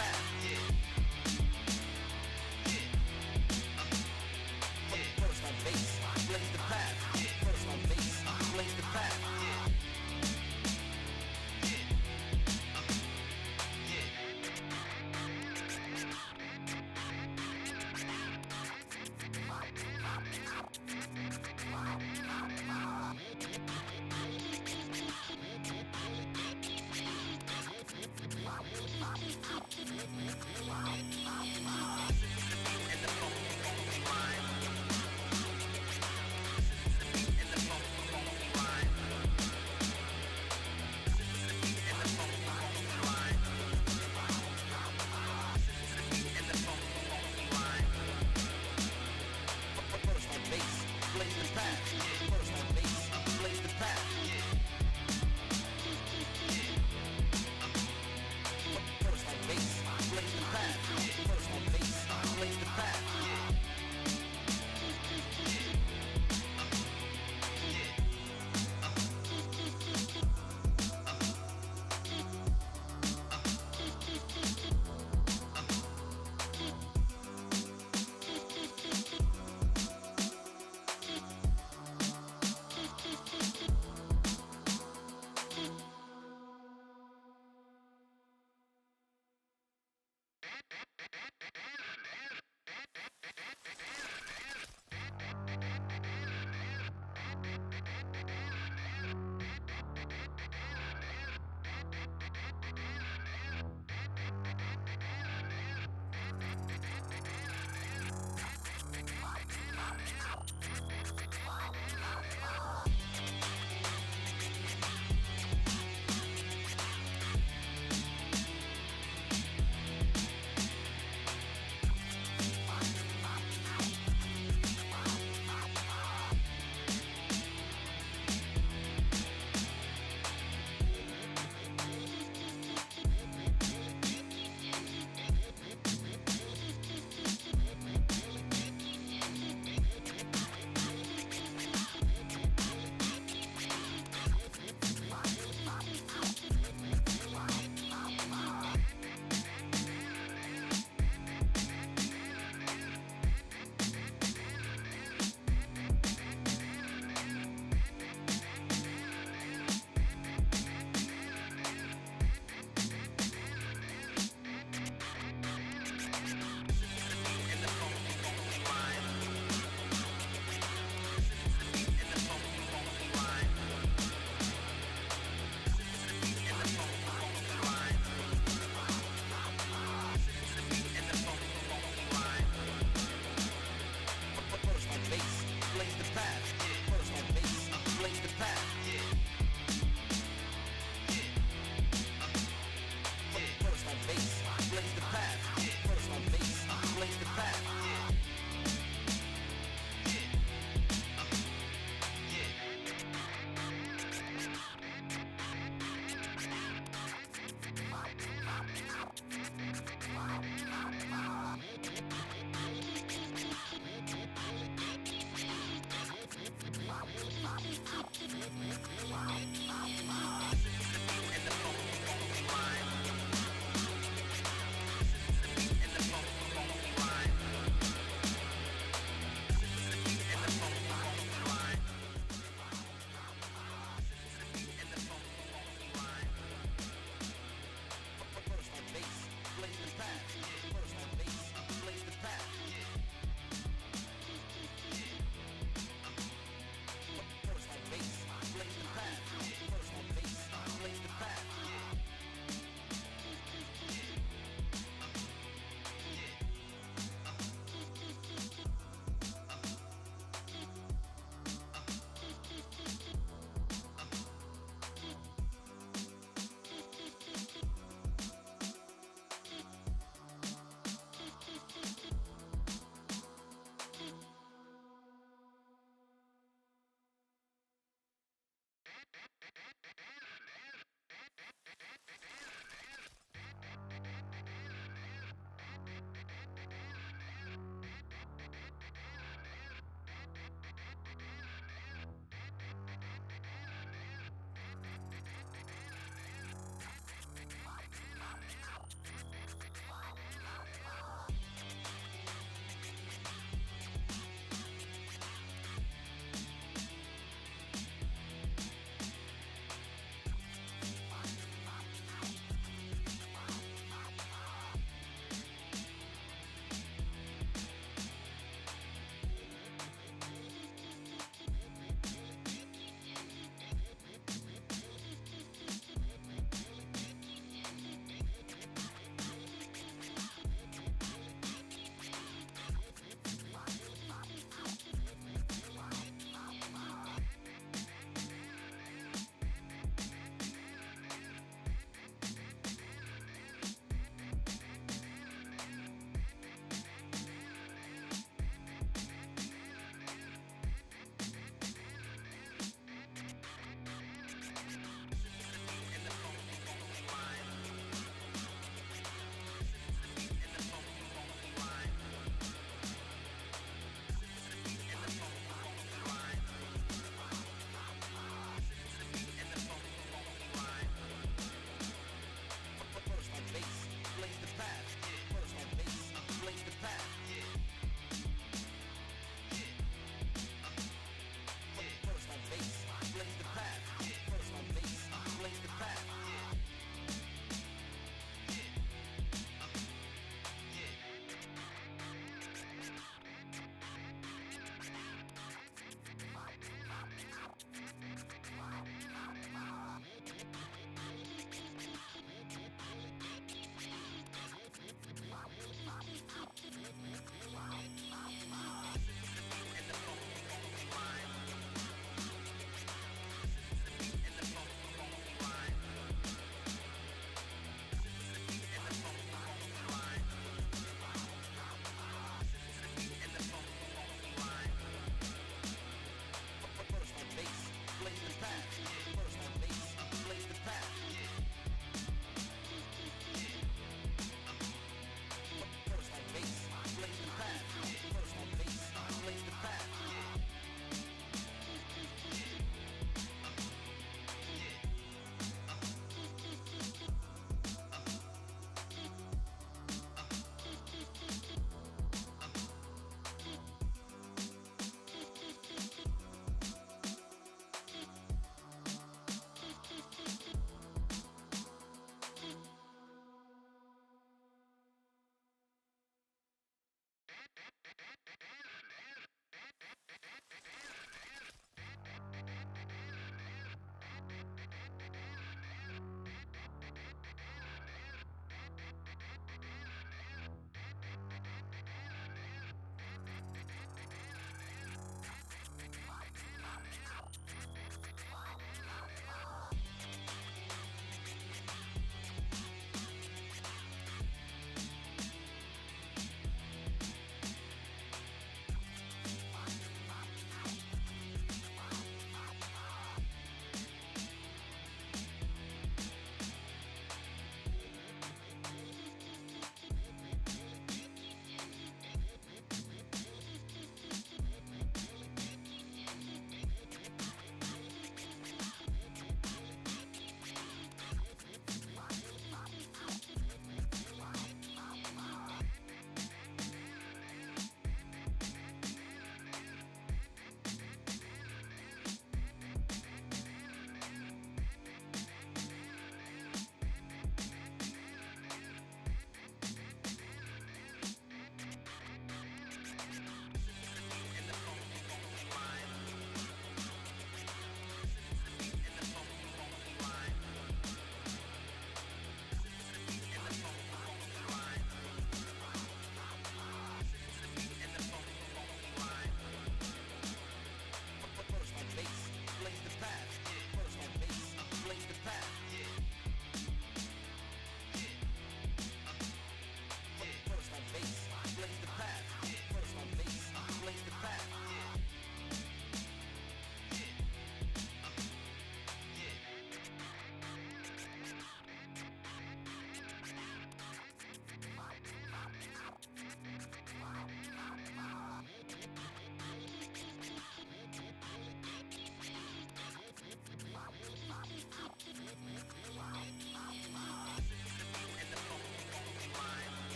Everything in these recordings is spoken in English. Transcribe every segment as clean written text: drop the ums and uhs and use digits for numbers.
path. Yeah. First on base, blaze the path. First on base, blaze the path.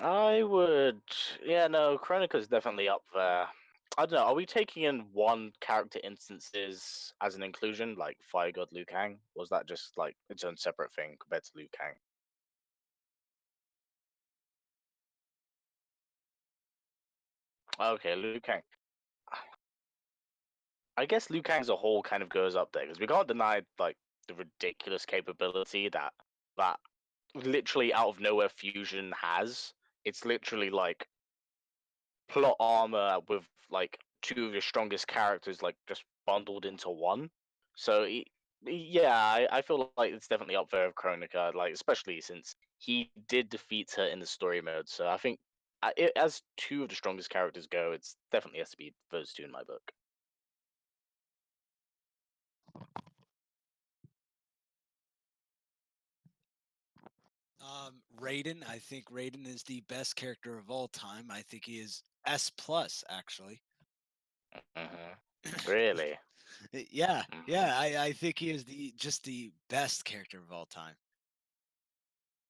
I would. Yeah, no, Chronica's definitely up there. I don't know. Are we taking in one character instances as an inclusion, like Fire God Liu Kang? Or was that just like its own separate thing compared to Liu Kang? Okay, Liu Kang. I guess Liu Kang as a whole kind of goes up there because we can't deny like the ridiculous capability that literally out of nowhere fusion has. It's literally like plot armor with like two of your strongest characters like just bundled into one. So yeah, I feel like it's definitely up there with Chronica, like especially since he did defeat her in the story mode. So I think as two of the strongest characters go, it's definitely has to be those two in my book. Raiden. I think Raiden is the best character of all time. I think he is S plus actually. Really? Yeah, Mm. yeah. I think he is the best character of all time.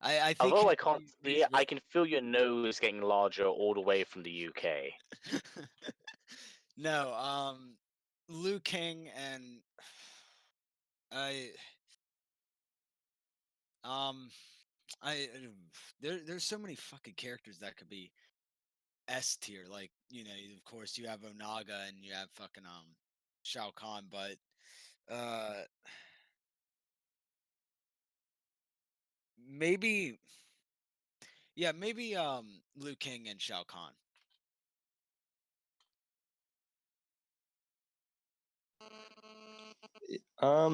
I think Although his I can't, his I can feel your nose getting larger all the way from the UK. no, Liu Kang and I um I there's so many fucking characters that could be S tier. Like, of course you have Onaga and you have fucking Shao Kahn, but uh maybe yeah, maybe Liu Kang and Shao Kahn.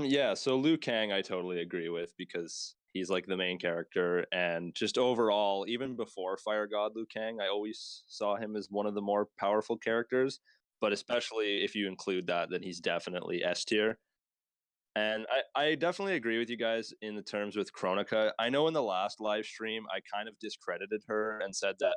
Yeah, so Liu Kang I totally agree with because he's like the main character and just overall, even before Fire God Liu Kang, I always saw him as one of the more powerful characters. But especially if you include that, then he's definitely S tier. And I definitely agree with you guys in the terms with Chronica. I know in the last live stream, I kind of discredited her and said that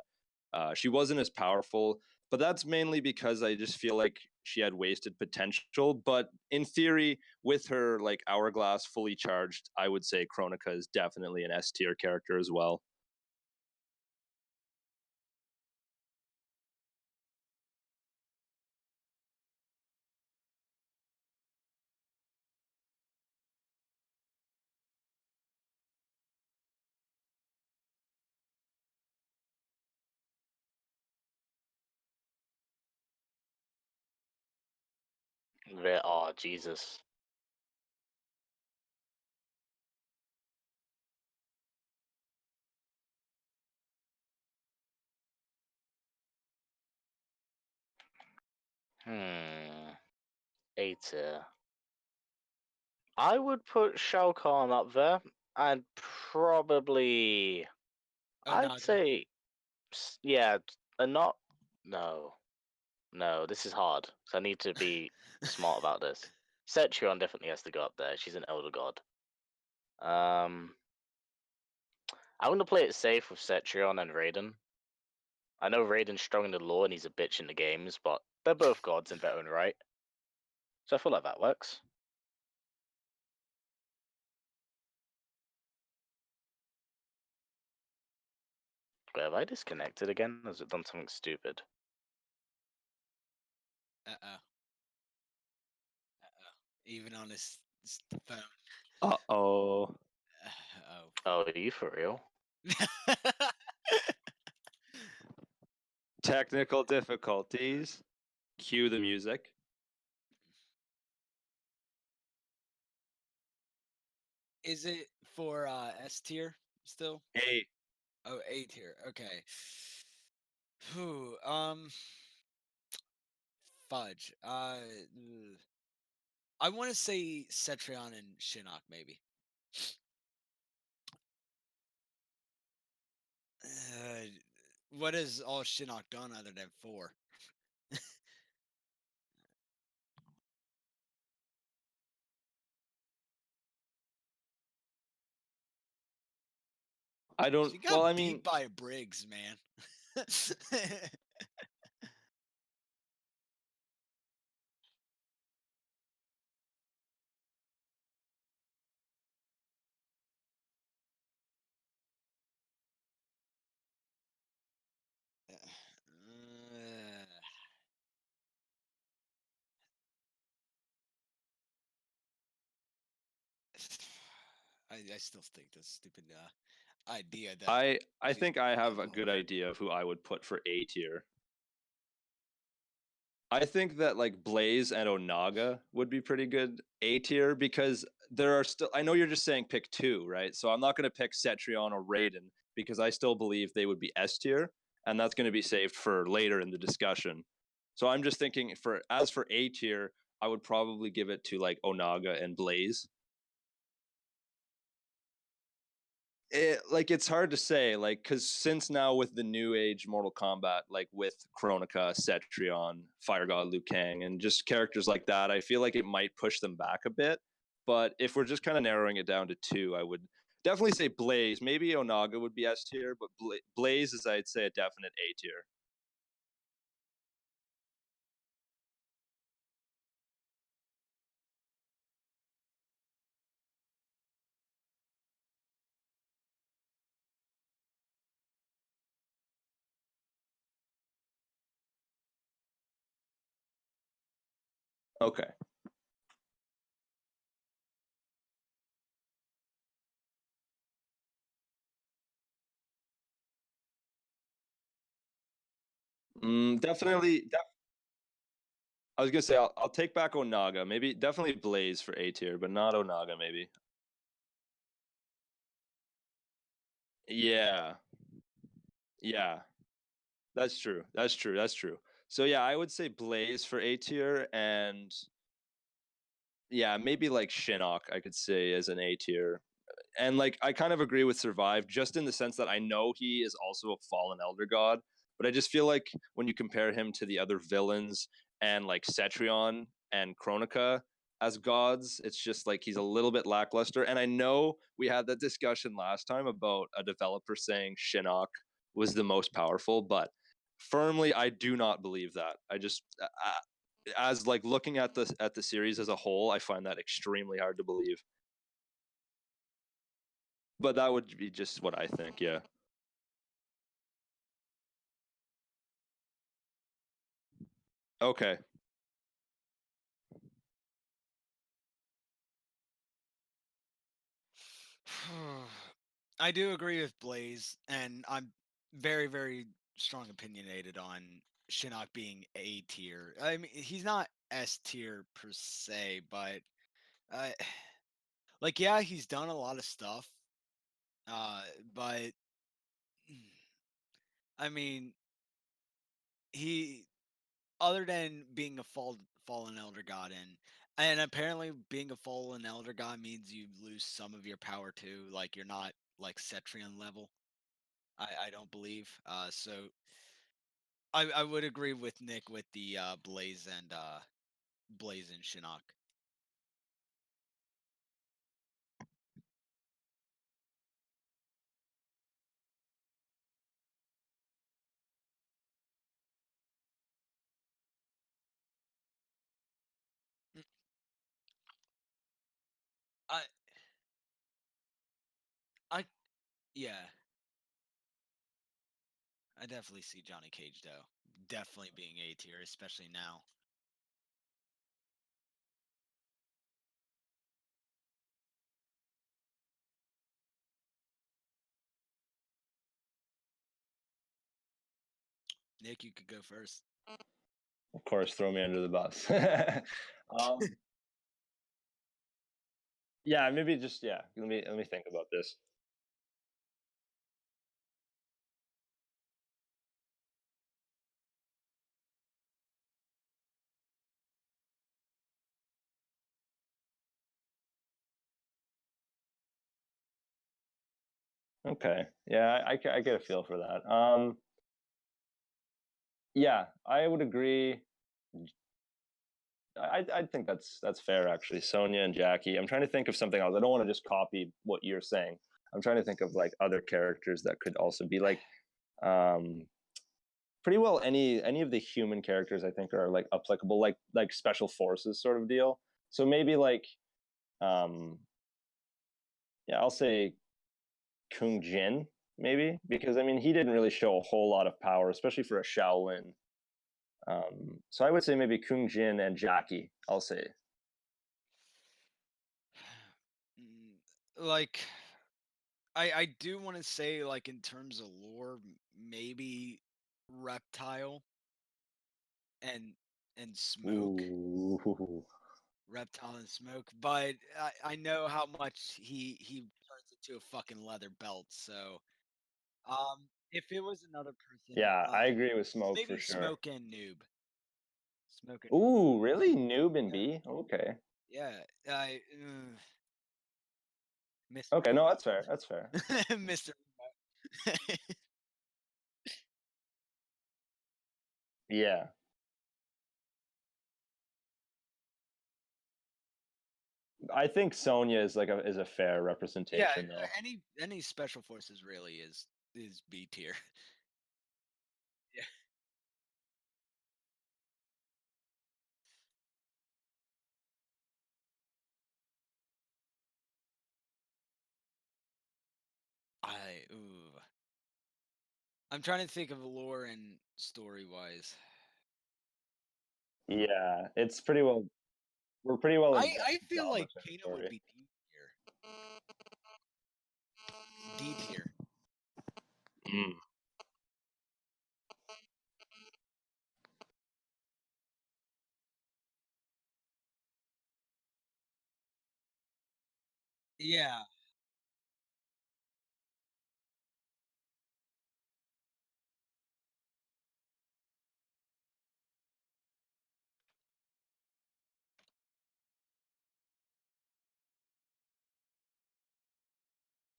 she wasn't as powerful, but that's mainly because I just feel like she had wasted potential. But in theory, with her like hourglass fully charged, I would say Chronica is definitely an S tier character as well. There are Jesus. Hmm. A tier. I would put Shao Kahn up there, and probably I'd Onaga. say, yeah, and not. No, no, this is hard. So I need to be smart about this. Setchion definitely has to go up there. She's an elder god. Um, I'm gonna play it safe with Setchion and Raiden. I know Raiden's strong in the lore and he's a bitch in the games, but they're both gods in their own right. So I feel like that works. Wait, have I disconnected again? Has it done something stupid? Uh-oh. Uh-oh. Even on his phone. Uh-oh. Oh Oh, fuck. are you for real? Technical difficulties. Cue the music. Is it for S tier still? Hey, Oh, A tier. Okay. Whew, fudge. I want to say Cetrion and Shinnok, maybe. Uh, what has all Shinnok done other than four? I don't. She Well, I got beat mean, by a Briggs, man. I still think this stupid idea that I she's think I gonna have a come good over. idea of who I would put for A tier. I think that like Blaze and Onaga would be pretty good A tier because there are still. I know you're just saying pick two, right? So I'm not going to pick Cetrion or Raiden because I still believe they would be S tier, and that's going to be saved for later in the discussion. So I'm just thinking for A tier, I would probably give it to like Onaga and Blaze. It's hard to say, like, because since now with the new age Mortal Kombat, like with Kronika, Cetrion, Fire God Liu Kang, and just characters like that, I feel like it might push them back a bit. But if we're just kind of narrowing it down to two, I would definitely say Blaze. Maybe Onaga would be S tier, but Blaze is, I'd say, a definite A tier. Okay. Definitely. I was gonna say I'll take back Onaga. Maybe definitely Blaze for A tier, but not Onaga. Maybe. Yeah. Yeah. That's true. That's true. That's true. So yeah, I would say Blaze for A tier, and yeah, maybe like Shinnok I could say as an A tier. And like I kind of agree with Survive, just in the sense that I know he is also a fallen elder god, but I just feel like when you compare him to the other villains and like Cetrion and Kronika as gods, it's just like he's a little bit lackluster. And I know we had that discussion last time about a developer saying Shinnok was the most powerful, but firmly I do not believe that. I just as like looking at the series as a whole, I find that extremely hard to believe. But that would be just what I think. Yeah. Okay. I do agree with Blaze, and I'm very, very strong opinionated on Shinnok being A tier. I mean, he's not S tier per se, but uh, like, yeah, he's done a lot of stuff. But I mean, he, other than being a fallen elder god, and apparently being a fallen elder god means you lose some of your power too. Like, you're not like Cetrion level. I don't believe. So I would agree with Nick with the Blaze and Shinnok. Mm, I I yeah, I definitely see Johnny Cage though. Definitely being A tier, especially now. Nick, you could go first. Of course, throw me under the bus. Yeah, maybe just yeah. Let me think about this. Okay. Yeah, I get a feel for that. Yeah, I would agree. I think that's fair actually. Sonya and Jackie. I'm trying to think of something else. I don't want to just copy what you're saying. I'm trying to think of like other characters that could also be like um pretty well any of the human characters I think are like applicable, like special forces sort of deal. So maybe like um yeah, I'll say Kung Jin maybe, because I mean he didn't really show a whole lot of power, especially for a Shaolin. So I would say maybe Kung Jin and Jackie. I'll say like I do want to say, like, in terms of lore, maybe Reptile and Smoke. Ooh. Reptile and Smoke, but I know how much he turns into a fucking leather belt. So, if it was another person, Yeah, I agree with Smoke for maybe sure. Smoke and Noob. Smoke and Ooh, really? Noob and Yeah. B? Okay. yeah, Mr. Okay, no, that's fair. That's fair. Mr. Yeah. I think Sonya is like a fair Yeah, representation though. any special forces really is B tier. Yeah. Ooh. I'm trying to think of lore and story wise. Yeah, it's pretty well. We're pretty well in I feel Java like Kano would territory. be D tier. D tier. Mm. Yeah.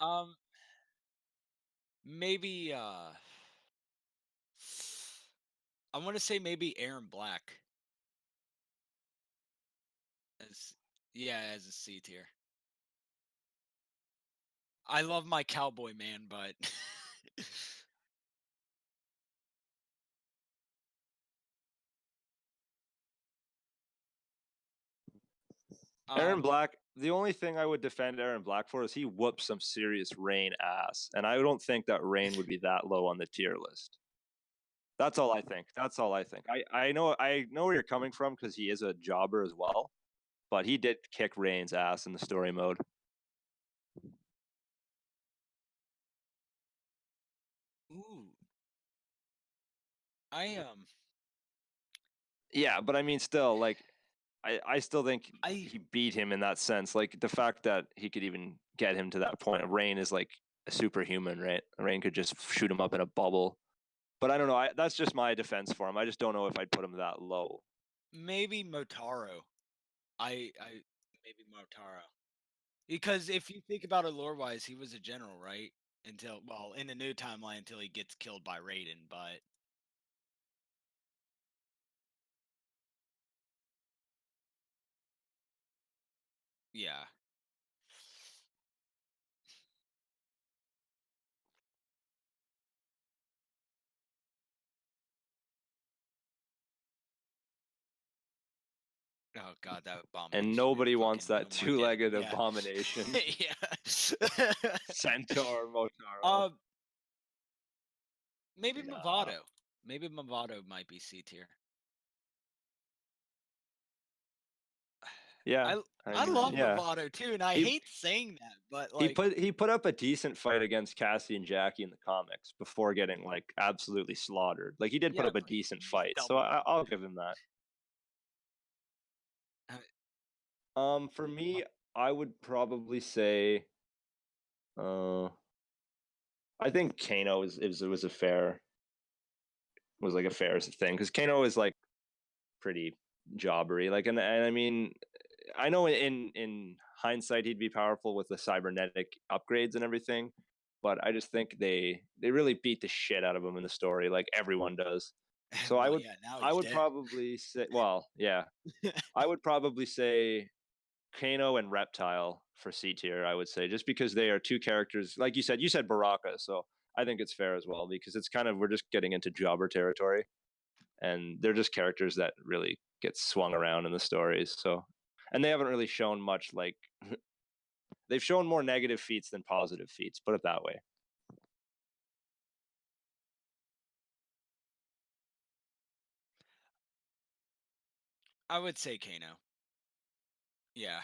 Um. Maybe. I want to say maybe Aaron Black as as a C tier. I love my cowboy man, but Aaron um Black. The only thing I would defend Aaron Black for is he whoops some serious Rain ass, and I don't think that Rain would be that low on the tier list. That's all I think. That's all I think. I know where you're coming from because he is a jobber as well, but he did kick Rain's ass in the story mode. ooh. I Yeah, but I mean, still, like, I still think I he beat him in that sense. Like the fact that he could even get him to that point. Rain is like a superhuman, right? Rain could just shoot him up in a bubble. But I don't know. That's just my defense for him. I just don't know if I'd put him that low. maybe Motaro. I maybe Motaro. Because if you think about it lore wise, he was a general, right? Until in the new timeline until he gets killed by Raiden, but yeah. Oh god, that And abomination nobody wants fucking that no more getting two-legged yeah. abomination, yeah. Centaur Motaro. um maybe Nah. Movado. Maybe Movado might be C tier. Yeah, I I I agree. love Yeah, Movado too, and I he hate saying that, but he like put up a decent fight against Cassie and Jackie in the comics before getting like absolutely slaughtered. Like he did put yeah, up a but he decent just fight, so doubled. I'll give him that. Uh, For me, I would probably say, uh, I think Kano was a fair was like a fair thing because Kano is like pretty jobbery. Like, and I mean, I know in hindsight he'd be powerful with the cybernetic upgrades and everything, but I just think they really beat the shit out of him in the story, like everyone does. So well, yeah, now I he's would dead. probably say, well, yeah, I would probably say Kano and Reptile for C tier. I would say just because they are two characters, like you said Baraka, so I think it's fair as well because it's kind of we're just getting into jobber territory, and they're just characters that really get swung around in the stories. So, and they haven't really shown much like they've shown more negative feats than positive feats. Put it that way. I would say Kano. Yeah.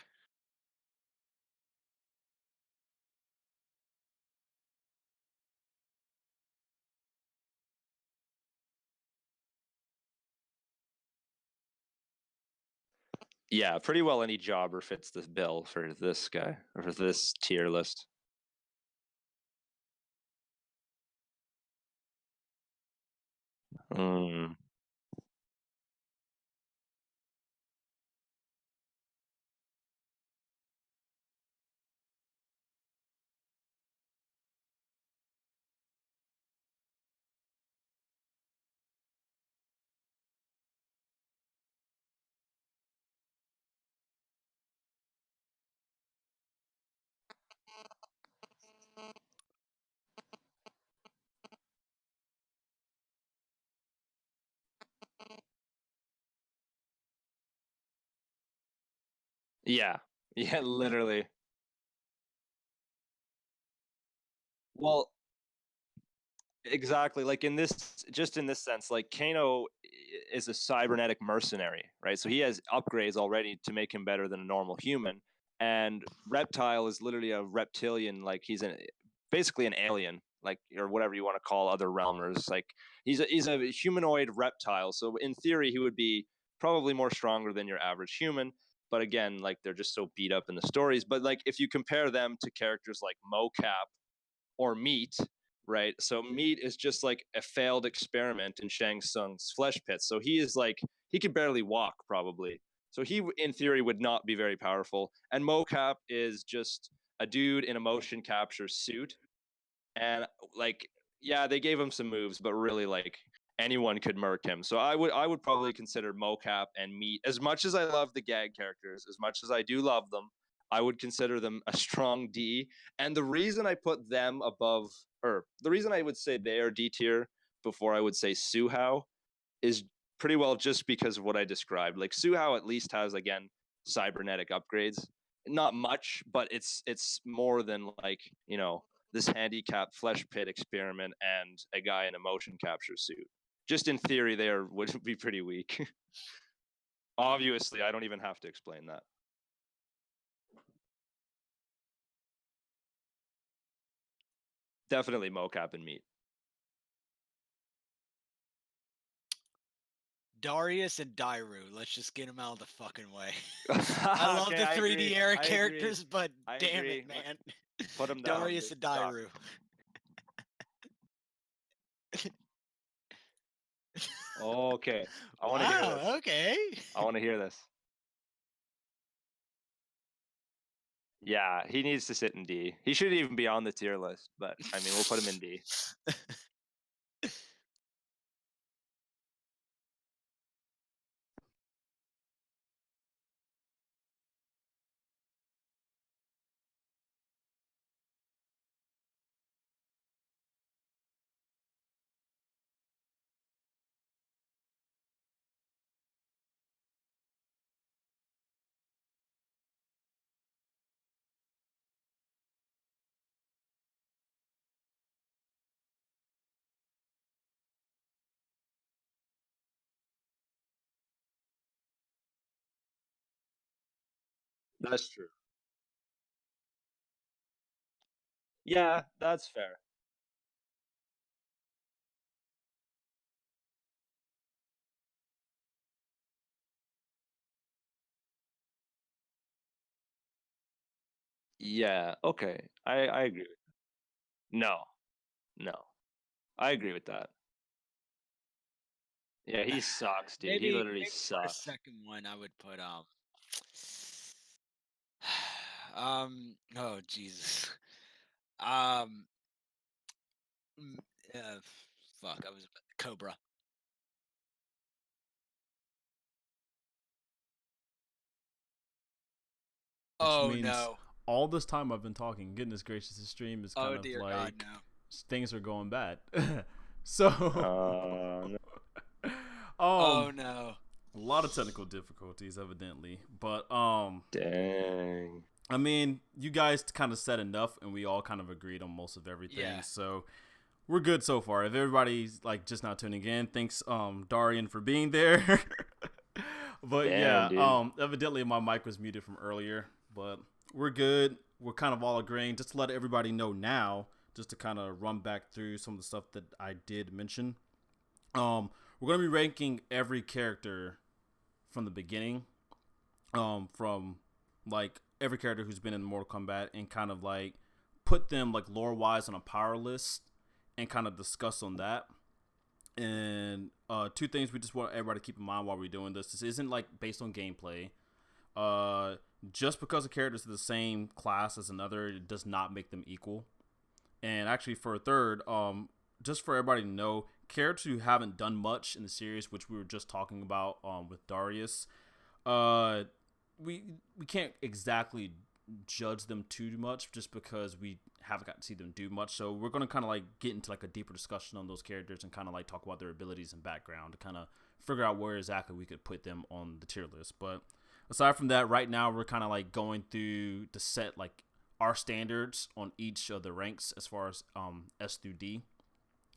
Yeah, pretty well any jobber fits the bill for this guy, or for this tier list. Mm. Yeah, yeah, literally. Well, exactly. Like in this, just in this sense, like Kano is a cybernetic mercenary, right? So he has upgrades already to make him better than a normal human. And Reptile is literally a reptilian, like basically an alien, like or whatever you want to call other realmers. Like he's a humanoid reptile. So in theory, he would be probably more stronger than your average human. But again, like they're just so beat up in the stories. But like if you compare them to characters like Mocap or Meat, right? So Meat is just like a failed experiment in Shang Tsung's flesh pit. So he is like he could barely walk probably. So he in theory would not be very powerful. And Mocap is just a dude in a motion capture suit. And like yeah, they gave him some moves, but really like anyone could murk him. So I would probably consider Mocap and Meat, as much as I love the gag characters, as much as I do love them, I would consider them a strong D. And the reason I put them above, or the reason I would say they are D tier before I would say Suhao, is pretty well just because of what I described. Like Suhao at least has again cybernetic upgrades. Not much, but it's more than like, this handicap flesh pit experiment and a guy in a motion capture suit. Just in theory, would be pretty weak. Obviously, I don't even have to explain that. Definitely mocap and meat. Darius and Dairu. Let's just get them out of the fucking way. I love Okay, the I 3D agree, era I agree, characters, but I damn agree. it, man. Put 'em down, Darius dude. and Dairu. Okay, I want to hear this. Wow, okay. I want to hear this. Yeah, he needs to sit in D. He shouldn't even be on the tier list, but I mean, we'll put him in D. That's true. Yeah, that's fair. Yeah, okay. I agree. No, no. I agree with that. Yeah, he sucks, dude. He maybe literally for a sucks. second one, I would put oh Jesus. Um, mm, uh, fuck. I was Cobra. Which Oh means no. all this time I've been talking, goodness gracious, the stream is kind Oh of dear like God, no. things are going bad. So, No. Oh um, no. a lot of technical difficulties, evidently. But Dang. I mean, you guys kind of said enough, and we all kind of agreed on most of everything. Yeah. So we're good so far. If everybody's like just now tuning in, thanks Darian for being there. But Damn, yeah, dude. evidently my mic was muted from earlier, but we're good. We're kind of all agreeing. Just to let everybody know now, just to kind of run back through some of the stuff that I did mention. We're gonna be ranking every character from the beginning. from like every character who's been in Mortal Kombat and kind of like put them like lore wise on a power list and kind of discuss on that. And two things we just want everybody to keep in mind while we're doing this. This isn't like based on gameplay. Just because a character is the same class as another, it does not make them equal. And actually, for a third, just for everybody to know, characters who haven't done much in the series, which we were just talking about with Darius, we can't exactly judge them too much just because we haven't gotten to see them do much. So we're going to kind of like get into like a deeper discussion on those characters and kind of like talk about their abilities and background to kind of figure out where exactly we could put them on the tier list. But aside from that, right now we're kind of like going through to set like our standards on each of the ranks as far as S through D,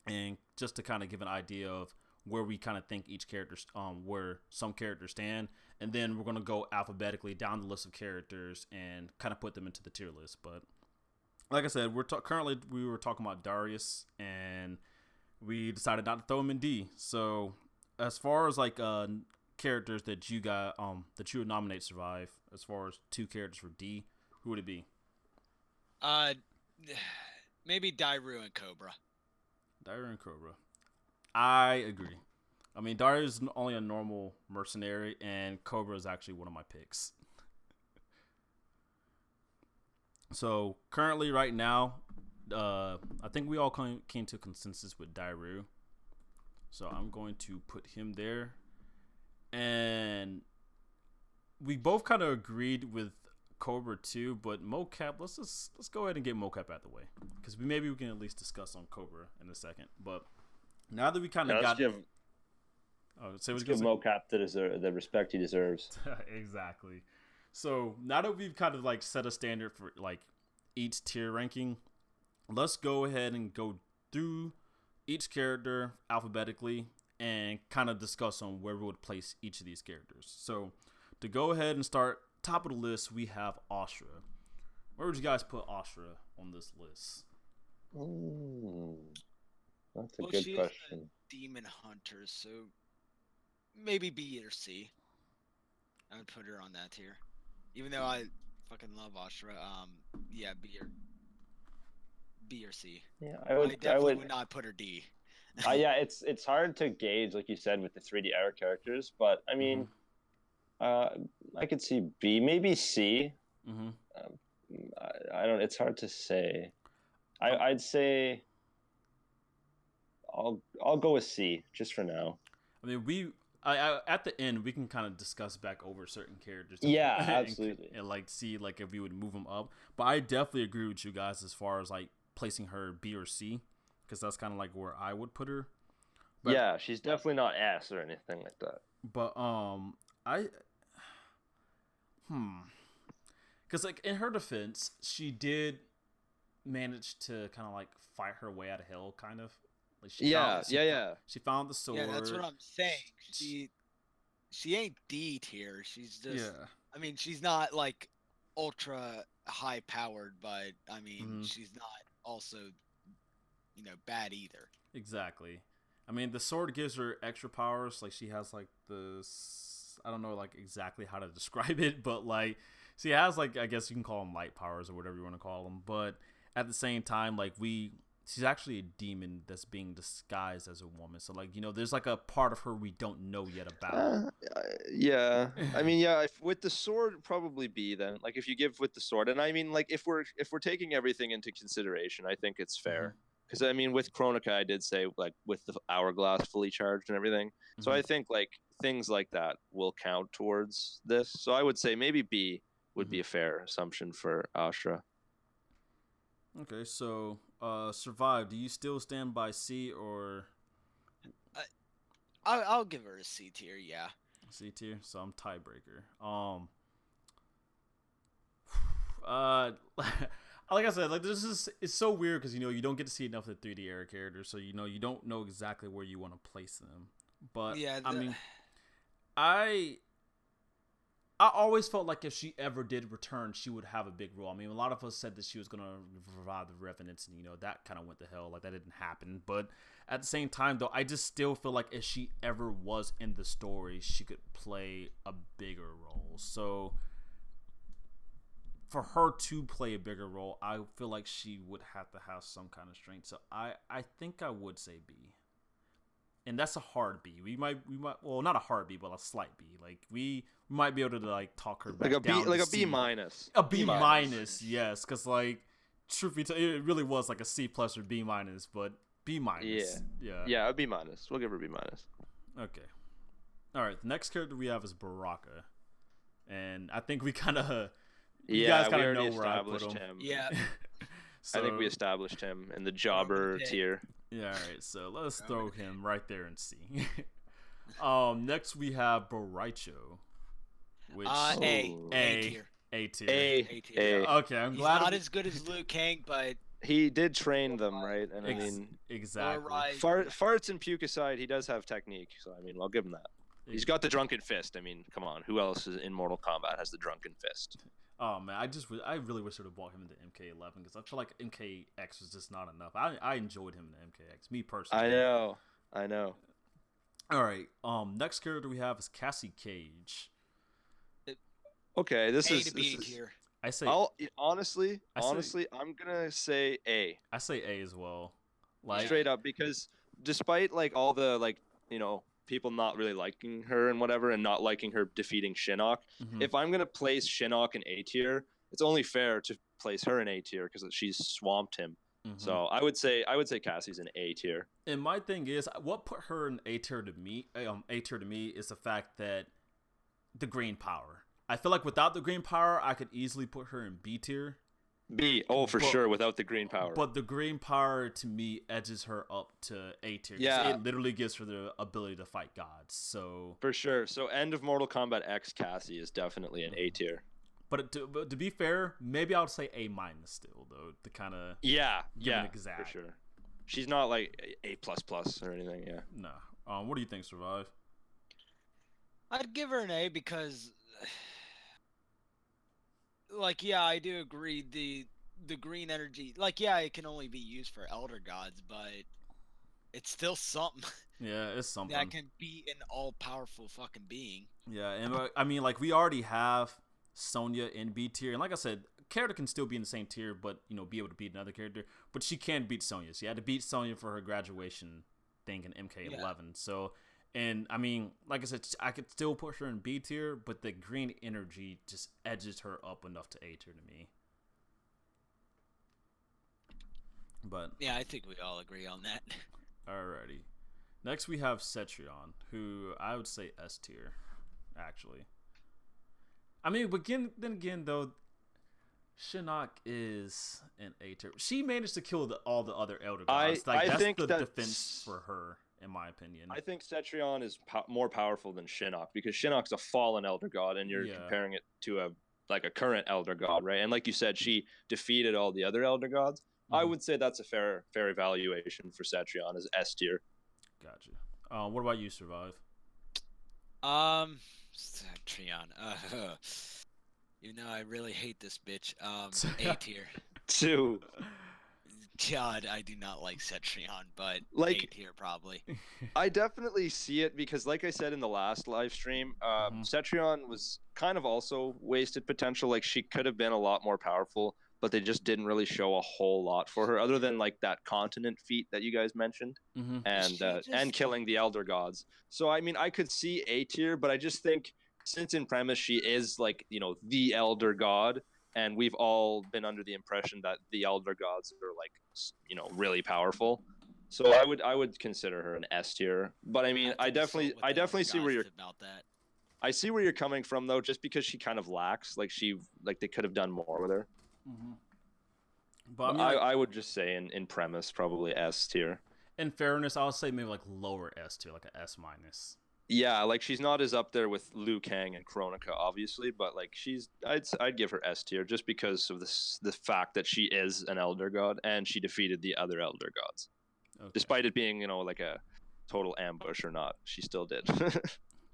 and just to kind of give an idea of where we kind of think each character, where some characters stand, and then we're gonna go alphabetically down the list of characters and kind of put them into the tier list. But like I said, currently we were talking about Darius, and we decided not to throw him in D. So as far as like characters that you got that you would nominate survive, as far as 2 characters for D, who would it be? Maybe Dairu and Cobra. Dairu and Cobra. I agree. I mean, Dairu is only a normal mercenary, and Cobra is actually one of my picks. So currently, right now, I think we all came to a consensus with Dairu. So I'm going to put him there, and we both kind of agreed with Cobra too. But mocap, let's go ahead and get mocap out the way, because maybe we can at least discuss on Cobra in a second. But now that we kind of got, let's give mocap the respect he deserves. Exactly. So now that we've kind of like set a standard for like each tier ranking, let's go ahead and go through each character alphabetically and kind of discuss on where we would place each of these characters. So to go ahead and start, top of the list, we have Astra. Where would you guys put Astra on this list? That's a good question. A demon hunter, so maybe B or C. I would put her on that tier. Even though I fucking love Astra, yeah, B or C. Yeah, I definitely would not put her D. Yeah, it's hard to gauge, like you said, with the 3D era characters, but I mean, I could see B, maybe C. I don't. It's hard to say. I'd say I'll go with C just for now. I mean, at the end we can kind of discuss back over certain characters. Yeah, absolutely, and like see like if we would move them up. But I definitely agree with you guys as far as like placing her B or C, because that's kind of like where I would put her. But, yeah, she's definitely not S or anything like that. But because like in her defense, she did manage to kind of like fight her way out of hell, kind of. Like she found the sword. Yeah, that's what I'm saying. She ain't D tier. She's just. I mean, she's not like ultra high powered, but I mean, she's not also, bad either. Exactly. I mean, the sword gives her extra powers. Like she has like this. I don't know like exactly how to describe it, but like she has like, I guess you can call them light powers or whatever you want to call them. But at the same time, like she's actually a demon that's being disguised as a woman. So like, there's like a part of her we don't know yet about. Yeah. I mean, yeah, with the sword probably B then. Like if you give with the sword, and I mean like if we're taking everything into consideration, I think it's fair. Because I mean with Chronica I did say like with the hourglass fully charged and everything. So I think like things like that will count towards this. So I would say maybe B would be a fair assumption for Astra. Okay, so survive. Do you still stand by C or? I'll give her a C tier. Yeah. C tier. So I'm tiebreaker. Like I said, like it's so weird because you don't get to see enough of the 3D era characters, so you don't know exactly where you want to place them. But yeah, I mean, I don't know. Like I said, like this is it's so weird because you don't get to see enough of the 3D era characters, so you don't know exactly where you want to place them. But yeah, I I always felt like if she ever did return, she would have a big role. I mean, a lot of us said that she was gonna revive the Revenants, and that kind of went to hell. Like that didn't happen. But at the same time, though, I just still feel like if she ever was in the story, she could play a bigger role. So for her to play a bigger role, I feel like she would have to have some kind of strength. So I think I would say B. And that's a hard B. We might, well, not a hard B, but a slight B. Like we might be able to like talk her back Like a B, down to like a C. B minus. A B minus, yes, because like truth be told, it really was like a C plus or B minus, but B minus, Yeah, a B minus. We'll give her a B minus. Okay, all right. The next character we have is Baraka, and I think we kind of, you guys kind of know where I put him. Yeah. So, I think we established him in the jobber tier. Yeah, all right. So let's throw him right there and see. Next we have Boraicho, which A tier. A tier. A tier. Okay, I'm He's glad. not as good as Liu Kang, but He did train them, right? And I mean, exactly. farts and puke aside, he does have technique. So I mean, I'll give him that. He's got the drunken fist. I mean, come on, who else in Mortal Kombat has the drunken fist? Oh man, I really wish I would have bought him into MK11 because I feel like MKX was just not enough. I enjoyed him in MKX, me personally. I know. All right. Next character we have is Cassie Cage. Okay, this A is to B tier. I say honestly, I'm gonna say A. I say A as well. Like Straight up, because despite like all the like people not really liking her and whatever, and not liking her defeating Shinnok, if I'm gonna place Shinnok in A tier, it's only fair to place her in A tier because she's swamped him. So I would say Cassie's in A tier. And my thing is, what put her in A tier to me? Is the fact that the green power. I feel like without the green power, I could easily put her in B tier. B, for sure, without the green power. But the green power to me edges her up to A tier. Yeah, it literally gives her the ability to fight gods. So for sure. So end of Mortal Kombat X Cassie is definitely an A tier. But to be fair, maybe I would say A minus still though, to kind of for sure. She's not like A plus plus or anything. Yeah. No. What do you think, Survive? I'd give her an A because, like, yeah, I do agree. The green energy, like, yeah, it can only be used for Elder Gods, but it's still something. Yeah, it's something that can be an all-powerful fucking being. Yeah, and I mean, like, we already have Sonya in B tier, and like I said, character can still be in the same tier, but be able to beat another character. But she can't beat Sonya. She had to beat Sonya for her graduation thing in MK11. Yeah. So, and I mean, like I said, I could still put her in B tier, but the green energy just edges her up enough to A tier to me. But yeah, I think we all agree on that. Alrighty. Next we have Cetrion, who I would say S tier, actually. I mean, but then again, though, Shinnok is an A tier. She managed to kill all the other Elder Gods. I think that's the defense for her, in my opinion. I think Cetrion is more powerful than Shinnok because Shinnok's a fallen Elder God, and you're comparing it to a current Elder God, right? And like you said, she defeated all the other Elder Gods. I would say that's a fair evaluation for Cetrion as S tier. Gotcha. What about you, Survive? Cetrion. I really hate this bitch. A tier. 2. God, I do not like Cetrion, but like, A tier probably. I definitely see it because, like I said in the last live stream, Cetrion was kind of also wasted potential. Like, she could have been a lot more powerful, but they just didn't really show a whole lot for her, other than like that continent feat that you guys mentioned, and killing the Elder Gods. So I mean, I could see A tier, but I just think since in premise she is like the Elder God, and we've all been under the impression that the Elder Gods are like really powerful. So I would consider her an S tier. But I mean, I definitely see where you're about that. I see where you're coming from though, just because she kind of lacks. Like they could have done more with her. But I mean, I would just say in premise probably S tier. In fairness, I'll say maybe like lower S tier, like a S minus. Yeah, like she's not as up there with Liu Kang and Kronika, obviously, but like I'd give her S tier just because of the fact that she is an Elder God and she defeated the other Elder Gods, despite it being like a total ambush or not, she still did.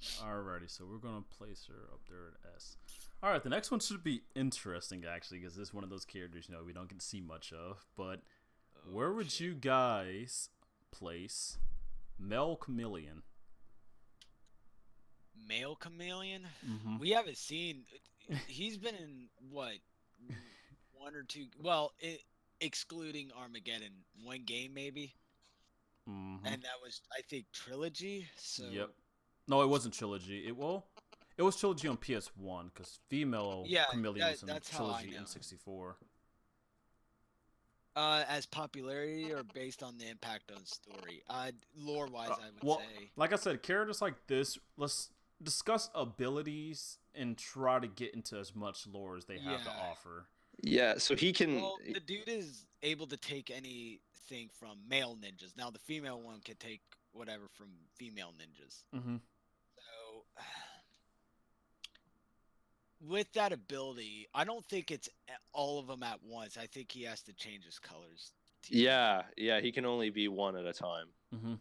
Alrighty, so we're gonna place her up there at S. All right, the next one should be interesting actually, because this is one of those characters we don't get to see much of. But where would you guys place Male Chameleon? Male Chameleon? Mm-hmm. We haven't seen. He's been in what, one or two? Well, excluding Armageddon, one game maybe, Mm-hmm. and that was I think trilogy. So Yep. No, it wasn't trilogy. It was trilogy on PS1 because female Yeah, Chameleon was in that's how I trilogy know. N64. As popularity or based on the impact on story? Lore wise, I would Well, say. like I said, characters like this, let's discuss abilities and try to get into as much lore as they have to Yeah. offer. Yeah, so he can. Well, the dude is able to take anything from male ninjas. Now the female one can take whatever from female ninjas. Mm-hmm. So with that ability, I don't think it's all of them at once. I think he has to change his colors. Yeah, he can only be one at a time. Mm-hmm.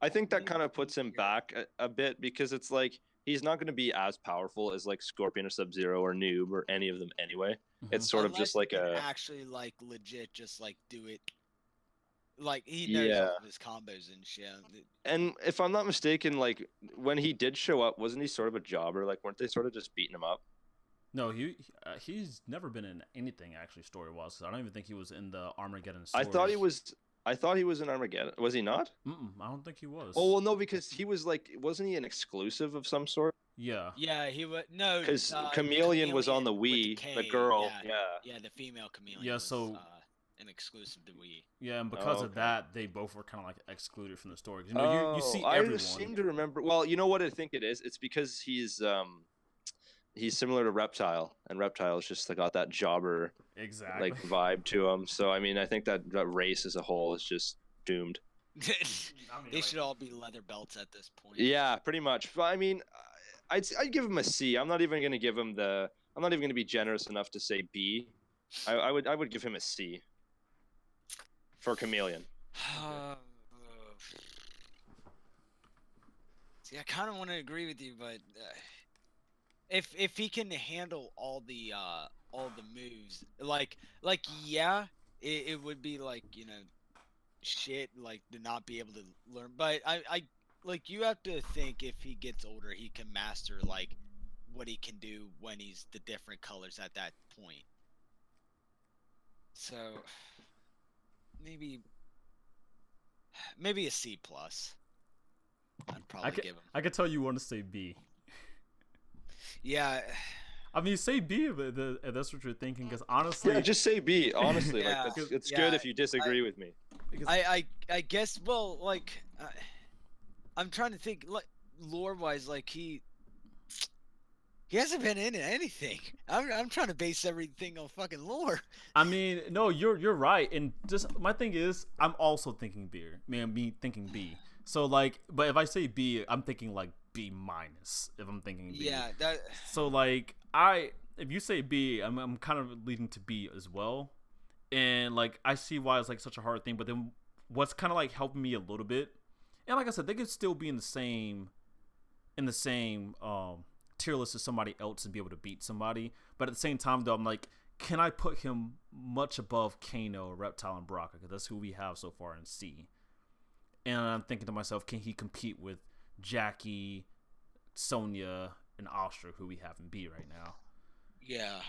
I think that kind of puts him Weird. back a bit because it's like he's not going to be as powerful as like Scorpion or Sub-Zero or Noob or any of them anyway. Mm-hmm. It's sort of Unless just like he can a actually like legit just like do it. Like he knows Yeah. all of his combos and shit. And if I'm not mistaken, like when he did show up, wasn't he sort of a jobber? Like weren't they sort of just beating him up? No, he's never been in anything actually story wise. I don't even think he was in the Armageddon I stories. thought he was in Armageddon. Was he not? I don't think he was. Oh well, no, because he was like, wasn't he an exclusive of some sort? Yeah. Yeah, he would no. Because Chameleon was on the Chameleon with Wii, the the K, girl. Yeah, Yeah. yeah, the female chameleon. Yeah, was, so- an exclusive to Wii. Yeah, and because Oh, of okay. that, they both were kind of like excluded from the story. 'Cause, you see I everyone. seem to remember. Well, you know what I think it is. It's because he's similar to Reptile, and Reptile's just got that jobber Exactly. like vibe to him. So I mean, I think that race as a whole is just doomed. They should all be leather belts at this point. Yeah, pretty much. But I mean, I'd give him a C. I'm not even gonna give him the. I'm not even gonna be generous enough to say B. I would give him a C. For Chameleon. See, I kind of want to agree with you, but if he can handle all the moves, like yeah, it would be like shit like to not be able to learn. But I like you have to think if he gets older, he can master like what he can do when he's the different colors at that point. So. Maybe a C plus. I'd probably give him. I could tell you want to say B. Yeah. I mean, say B if that's what you're thinking, because honestly, Yeah, just say B. Honestly, Yeah. like it's Yeah, good if you disagree with me. because- I guess. Well, like I'm trying to think. Like lore wise, like he hasn't been in anything. I'm trying to base everything on fucking lore. I mean, no, you're right, and just my thing is, I'm also thinking B. Me thinking B. So like, but if I say B, I'm thinking like B minus. If I'm thinking B. Yeah. That. So like, if you say B, I'm kind of leading to B as well, and like I see why it's like such a hard thing. But then what's kind of like helping me a little bit, and like I said, they could still be in the same tier list as somebody else and be able to beat somebody. But at the same time, though, I'm like, can I put him much above Kano, Reptile, and Baraka? Because that's who we have so far in C. And I'm thinking to myself, can he compete with Jackie, Sonya, and Astra, who we have in B right now? Yeah.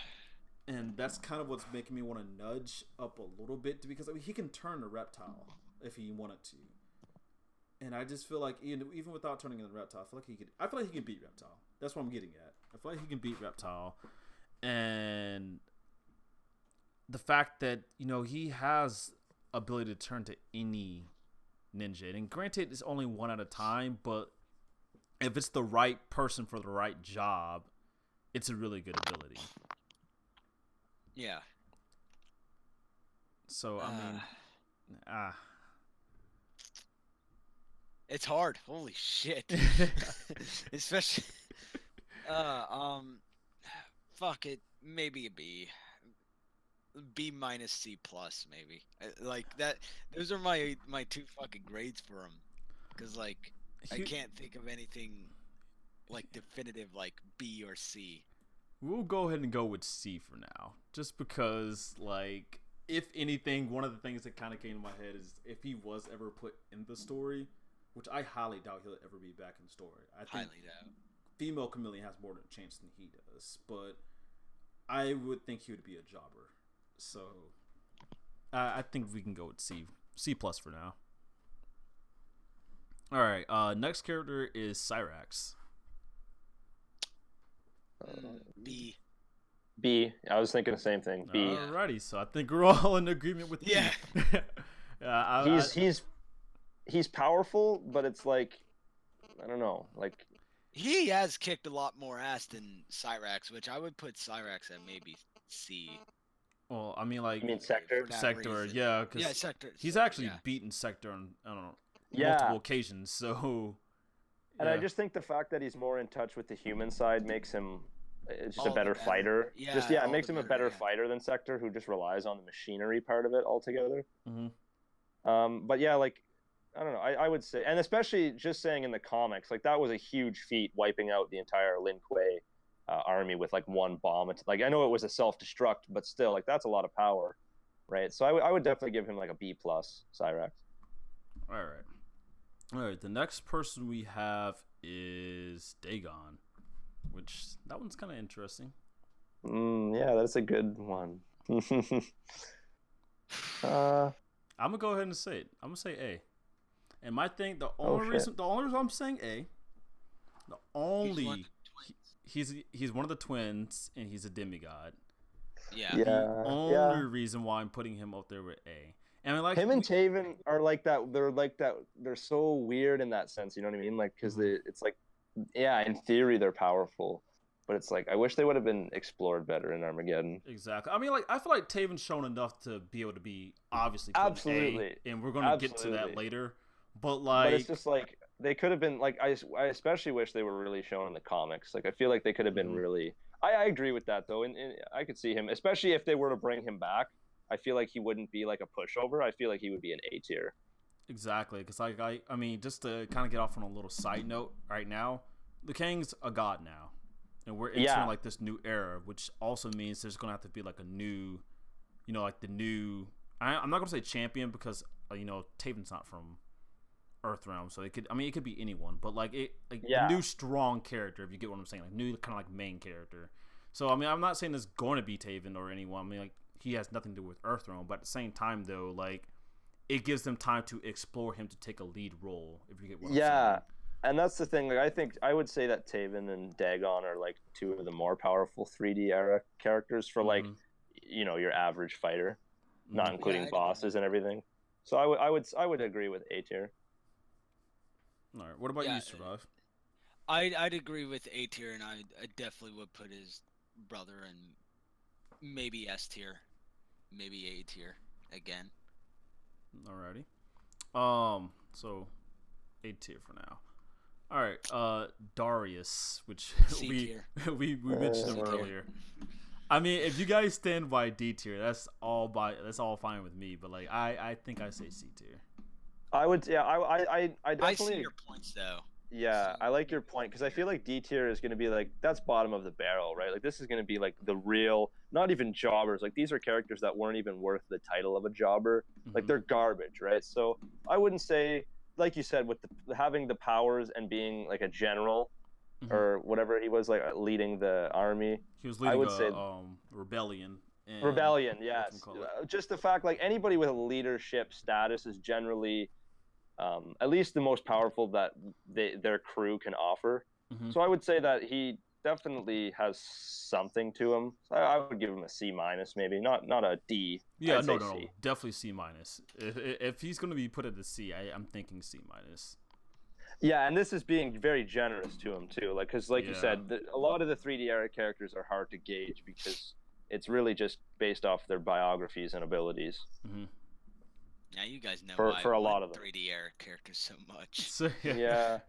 And that's kind of what's making me want to nudge up a little bit, because I mean, he can turn to Reptile if he wanted to. And I just feel like even without turning into Reptile, I feel like he can beat Reptile. That's what I'm getting at. I feel like he can beat Reptile. And the fact that, he has ability to turn to any ninja. And granted, it's only one at a time, but if it's the right person for the right job, it's a really good ability. Yeah. So, I mean, It's hard. Holy shit. Especially fuck it, maybe a B. B minus C plus maybe. Like that those are my two fucking grades for him. Cuz like I can't think of anything like definitive like B or C. We'll go ahead and go with C for now, just because, like, if anything, one of the things that kind of came to my head is if he was ever put in the story, which I highly doubt he'll ever be back in the story. I think Highly doubt. female chameleon has more of a chance than he does, but I would think he would be a jobber. So I think we can go with C plus for now. All right, next character is Cyrax. B. B. I was thinking the same thing. B. Alrighty, so I think we're all in agreement with Yeah. He's powerful, but it's like, I don't know, like He has kicked a lot more ass than Cyrax, which I would put Cyrax at maybe C. Well, I mean, like, you mean Sector? For that Sector, reason. yeah, because Yeah, Sector. he's actually yeah. beaten Sector on, I don't know, Yeah. multiple occasions. So, And yeah. I just think the fact that he's more in touch with the human side makes him just All a the better better. fighter. Yeah, it all makes the him a better, better yeah. fighter than Sector, who just relies on the machinery part of it altogether. Mhm. But yeah, like, I don't know. I would say, and especially just saying in the comics, like that was a huge feat, wiping out the entire Lin Kuei army with like one bomb. It's like, I know it was a self-destruct, but still, like that's a lot of power, right? So I would definitely give him like a B plus, Cyrax. All right. The next person we have is Dagon, which that one's kind of interesting. Yeah, that's a good one. I'm gonna go ahead and say it. I'm gonna say A. And my thing, the only reason I'm saying A, he's one of the twins and he's a demigod. Yeah. The only reason why I'm putting him up there with A. And I like him and Taven are like that. They're like that. They're so weird in that sense. You know what I mean? Like, because it's like, yeah, in theory they're powerful, but it's like I wish they would have been explored better in Armageddon. Exactly. I mean, like, I feel like Taven's shown enough to be able to be obviously put Absolutely. A, and we're gonna get to that later. But but it's just like they could have been like I especially wish they were really shown in the comics. Like I feel like they could have been really. I agree with that though, and I could see him, especially if they were to bring him back. I feel like he wouldn't be like a pushover. I feel like he would be an A tier. Exactly, because like I mean, just to kind of get off on a little side note, right now, the Kang's a god now, and we're entering like this new era, which also means there's gonna have to be like a new, you know, like the new. I'm not gonna say champion because you know Taven's not from Earthrealm, so it could be anyone, but like a new strong character, if you get what I'm saying, like new kind of like main character. So I mean, I'm not saying it's going to be Taven or anyone. I mean, like he has nothing to do with Earthrealm, but at the same time though, like it gives them time to explore him to take a lead role, if you get what I'm saying. And that's the thing. Like I think I would say that Taven and Dagon are like two of the more powerful 3D era characters for like you know your average fighter, not including bosses and everything. So I would agree with A tier. All right. What about you, Survive? I'd agree with A tier, and I definitely would put his brother in maybe S tier, maybe A tier again. Alrighty. So A tier for now. All right. Darius, which we mentioned him earlier. I mean, if you guys stand by D tier, that's all fine with me. But like, I think I say C tier. I would, yeah. I definitely. I see your points though. Yeah, I like your point because I feel like D tier is going to be like that's bottom of the barrel, right? Like this is going to be like the real, not even jobbers. Like these are characters that weren't even worth the title of a jobber. Like they're garbage, right? So I wouldn't say, like you said, with having the powers and being like a general or whatever he was, like leading the army. He was leading I would say rebellion. Rebellion, yes. Just the fact, like anybody with a leadership status is generally. At least the most powerful that their crew can offer. So I would say that he definitely has something to him. I would give him a C minus, maybe not a D. Yeah, no, definitely C minus. If he's gonna be put at the C, I'm thinking C minus. Yeah, and this is being very generous to him too, like because like you said, a lot of the 3D era characters are hard to gauge because it's really just based off their biographies and abilities. Now you guys know for a lot of them 3D era characters so much. Yeah,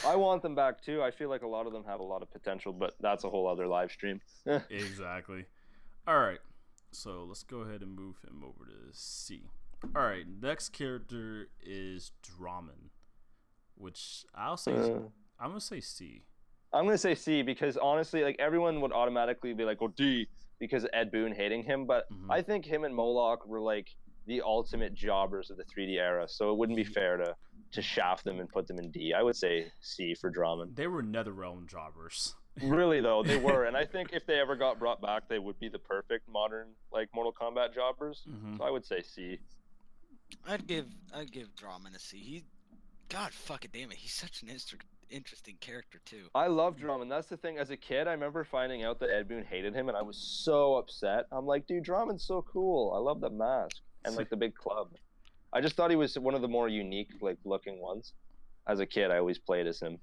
I want them back too. I feel like a lot of them have a lot of potential, but that's a whole other live stream. Exactly. All right, so let's go ahead and move him over to C. All right, next character is Draman, which I'm gonna say C. I'm gonna say C because honestly, like everyone would automatically be like, "Oh, D," because of Ed Boon hating him. But I think him and Moloch were like the ultimate jobbers of the 3D era, so it wouldn't be fair to shaft them and put them in D. I would say C for Draman. They were NetherRealm jobbers. Really though, they were, and I think if they ever got brought back, they would be the perfect modern like Mortal Kombat jobbers. So I would say C. I'd give Draman a C. God fucking damn it, he's such an interesting character too. I love Drummond. That's the thing. As a kid, I remember finding out that Ed Boon hated him, and I was so upset. I'm like, dude, Drummond's so cool. I love that mask and like the big club. I just thought he was one of the more unique, like looking ones. As a kid, I always played as him.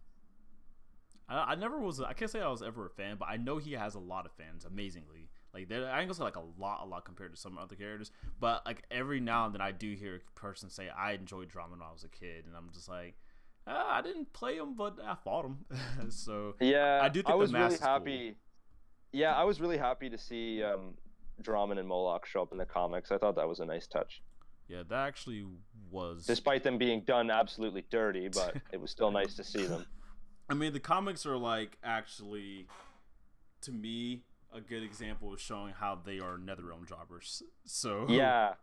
I never was. I can't say I was ever a fan, but I know he has a lot of fans. Amazingly, like I ain't gonna say like a lot compared to some other characters. But like every now and then, I do hear a person say, "I enjoyed Drummond when I was a kid," and I'm just like. I didn't play him, but I fought him. So yeah, I do think I was the mask really happy. Cool. Yeah, I was really happy to see Draman and Moloch show up in the comics. I thought that was a nice touch. Yeah, that actually was. Despite them being done absolutely dirty, but it was still nice to see them. I mean, the comics are like actually, to me, a good example of showing how they are NetherRealm jobbers. So yeah.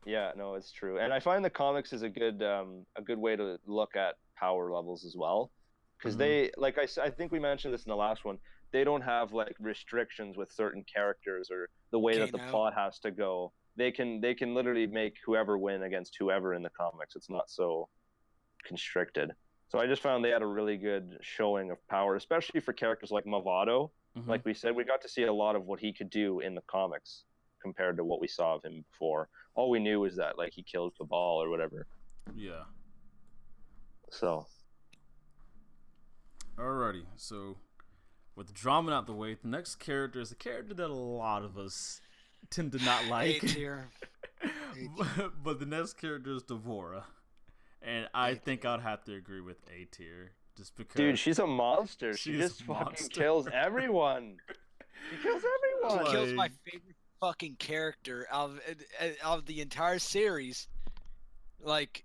Yeah, no, it's true, and I find the comics is a good way to look at power levels as well, because they, like I think we mentioned this in the last one, they don't have like restrictions with certain characters or the way that the plot has to go. They can literally make whoever win against whoever in the comics. It's not so constricted. So I just found they had a really good showing of power, especially for characters like Mavado. Like we said, we got to see a lot of what he could do in the comics compared to what we saw of him before. All we knew was that like he killed Cabal or whatever. Yeah. So. Alrighty, so with Drummond out the way, the next character is a character that a lot of us tend to not like. But the next character is Devora, and I think I'd have to agree with A tier, just because. Dude, she's a monster. She just fucking kills everyone. She kills everyone. She kills my favorite fucking character out of the entire series. Like,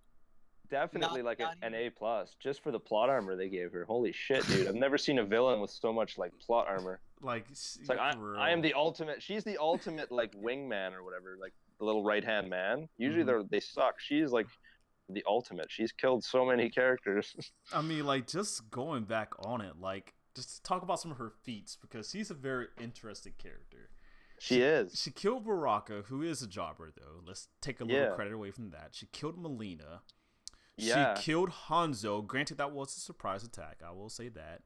definitely like an A+, just for the plot armor they gave her. Holy shit, dude. I've never seen a villain with so much like plot armor. Like, it's like I am the ultimate. She's the ultimate like wingman or whatever, like the little right-hand man. Usually they suck. She's like the ultimate. She's killed so many characters. I mean, like, just going back on it, like, just talk about some of her feats, because she's a very interesting character. She is. She killed Baraka, who is a jobber, though. Let's take a little credit away from that. She killed Melina. Yeah. She killed Hanzo. Granted, that was a surprise attack. I will say that.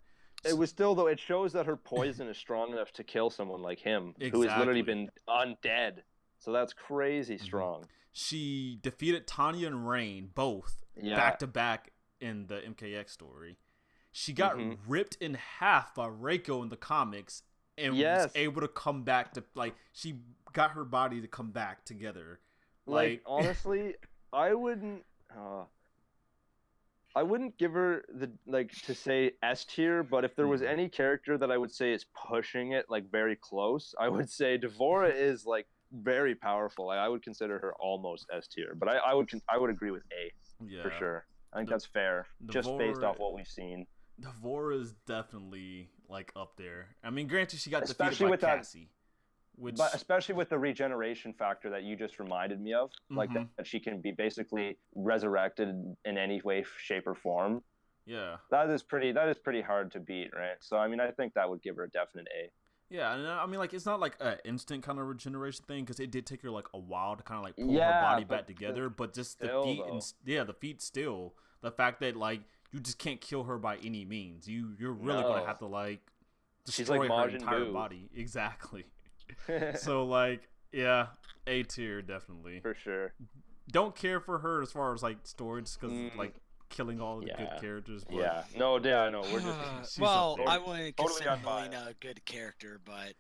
It was still, though, it shows that her poison is strong enough to kill someone like him, who has literally been undead. So that's crazy strong. She defeated Tanya and Rain, both, back-to-back in the MKX story. She got ripped in half by Reiko in the comics, and was able to come back to, like, she got her body to come back together. Like honestly, I wouldn't give her the, like, to say S tier, but if there was any character that I would say is pushing it, like, very close, I would say Devora is, like, very powerful. Like, I would consider her almost S tier, but I would agree with A for sure. I think that's fair, just based off what we've seen. Devora is definitely, like, up there. I mean, granted, she got defeated by Cassie. But especially with the regeneration factor that you just reminded me of, like that she can be basically resurrected in any way, shape, or form. Yeah, that is pretty hard to beat, right? So I mean, I think that would give her a definite A. Yeah, and I mean, like, it's not like an instant kind of regeneration thing, because it did take her like a while to kind of like pull her body back together. But just the feat, the feat still, the fact that like you just can't kill her by any means. You're really gonna have to like destroy her entire body. Exactly. So like, yeah, A tier definitely for sure. Don't care for her as far as like storage, because like killing all the good characters. But no, we're just well, I wouldn't consider Melina a good character, but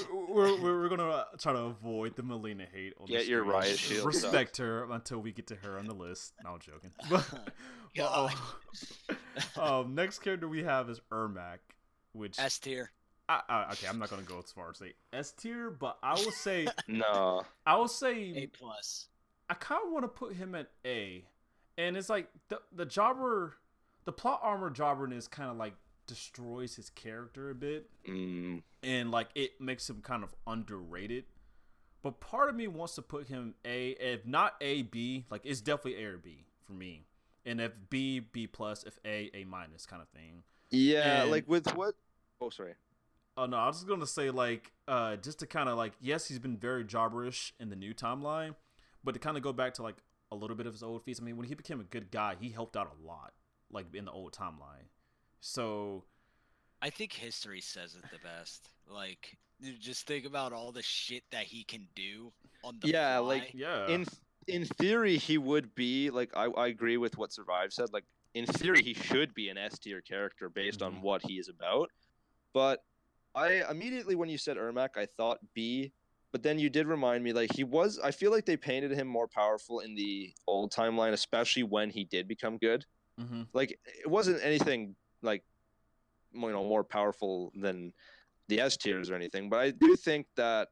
we're gonna try to avoid the Melina hate. On the you're right. Respect her until we get to her on the list. No, I'm joking. Next character we have is Ermac, which S tier. Okay, I'm not gonna go as far as say S tier, but I will say no. I will say A+. I kind of want to put him at A, And it's like the jobber, the plot armor jobberness kind of like destroys his character a bit, and like it makes him kind of underrated. But part of me wants to put him A, if not A, B, like it's definitely A or B for me, and if B, B plus, if A minus kind of thing. Yeah, And- like with what? Oh, sorry. Oh no, I was just gonna say like, just to kind of like, yes, he's been very jobberish in the new timeline, but to kind of go back to like a little bit of his old feats. I mean, when he became a good guy, he helped out a lot, like in the old timeline. So I think history says it the best. Like, you just think about all the shit that he can do on the Yeah, fly. like yeah, in theory he would be like I agree with what Survive said. Like in theory he should be an S tier character based on what he is about. But I immediately when you said Ermac, I thought B. But then you did remind me, like I feel like they painted him more powerful in the old timeline, especially when he did become good. mm-hmm. Like it wasn't anything like more powerful than the S tiers or anything. But I do think that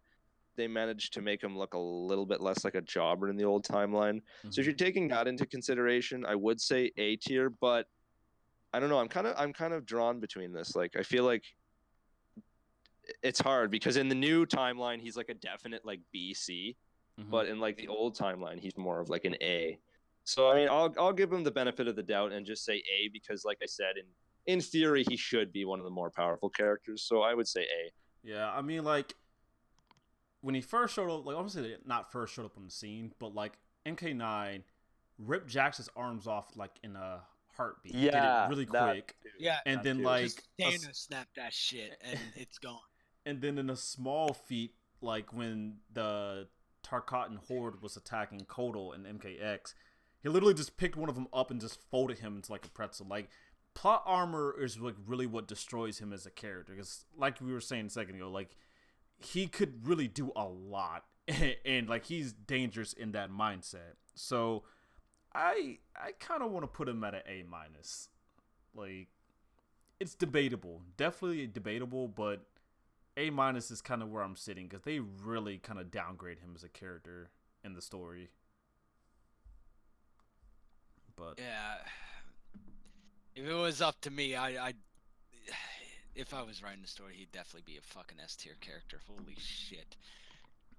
they managed to make him look a little bit less like a jobber in the old timeline. So if you're taking that into consideration, I would say A tier, but I don't know. I'm kind of drawn between this. Like I feel like it's hard because in the new timeline he's like a definite like B C, but in like the old timeline he's more of like an A. So I mean I'll give him the benefit of the doubt and just say A because like I said in theory he should be one of the more powerful characters. So I would say A. Yeah, I mean like when he first showed up, like obviously not first showed up on the scene, but like MK9 ripped Jax's arms off like in a heartbeat. Did it really quick. Yeah, And then too. like just Thanos snapped that shit and it's gone. and then in a small feat, like when the Tarkatan horde was attacking Kodal and MKX, he literally just picked one of them up and just folded him into like a pretzel. Like plot armor is like really what destroys him as a character. Because like we were saying a second ago, like he could really do a lot, and like he's dangerous in that mindset. So I kind of want to put him at an A minus. Like it's debatable, definitely debatable, but A minus is kind of where I'm sitting because they really kind of downgrade him as a character in the story. But Yeah. If it was up to me, I if I was writing the story, he'd definitely be a fucking S tier character. Holy shit.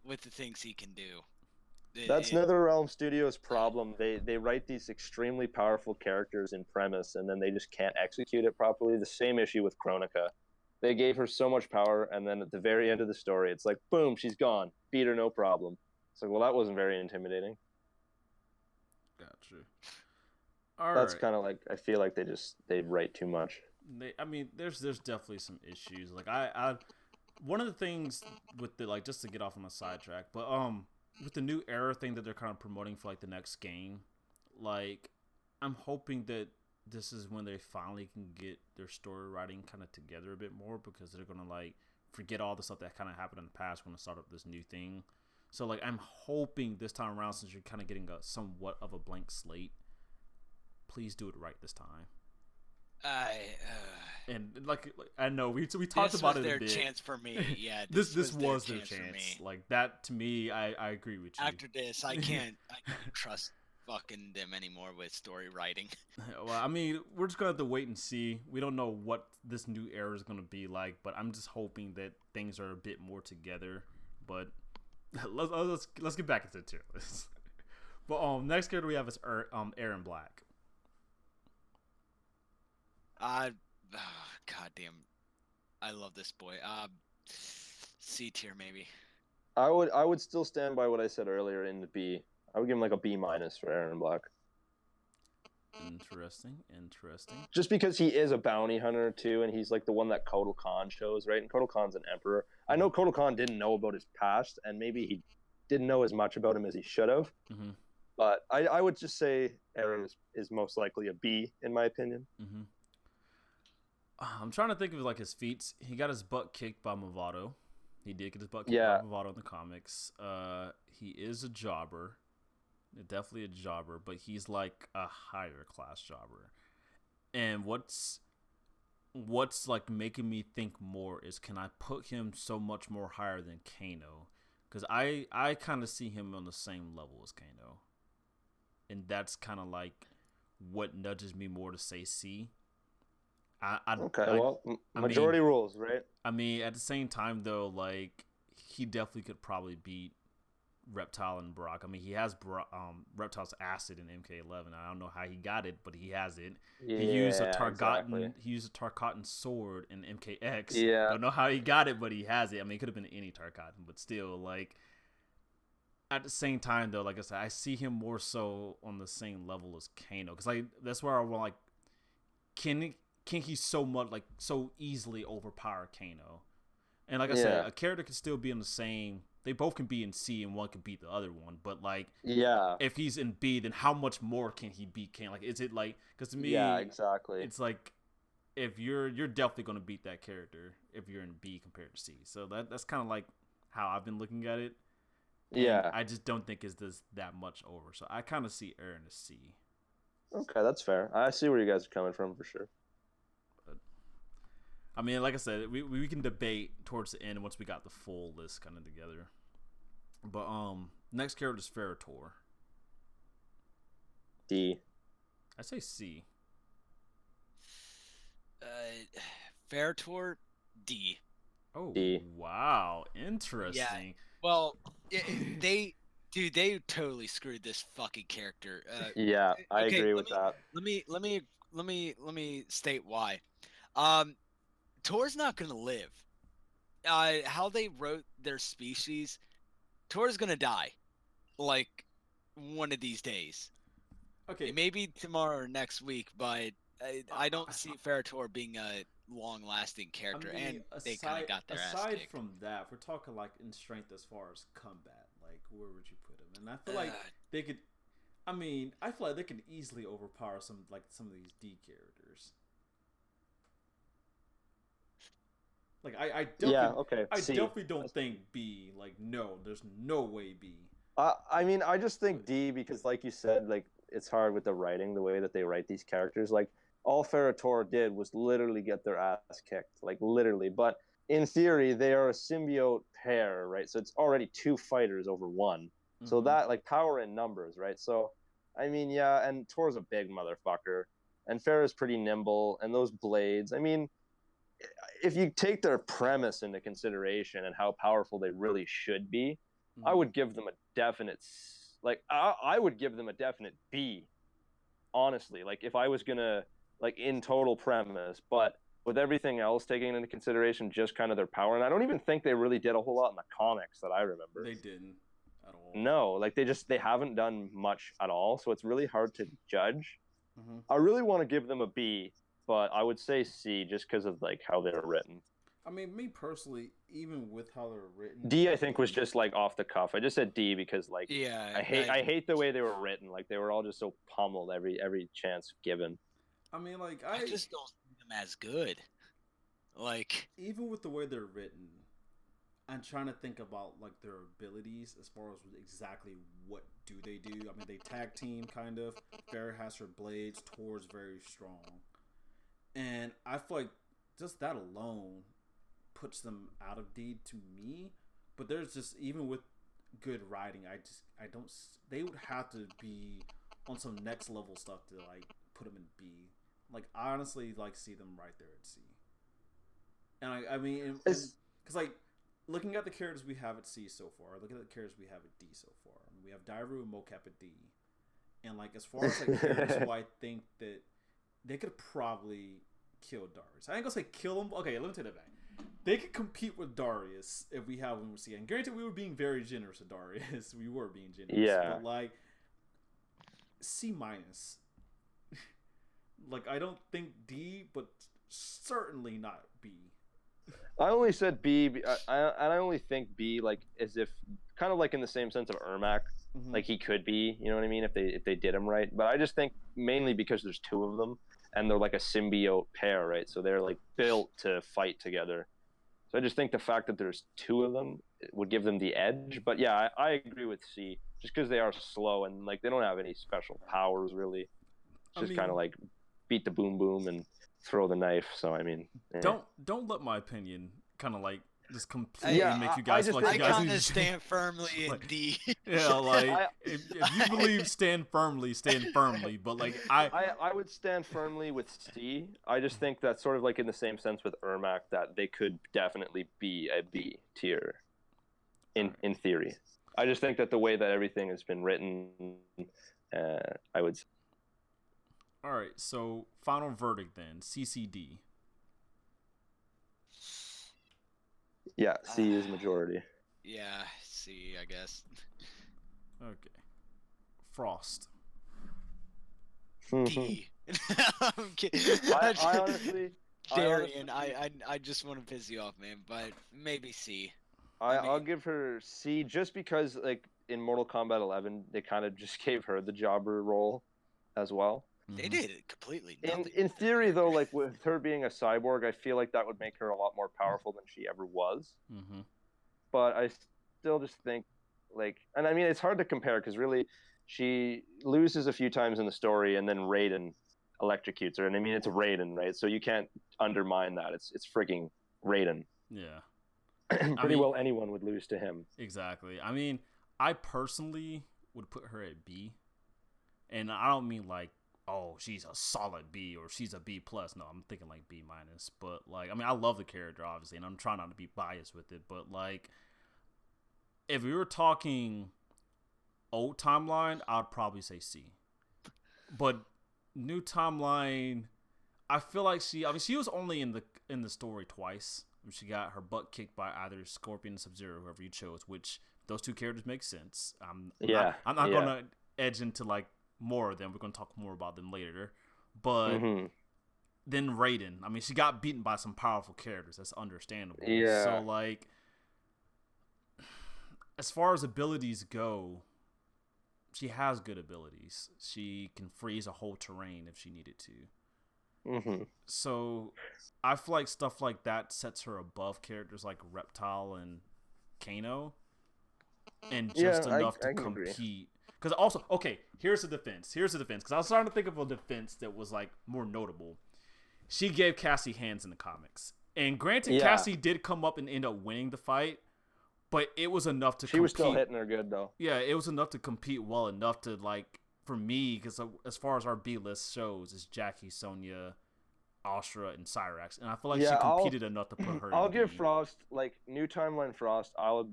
With the things he can do. That's NetherRealm Studios' problem. They write these extremely powerful characters in premise, and then they just can't execute it properly. The same issue with Kronika. They gave her so much power, and then at the very end of the story, it's like, boom, she's gone. Beat her, no problem. It's like, well, that wasn't very intimidating. gotcha. All That's right. kind of like, I feel like they write too much. I mean, there's definitely some issues. Like I one of the things with the like just to get off on a sidetrack, but with the new era thing that they're kind of promoting for like the next game, like I'm hoping that this is when they finally can get their story writing kind of together a bit more because they're gonna like forget all the stuff that kind of happened in the past when they start up this new thing. So like I'm hoping this time around, since you're kind of getting a somewhat of a blank slate, please do it right this time. And like I know we talked this about was it their a bit. chance for me. Yeah, this was their for chance. me. Like that to me, I agree with you. After this, I can't trust fucking them anymore with story writing. Well, I mean, we're just gonna have to wait and see. We don't know what this new era is gonna be like, but I'm just hoping that things are a bit more together. But let's get back into the tier list. But next character we have is Aaron Black. Goddamn, I love this boy. C tier maybe. I would still stand by what I said earlier in the B. I would give him like a B minus for Aaron Black. Interesting. Just because he is a bounty hunter too, and he's like the one that Kotal Khan chose, right? And Kotal Khan's an emperor. I know Kotal Khan didn't know about his past, and maybe he didn't know as much about him as he should have. Mm-hmm. But I would just say Aaron is most likely a B in my opinion. Mm-hmm. I'm trying to think of like his feats. He got his butt kicked by Movado. He did get his butt kicked by Movado in the comics. He is a jobber. Definitely a jobber, but he's like a higher class jobber. And what's like making me think more is, can I put him so much more higher than Kano? Because I kind of see him on the same level as Kano. And that's kind of like what nudges me more to say C. Okay, I, well, I majority mean, rules, right? I mean, at the same time though, like he definitely could probably beat Reptile and Brock. I mean, he has Reptile's acid in MK11. I don't know how he got it, but he has it. He used a Yeah, exactly. He used a Tarkatan sword in MKX. Yeah, Don't know how he got it, but he has it. I mean, it could have been any Tarkatan, but still, like at the same time though, like I said, I see him more so on the same level as Kano, because like that's where I want like can he so easily overpower Kano? And like I said, yeah, a character can still be in the same. They both can be in C, and one can beat the other one. But like, yeah, if he's in B, then how much more can he beat Kano? Like, is it like? Because to yeah, me, exactly. it's like if you're definitely gonna beat that character if you're in B compared to C. So that's kind of like how I've been looking at it. And Yeah. I just don't think it's this that much over. So I kind of see Aaron as C. Okay, that's fair. I see where you guys are coming from for sure. I mean, like I said, we can debate towards the end once we got the full list kind of together. But next character is Ferritor. D. I say C. Ferritor, D. Oh D. wow, interesting. Well, they totally screwed this fucking character. Yeah, I okay, agree with that. let me state why. Tor's not gonna live. How they wrote their species, Tor's gonna die, like one of these days. Okay, Maybe tomorrow or next week, but I don't see Ferritor being a long-lasting character, I mean, and they kind of got their ass aside kicked. from that, if we're talking like in strength as far as combat, like where would you put him? And I feel like they could. I mean, I feel like they could easily overpower some of these D characters. Like I definitely, Yeah, okay. I C. definitely don't think B. Like no, there's no way B. I mean, I just think D because, like you said, like it's hard with the writing, the way that they write these characters. Like all Ferritor did was literally get their ass kicked, like literally. But in theory, they are a symbiote pair, right? So it's already two fighters over one. So Mhm. that like power in numbers, right? So, I mean, yeah, and Tor's a big motherfucker, and Farah's pretty nimble, and those blades. I mean, if you take their premise into consideration and how powerful they really should be, I Mhm. would give them a definite I would give them a definite B. Honestly, like if I was gonna like in total premise, but with everything else taken into consideration, just kind of their power, and I don't even think they really did a whole lot in the comics that I remember. They didn't at all. No, like they haven't done much at all, so it's really hard to judge. Mhm. I really want to give them a B, but I would say C just because of like how they're written. I mean, me personally, even with how they're written, D I think was just like off the cuff. I just said D because like Yeah, I hate the way they were written. Like they were all just so pummeled every chance given. I mean, like I just don't see them as good. Like, even with the way they're written, I'm trying to think about like their abilities as far as exactly what do they do. I mean, they tag team kind of. Farrah has her blades. Tor's very strong, and I feel like just that alone puts them out of D to me. But there's just even with good writing, I don't. They would have to be on some next level stuff to like put them in B. Like I honestly like see them right there at C. And I mean, because like looking at the characters we have at C so far, looking at the characters we have at D so far, I mean, we have Dairu and Mocap at D, and like as far as like characters who I think that they could probably kill Darius. I ain't gonna say kill him. Okay, let me take that back. They could compete with Darius if we have him with C. And granted, we were being very generous with Darius. We were being generous. Yeah. But like C minus. Like I don't think D, but certainly not B. I only said B, and I only think B like as if kind of like in the same sense of Ermac, like he could be, you know what I mean, if they did him right. But I just think mainly because there's two of them and they're like a symbiote pair, right? So they're like built to fight together. So I just think the fact that there's two of them would give them the edge. But yeah, I agree with C, just because they are slow and like they don't have any special powers really. It's just kind of like beat the boom boom and throw the knife. So I mean, don't let my opinion kind of like just completely Yeah, make you I guys just feel like I you guys kind need of to stand firmly in like- D. Yeah, like I- if you believe stand firmly. But like I would stand firmly with C. I just think that's sort of like in the same sense with Ermac that they could definitely be a B tier in theory. I just think that the way that everything has been written, I would say. all right. So final verdict then. CCD. Yeah, C is majority. Yeah, C, I guess. Okay. Frost. D. I'm kidding. I honestly, Darian, I just want to piss you off, man, but maybe C. I'll give her C just because, like, in Mortal Kombat 11, they kind of just gave her the jobber role as well. They Mhm. did it completely. In nothing in with that theory, though, character. like with her being a cyborg, I feel like that would make her a lot more powerful than she ever was. Mm-hmm. But I still just think, like, and I mean, it's hard to compare because really, she loses a few times in the story, and then Raiden electrocutes her, and I mean, it's Raiden, right? So you can't undermine that. It's freaking Raiden. Yeah. Pretty well anyone would lose to him. Exactly. I mean, I personally would put her at B, and I don't mean like, oh, she's a solid B or she's a B plus. No, I'm thinking like B minus. But like, I mean, I love the character obviously, and I'm trying not to be biased with it. But like, if we were talking old timeline, I'd probably say C. But new timeline, I feel like she was only in the story twice. She got her butt kicked by either Scorpion or Sub-Zero, whoever you chose, which those two characters make sense. I'm not going to edge into like more of them. We're going to talk more about them later. But then Raiden, I mean, she got beaten by some powerful characters. That's understandable. Yeah. So like, as far as abilities go, she has good abilities. She can freeze a whole terrain if she needed to. So I feel like stuff like that sets her above characters like Reptile and Kano, and just enough to compete. Because also, okay, here's the defense. Because I was starting to think of a defense that was like more notable. She gave Cassie hands in the comics, and granted, Cassie did come up and end up winning the fight, but it was enough to. She was still hitting her good though. Yeah, it was enough to compete well enough to like. For me, because as far as our B list shows, is Jackie, Sonya, Astra, and Cyrax, and I feel like she competed enough to put her. I'll give Frost like new timeline Frost. I'll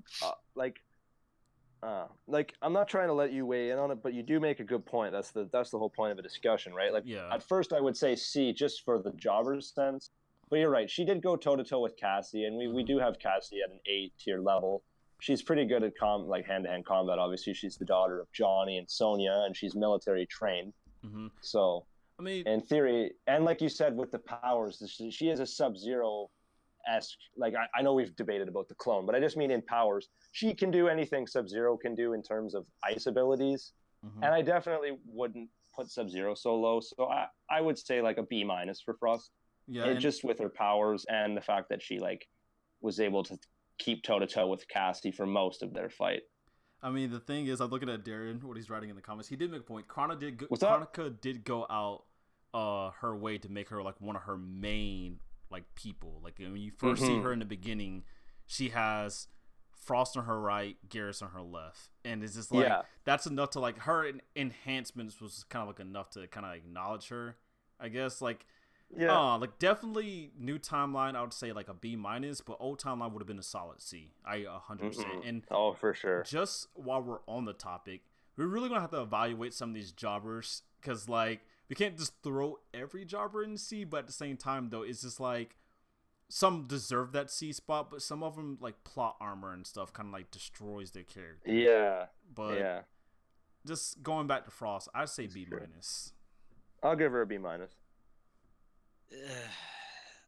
like I'm not trying to let you weigh in on it, but you do make a good point. That's the whole point of a discussion, right? Like at first I would say C just for the jobber's sense, but you're right. She did go toe to toe with Cassie, and we do have Cassie at an A tier level. She's pretty good at hand-to-hand combat. Obviously, she's the daughter of Johnny and Sonya, and she's military trained. So, I mean, in theory, and like you said with the powers, she is a Sub-Zero-esque. Like I know we've debated about the clone, but I just mean in powers, she can do anything Sub-Zero can do in terms of ice abilities, and I definitely wouldn't put Sub-Zero so low. So I would say like a B minus for Frost. Yeah, and just with her powers and the fact that she like was able to keep toe-to-toe with Cassie for most of their fight. I mean, the thing is, I'm looking at Darren, what he's writing in the comments. He did make a point. Chronica did go out her way to make her like one of her main like people. Like when you first see her in the beginning, she has Frost on her right, Garrus on her left, and it's just like that's enough to like her enhancements was kind of like enough to kind of acknowledge her, I guess. Like like definitely new timeline, I would say like a B minus, but old timeline would have been a solid C. 100%. And for sure. Just while we're on the topic, we're really gonna have to evaluate some of these jobbers because like we can't just throw every jobber in C, but at the same time though, it's just like some deserve that C spot, but some of them like plot armor and stuff kind of like destroys their character. Yeah, but just going back to Frost, I'd say B minus. I'll give her a B minus.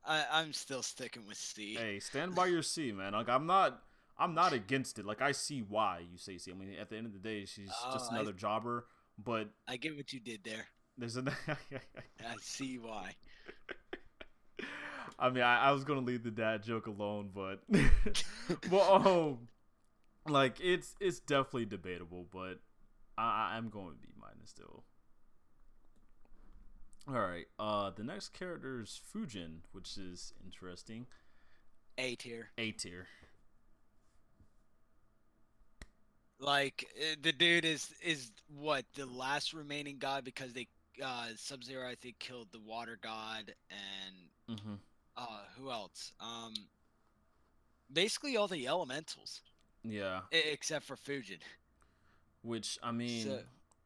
I'm still sticking with C. Hey, stand by your C, man. Like I'm not against it. Like I see why you say C. I mean, at the end of the day, she's just another jobber. But I get what you did there. There's I see why. I mean, I was gonna leave the dad joke alone, but like it's definitely debatable. But I'm going with B minus still. All right. The next character is Fujin, which is interesting. A tier. A tier. Like the dude is what the last remaining god because they Sub-Zero I think killed the water god and Mm-hmm. who else? Basically all the elementals Yeah. except for Fujin. Which I mean,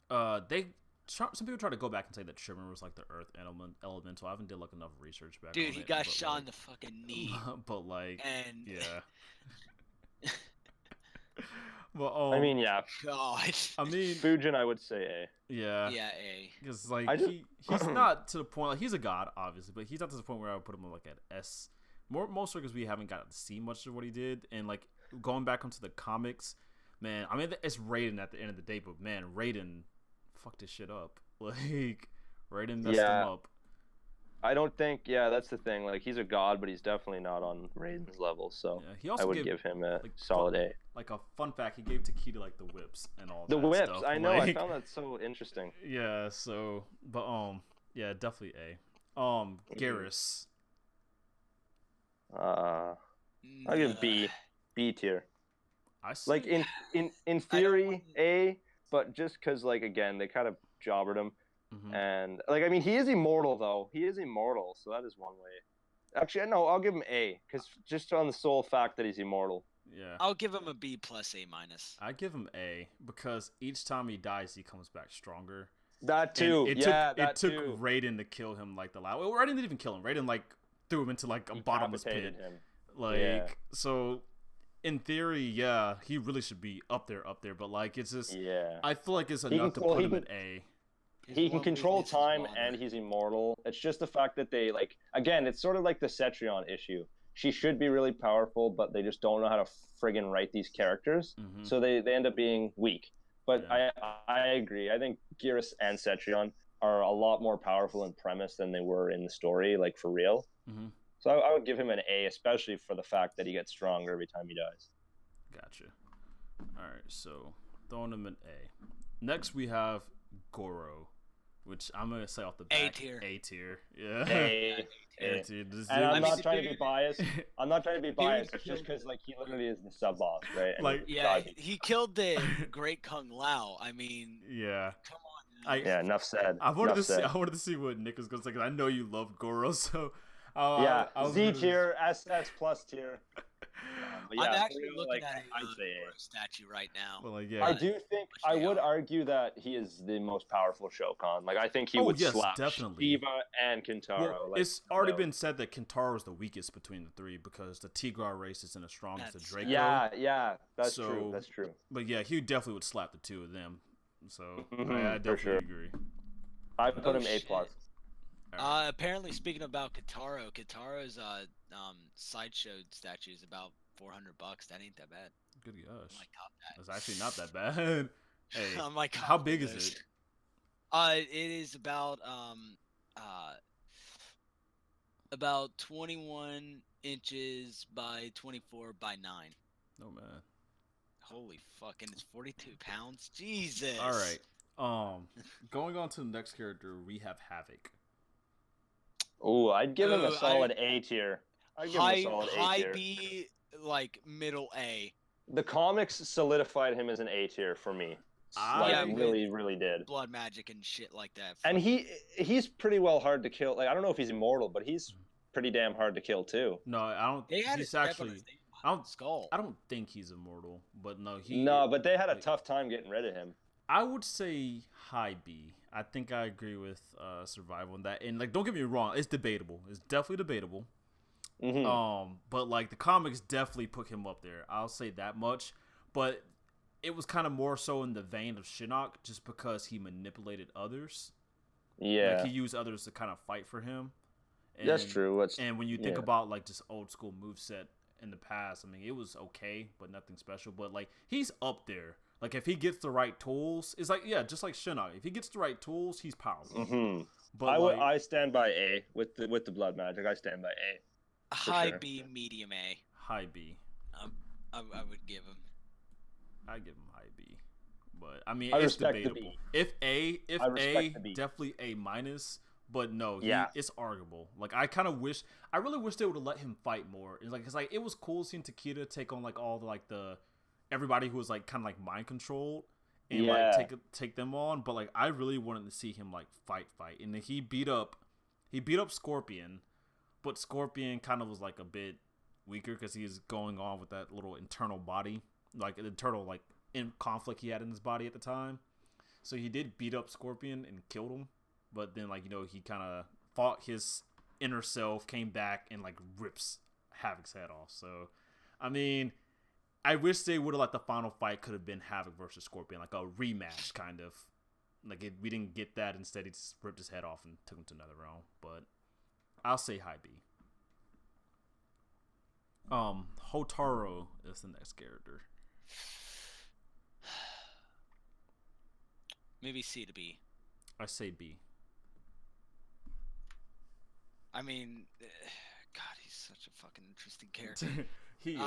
some people try to go back and say that Shimmer was like the Earth elemental. I haven't did like enough research back on Dude, it. he got but, shot like, in the fucking knee. But like, And yeah. But I mean, yeah, God. I mean, Fujin, I would say A. yeah, Yeah, A. because like I just- he's not to the point like he's a god obviously, but he's not to the point where I would put him like at S. Mostly because we haven't gotten to see much of what he did, and like going back onto the comics, man. I mean, it's Raiden at the end of the day, but man, Raiden fucked his shit up. Like Raiden messed him up. I don't think. Yeah, that's the thing. Like he's a god, but he's definitely not on Raiden's level. So Yeah, he also I would gave, give him a like, solid A. Like a fun fact, he gave Takeda like the whips and all The that whips, stuff. I know. I Like, found that so interesting. yeah. So, but yeah, definitely A. Garrus. I'll give B tier. I see. Like in theory A, but just because like again they kind of jobbered him, Mhm. and like I mean he is immortal though. He is immortal, so that is one way. Actually, no, I'll give him A because just on the sole fact that he's immortal. Yeah. I'll give him a B plus A minus. I give him A because each time he dies, he comes back stronger. That too. And it took Raiden to kill him like the last. Well, Raiden didn't even kill him. Raiden like threw him into like a bottomless pit. Decapitated him. Like so, in theory, yeah, he really should be up there. But like, it's just, I feel like it's enough to put him at A. He can control time and he's immortal. It's just the fact that they like again, it's sort of like the Cetrion issue. She should be really powerful, but they just don't know how to friggin' write these characters, so they end up being weak. But yeah. I agree. I think Geras and Cetrion are a lot more powerful in premise than they were in the story, like for real. So I would give him an A, especially for the fact that he gets stronger every time he dies. Gotcha. All right, so throwing him an A. Next we have Goro, which I'm gonna say off the back, A tier. Yeah. A tier. And I'm not trying to be biased. I'm not trying to be biased. It's just because like he literally is the sub boss, right? And like he killed the great Kung Lao. I mean, yeah. Come on. Yeah, enough said. I wanted to see what Nick was gonna say because I know you love Goro, so Z tier, SS plus tier. I'm actually looking at a statue right now. Well, like, yeah. I do think I would argue that he is the most powerful Shokan. Like I think he would slap Shiva and Kintaro. Well, like, it's already been said that Kintaro is the weakest between the three because the Tigrar race isn't as strong as the Draco. Yeah, that's true. That's true. But yeah, he definitely would slap the two of them. So I definitely agree. I put him A plus. Apparently, speaking about Kitaro's sideshow statue is about $400. That ain't that bad. Good gosh. I might cop that. That's actually not that bad. Hey, I might how big is it? It is about 21 inches by 24 by 9. Oh man. Holy fucking! It's 42 pounds. Jesus. All right. Going on to the next character, we have Havoc. Oh, I'd give him a solid A tier. I'd give him a solid A tier. High B, like middle A. The comics solidified him as an A tier for me. Really did. Blood magic and shit like that. And he's pretty well hard to kill. Like I don't know if he's immortal, but he's pretty damn hard to kill too. No, I don't. He's actually. Skull. I don't think he's immortal, but no, but they had a tough time getting rid of him. I would say high B. I think I agree with Survival on that. And like, don't get me wrong, it's debatable. It's definitely debatable. But like the comics definitely put him up there. I'll say that much. But it was kind of more so in the vein of Shinnok, just because he manipulated others. Yeah, like he used others to kind of fight for him. And, that's true. And when you think about like just old school moveset in the past, I mean, it was okay, but nothing special. But like he's up there. Like if he gets the right tools, it's like just like Shinnok. If he gets the right tools, he's powerful. But I stand by A with the blood magic. I stand by A. High B, medium A. High B. I would give him. I give him high B, but I mean I it's respect debatable. The B. If A, definitely A minus. But no, Yeah. it's arguable. Like I really wish they would have let him fight more. It's like, 'cause like it was cool seeing Takeda take on like all the everybody who was like kind of like mind controlled and Yeah. like take them on. But like I really wanted to see him like fight, and then he beat up Scorpion, but Scorpion kind of was like a bit weaker because he is going on with that little internal body, like an internal like in conflict he had in his body at the time. So he did beat up Scorpion and killed him. But then, like, you know, he kind of fought his inner self, came back, and, like, rips Havoc's head off. So, I mean, I wish they would have, like, the final fight could have been Havoc versus Scorpion, like a rematch, kind of. Like, we didn't get that. Instead, he just ripped his head off and took him to another realm. But I'll say high B. Hotaru is the next character. Maybe C to B. I say B. I mean, God, he's such a fucking interesting character. He is.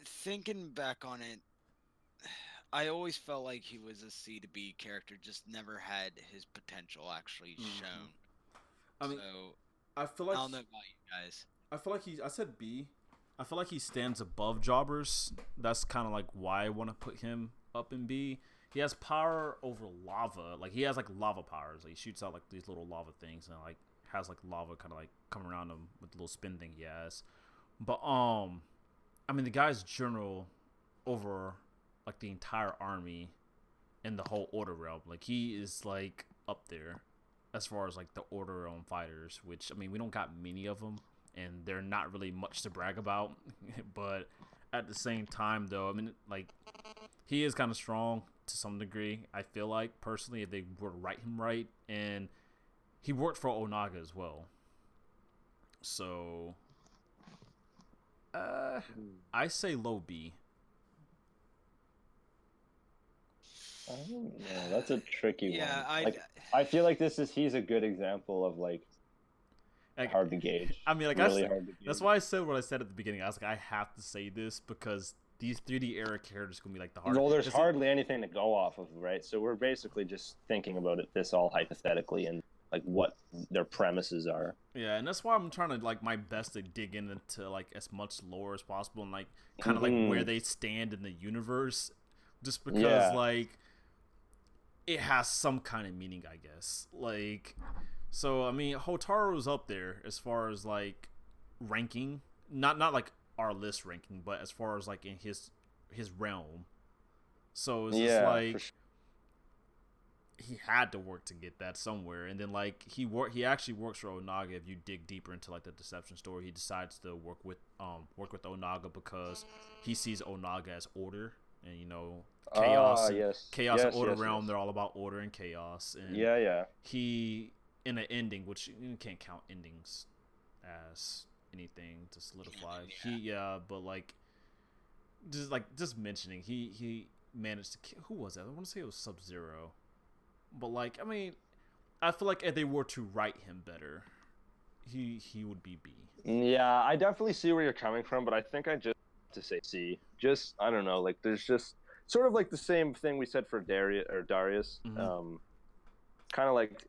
Thinking back on it, I always felt like he was a C to B character, just never had his potential actually shown. I mean, so, I feel like I don't know about you guys. I feel like I said B. I feel like he stands above jobbers. That's kind of like why I want to put him up in B. He has power over lava. Like, he has, like, lava powers. Like, he shoots out, like, these little lava things and, like, has, like, lava kind of, like, coming around him with the little spin thing he has. But, I mean, the guy's general over, like, the entire army and the whole Order realm. Like, he is, like, up there as far as, like, the Order realm fighters, which, I mean, we don't got many of them, and they're not really much to brag about. But at the same time, though, I mean, like, he is kind of strong to some degree, I feel like, personally, if they were to write him right. And he worked for Onaga as well. So, I say low B. I don't know. That's a tricky Yeah, one. I feel like he's a good example of, like hard to gauge. I mean, like, really hard to gauge. That's why I said what I said at the beginning. I was like, I have to say this because these 3D era characters are going to be like the hardest. Well, there's hardly anything to go off of, right? So we're basically just thinking about this all hypothetically and like what their premises are. Yeah, and that's why I'm trying to like my best to dig into like as much lore as possible and like kind of like where they stand in the universe, just because like it has some kind of meaning, I guess. Like, so I mean, Hotaru's up there as far as like ranking, not like our list ranking, but as far as like in his realm. So it's just like he had to work to get that somewhere, and then like he actually works for Onaga. If you dig deeper into like the Deception story, he decides to work with Onaga because he sees Onaga as order, and you know chaos and order realm. They're all about order and chaos. And he in an ending, which you can't count endings as anything to solidify. But like just mentioning he managed to kill, who was that? I want to say it was Sub-Zero. But like, I mean, I feel like if they were to write him better, he would be B. Yeah, I definitely see where you're coming from, but I think I just have to say C. Just I don't know, like there's just sort of like the same thing we said for Darius. Mm-hmm. Kind of like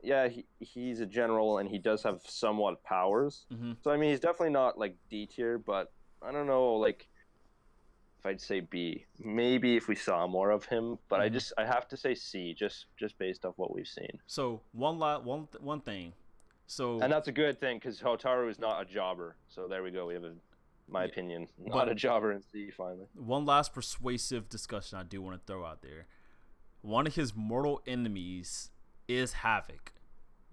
he's a general and he does have somewhat powers. Mm-hmm. So I mean he's definitely not like D tier, but I don't know like if I'd say B. Maybe if we saw more of him, but I have to say C just based off what we've seen. So one thing. So and that's a good thing because Hotaru is not a jobber. So there we go. We have my opinion, not a jobber in C finally. One last persuasive discussion I do want to throw out there. One of his mortal enemies is Havoc.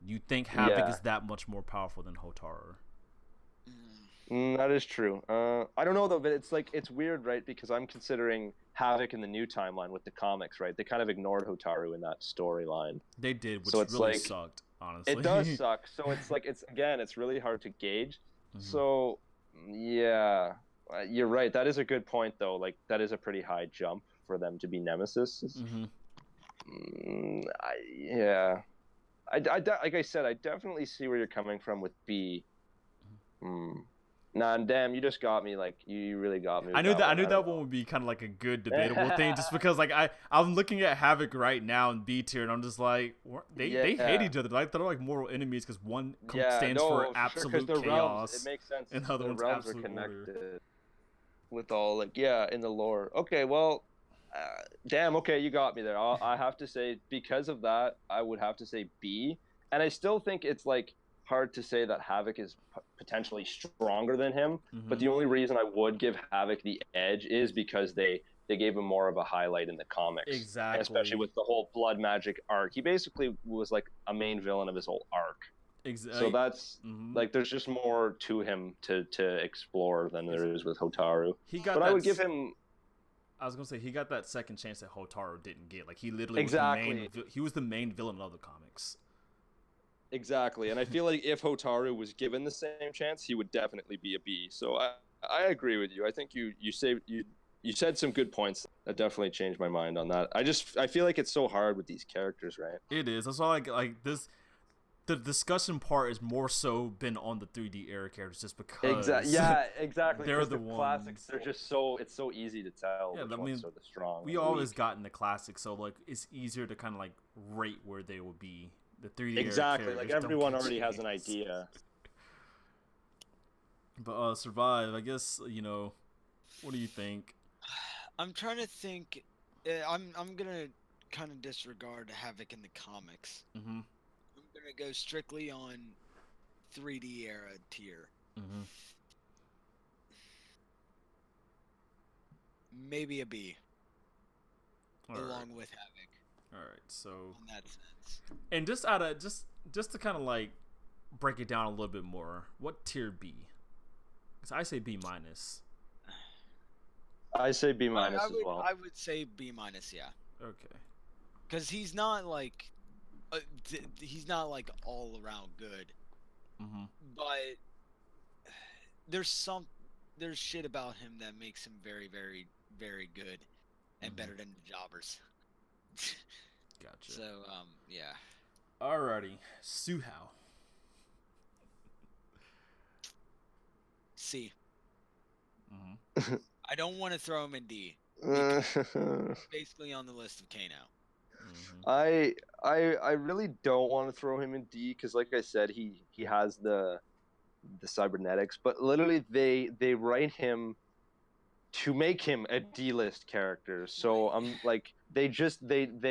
You think Havoc is that much more powerful than Hotaru? That is true. I don't know though, but it's weird, right? Because I'm considering Havoc in the new timeline with the comics, right? They kind of ignored Hotaru in that storyline. They did, which so it's really like, sucked, honestly. It does suck. So it's like it's really hard to gauge. So yeah, you're right. That is a good point though. Like that is a pretty high jump for them to be nemesis. Like I said, I definitely see where you're coming from with B. Nah, damn, you just got me. Like, you really got me. I with knew that. I knew don't that know. one would be kind of like a good debatable thing, just because like I'm looking at Havoc right now in B tier, and I'm just like they hate Yeah. each other. Like they're like mortal enemies because one Yeah, stands no, for for sure, because absolute their realms, it chaos, makes sense. and the other Their one's realms are absolute order. connected with all, like, yeah, in the lore. Okay, well, damn, okay, you got me there. I have to say, because of that, I would have to say B. And I still think it's, like, hard to say that Havoc is potentially stronger than him. But Mm-hmm. the only reason I would give Havoc the edge is because they gave him more of a highlight in the comics. Exactly. And especially with the whole blood magic arc. He basically was, like, a main villain of his whole arc. So that's like there's just more to him to explore than there is with Hotaru. He got But that I would give him. I was gonna say he got that second chance that Hotaru didn't get. Like he literally Exactly. he was the main villain of the comics. Exactly, and I feel like if Hotaru was given the same chance, he would definitely be a B. So I agree with you. I think you said some good points. That definitely changed my mind on that. I feel like it's so hard with these characters, right? It is. That's why like this. The discussion part is more so been on the 3D era characters just because Exactly. they're the classics. ones. They're just it's so easy to tell which ones are the strong. We always gotten the classics, so like it's easier to kind of like rate where they will be. The 3D exactly. era Like characters everyone don't already get has an changed. idea. But Survive, I guess what do you think? I'm trying to think. I'm gonna kind of disregard Havoc in the comics. Mm-hmm. I'm gonna go strictly on 3D era tier. Mm-hmm. Maybe a B. All along right. with Havoc. All right. So In that sense. and just out of just to kind of like break it down a little bit more, what tier B? Because I say B minus. I say B minus as well. I would say B minus, yeah. Okay. Because he's not like, he's not like all around good. Mm-hmm. But there's shit about him that makes him very, very, very good, and better than the jobbers. Gotcha. So yeah. Alrighty, Suhao. C. Mm-hmm. I don't want to throw him in D. He's basically on the list of K now. Mm-hmm. I really don't want to throw him in D because, like I said, he has the cybernetics, but literally they write him to make him a D-list character. So I'm like, they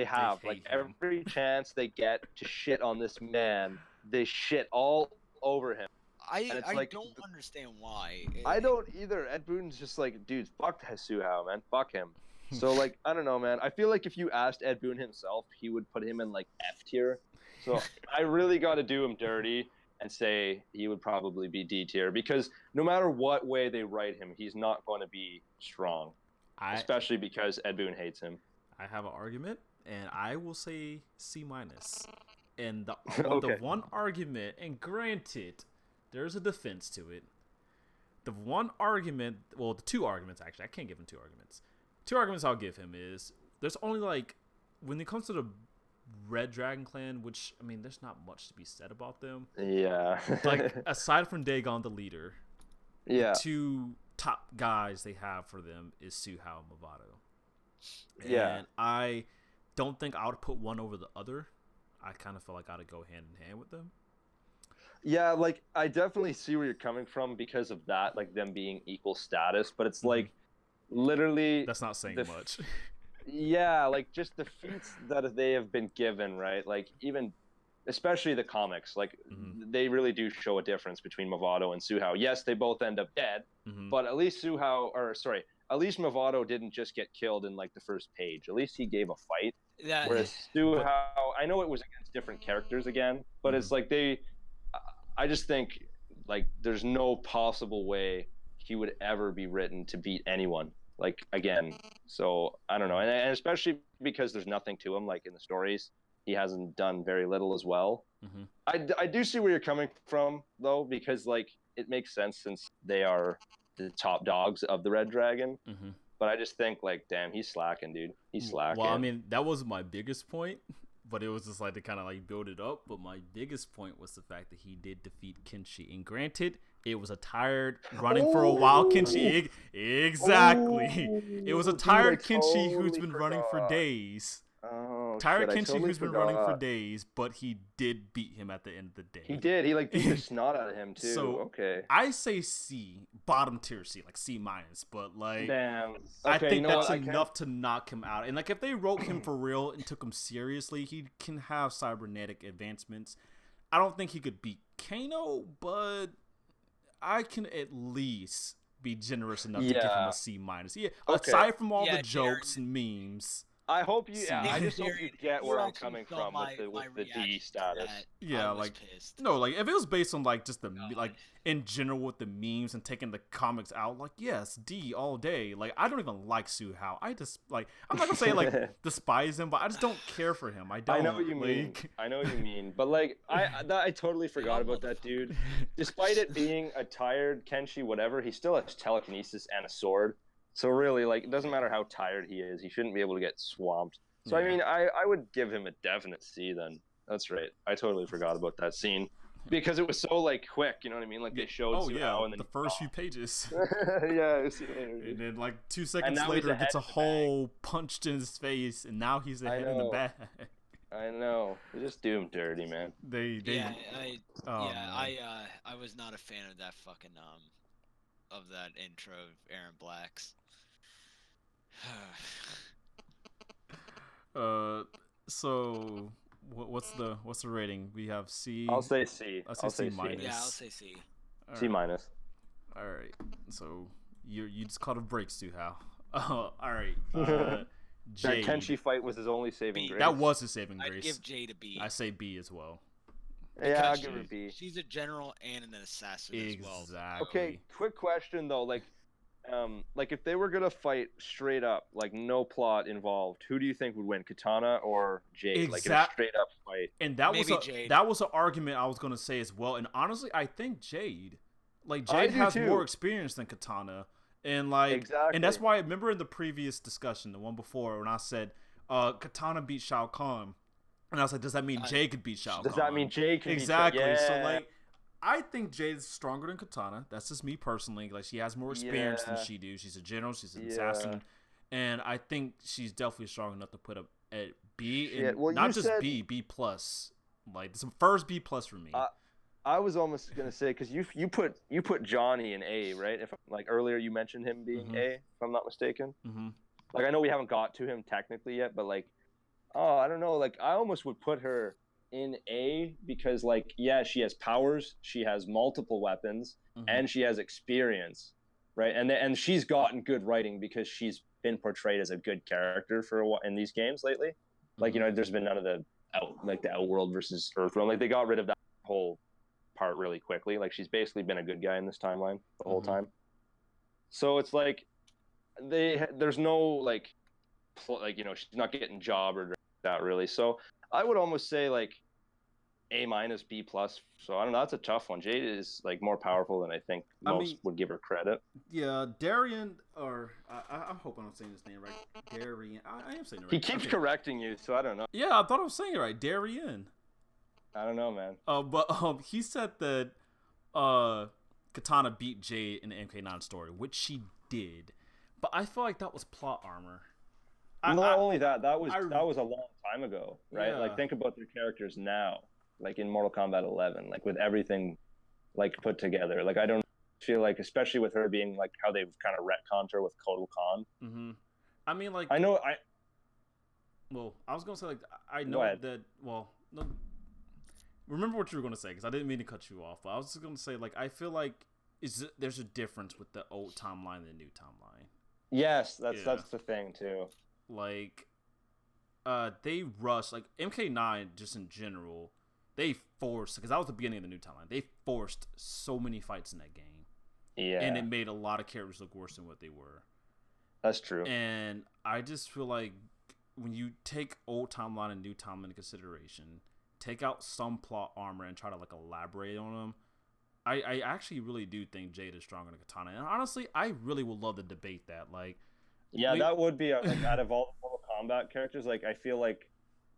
have like him. every chance they get to shit on this man, they shit all over him. I like, don't understand why. I don't either. Ed Boon's just like, dude, fuck Suhao, man, fuck him. So like, I don't know, man. I feel like if you asked Ed Boon himself, he would put him in like F tier. So I really got to do him dirty and say he would probably be D tier because no matter what way they write him, he's not going to be strong. Especially because Ed Boon hates him. I have an argument, and I will say C minus. And the Okay. the one argument, and granted, there's a defense to it. The one argument, well, the two arguments actually, I can't give him two arguments. Two arguments I'll give him is there's only like when it comes to the Red Dragon Clan, which I mean, there's not much to be said about them. Yeah. Like aside from Dagon, the leader, yeah, the two top guys they have for them is Suhao and Movado. Yeah. And I don't think I would put one over the other. I kind of feel like I'd go hand in hand with them. Yeah, like I definitely see where you're coming from because of that, like them being equal status, but it's like literally that's not saying much. Yeah, like just the feats that they have been given, right? Like even especially the comics, like they really do show a difference between Movado and Suhao. Yes, they both end up dead, but at least at least Movado didn't just get killed in like the first page. At least he gave a fight. Whereas Suhao, I know it was against different characters again, but it's like I just think like there's no possible way he would ever be written to beat anyone like again. So I don't know, and especially because there's nothing to him like in the stories. He hasn't done very little as well. I do see where you're coming from though, because like it makes sense since they are the top dogs of the Red Dragon. But I just think like, damn, he's slacking, dude. He's slacking. Well, I mean, that was my biggest point. But it was just like to kind of like build it up. But my biggest point was the fact that he did defeat Kenshi. And granted, it was a tired running for a while Kenshi. Exactly. It was a tired Kenshi who's been running for days. Oh, Tired shit, I Kenshi totally who's been running for forgot. days, but he did beat him at the end of the day. He did. He like beat the snot out of him too. So okay. I say C, bottom tier C, like C minus, but like Damn. I Okay, think you know that's what? I can't- enough to knock him out. And like if they wrote him for real and took him seriously, he can have cybernetic advancements. I don't think he could beat Kano, but I can at least be generous enough to give him Yeah. a C minus. Yeah, Okay. aside from all Yeah, the jokes and memes. I hope you. Yeah, See. I just hope you get where I'm actually coming saw from my with the D reaction to status. that. Yeah, I was like pissed. no, like if it was based on like just the God. like in general with the memes and taking the comics out, like yes, D all day. Like I don't even like Su Hao. I just like I'm not gonna say like despise him, but I just don't care for him. I don't. I know what you mean. like- I know what you mean. But like, I totally forgot Oh, about that dude. Despite it being a tired Kenshi, whatever, he still has telekinesis and a sword. So really, like, it doesn't matter how tired he is, he shouldn't be able to get swamped. So I Yeah. mean, I would give him a definite C then. That's right. I totally forgot about that scene because it was so like quick. You know what I mean? Like they showed Oh Su yeah, Hao and then the first few pages, yeah, see you later, and dude. then like 2 seconds now he's later gets ahead a in the bag. hole punched in his face, and now he's I ahead in the know. bag. I know. They just do him dirty, man. They Yeah, oh, yeah, man. I was not a fan of that fucking of that intro of Aaron Black's. So what's the rating? We have C. I'll say C. I'll say C minus. Yeah, I'll say C. All C right. minus. All right. So you just caught a break, Stu Hao. All right. That Jade. Kenshi fight was his only saving B. grace. That was his saving I'd grace. give Jade a B. I say B as well. Yeah, I'll because give her a B. She's a general and an assassin as well. Exactly. Okay, quick question though, like if they were gonna fight straight up, like no plot involved, who do you think would win, Katana or Jade? Like in a Exact- straight up fight. And that Maybe was Jade. that was an argument I was gonna say as well. And honestly, I think Jade, like I Jade do has too. more experience than Katana, and like, and that's Exactly. why I remember in the previous discussion, the one before, when I said Katana beat Shao Kahn, and I was like, does that mean Jade could beat Shao Kahn? Does that mean Jade can Exactly. beat So yeah. like, I think Jade is stronger than Katana. That's just me personally. Like she has more experience than Yeah. she do. She's a general. She's an Yeah. assassin, and I think she's definitely strong enough to put up at B, Shit, and well, not you just said- B plus. Like it's the first B plus for me. I was almost gonna say because you put Johnny in A, right? If like earlier you mentioned him being Mhm. A, if I'm not mistaken. Mm-hmm. Like I know we haven't got to him technically yet, but like, oh, I don't know. Like I almost would put her in A because like, yeah, she has powers, she has multiple weapons, Mhm. and she has experience, right? And she's gotten good writing because she's been portrayed as a good character for a while in these games lately. Like you know, there's been none of the Outworld versus Earthrealm. Like they got rid of that whole part really quickly. Like she's basically been a good guy in this timeline the whole Mhm. time. So it's like there's no like you know, she's not getting jobbed or that really. So I would almost say like A minus B plus. So I don't know. That's a tough one. Jade is like more powerful than I think I most mean- would give her credit. Yeah, Darian, or I'm hoping I'm saying his name right. Darian. I am saying it right. He keeps Okay. correcting you, so I don't know. Yeah, I thought I was saying it right. Darian. I don't know, man. But he said that Katana beat Jade in the MK9 story, which she did. But I feel like that was plot armor. Not only that, that was I- a long time ago, right? Yeah. Like think about their characters now, like in Mortal Kombat 11, like with everything like put together. Like I don't feel like, especially with her being like how they've kind of retconned her with Kotal Khan. Mm-hmm. I mean, like, I know well, I was gonna say like I Go know ahead. that. Well, no. Remember what you were gonna say because I didn't mean to cut you off. But I was just gonna say like I feel like there's a difference with the old timeline and the new timeline. yes, that's Yeah. the thing too. Like they rushed like MK9 just in general. They forced because that was the beginning of the new timeline. They forced so many fights in that game, Yeah, and it made a lot of characters look worse than what they were. that's true. And I just feel like when you take old timeline and new timeline into consideration, take out some plot armor and try to like elaborate on them. I actually really do think Jade is stronger than Katana, and honestly, I really would love to debate that. Like, Yeah, we- that would be like out of all the Mortal Kombat characters, like I feel like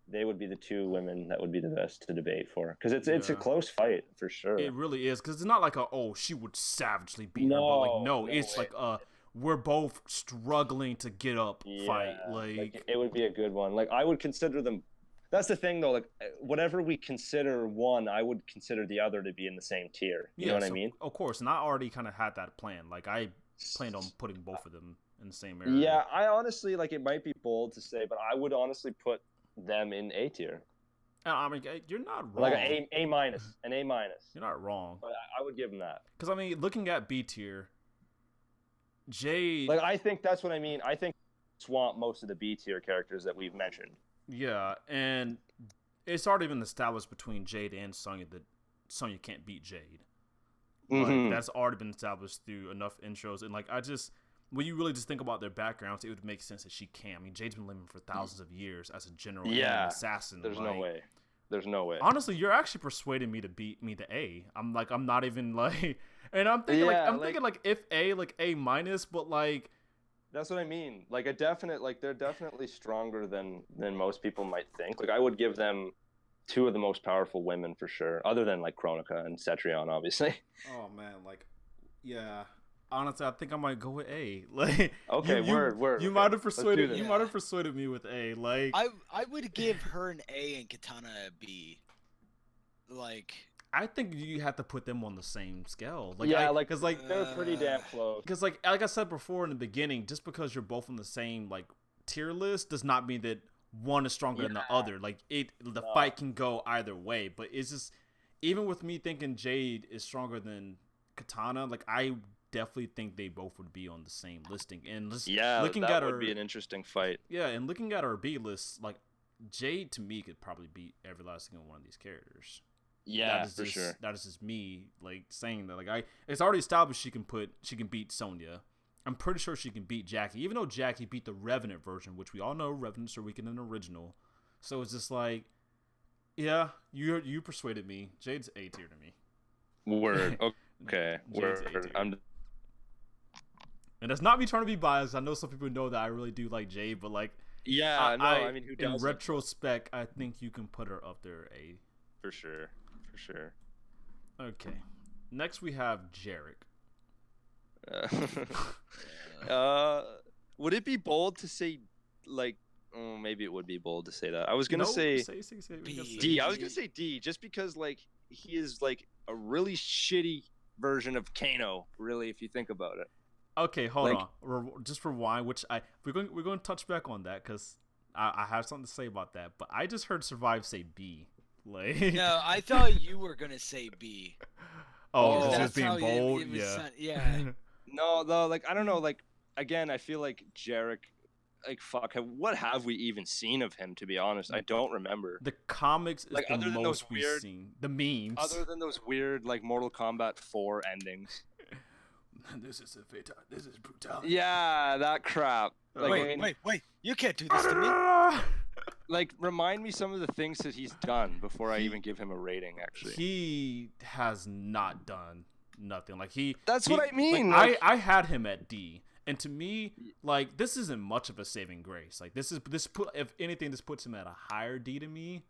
they would be the two women that would be the best to debate for, because it's a Yeah. close fight for sure. It really is, because it's not like she would savagely beat her, but like no, it's way. like we're both struggling to get up fight. Like it would be a good one. Like I would consider them. That's the thing though. Like whatever we consider one, I would consider the other to be in the same tier. You know what I mean? Of course, and I already kind of had that plan. Like I planned on putting both of them in the same area. Yeah, I honestly like. It might be bold to say, but I would honestly put them in A tier. I mean, you're not wrong. Like an A minus, an A minus. You're not wrong. But I would give them that. Because I mean, looking at B tier, Jade. Like I think that's what I mean. I think swamp most of the B tier characters that we've mentioned. Yeah, and it's already been established between Jade and Sonya that Sonya can't beat Jade. Like, that's already been established through enough intros, and like when you really just think about their backgrounds, it would make sense that she can. I mean, Jade's been living for thousands of years as a general and an assassin. There's no way. There's no way. Honestly, you're actually persuading me to beat me to A. I'm not even like, and I'm thinking thinking if A, like A minus, but like. That's what I mean. Like they're definitely stronger than most people might think. Like I would give them two of the most powerful women for sure, other than like Kronika and Cetrion, obviously. Oh man, like, yeah. Honestly, I think I might go with A. Like, okay, word. You might have persuaded. You might have persuaded me with A. Like, I would give her an A and Katana a B. Like, I think you have to put them on the same scale. Like, because they're pretty damn close. Because like I said before in the beginning, just because you're both on the same like tier list does not mean that one is stronger than the other. Like the fight can go either way. But it's just, even with me thinking Jade is stronger than Katana, like I definitely think they both would be on the same listing. And looking at would be an interesting fight. Yeah, and looking at our B list, like Jade to me could probably beat every last single one of these characters. Yeah, for sure. That is just me like saying that. Like it's already established she can beat Sonya. I'm pretty sure she can beat Jackie, even though Jackie beat the Revenant version, which we all know Revenants are weaker than the original. So it's just like, yeah, you persuaded me. Jade's A tier to me. Word. Okay. Jade's A Word. tier. And that's not me trying to be biased. I know some people know that I really do like Jade, but like, yeah, I mean, who doesn't? In retrospect, I think you can put her up there A. For sure. Okay. Next we have Jarek. Would it be bold to say, like, maybe it would be bold to say that. I was gonna say D. I was gonna say D, just because like he is like a really shitty version of Kano. Really, if you think about it. Okay, hold on. Just rewind. We're going to touch back on that because I have something to say about that. But I just heard Survive say B. Like, no, I thought you were gonna say B. Oh, because just being bold. Yeah. No, though, like I don't know. Like again, I feel like Jarek. Like fuck, what have we even seen of him? To be honest, I don't remember. The comics is like, the most we've seen. The memes. Other than those weird like Mortal Kombat 4 endings. This is a fatal. This is brutality. Yeah, that crap. Like, wait! You can't do this to me. Like, remind me some of the things that he's done before I even give him a rating. Actually, he has not done nothing. Like That's what I mean. Like, I had him at D, and to me, like this isn't much of a saving grace. Like if anything, this puts him at a higher D to me.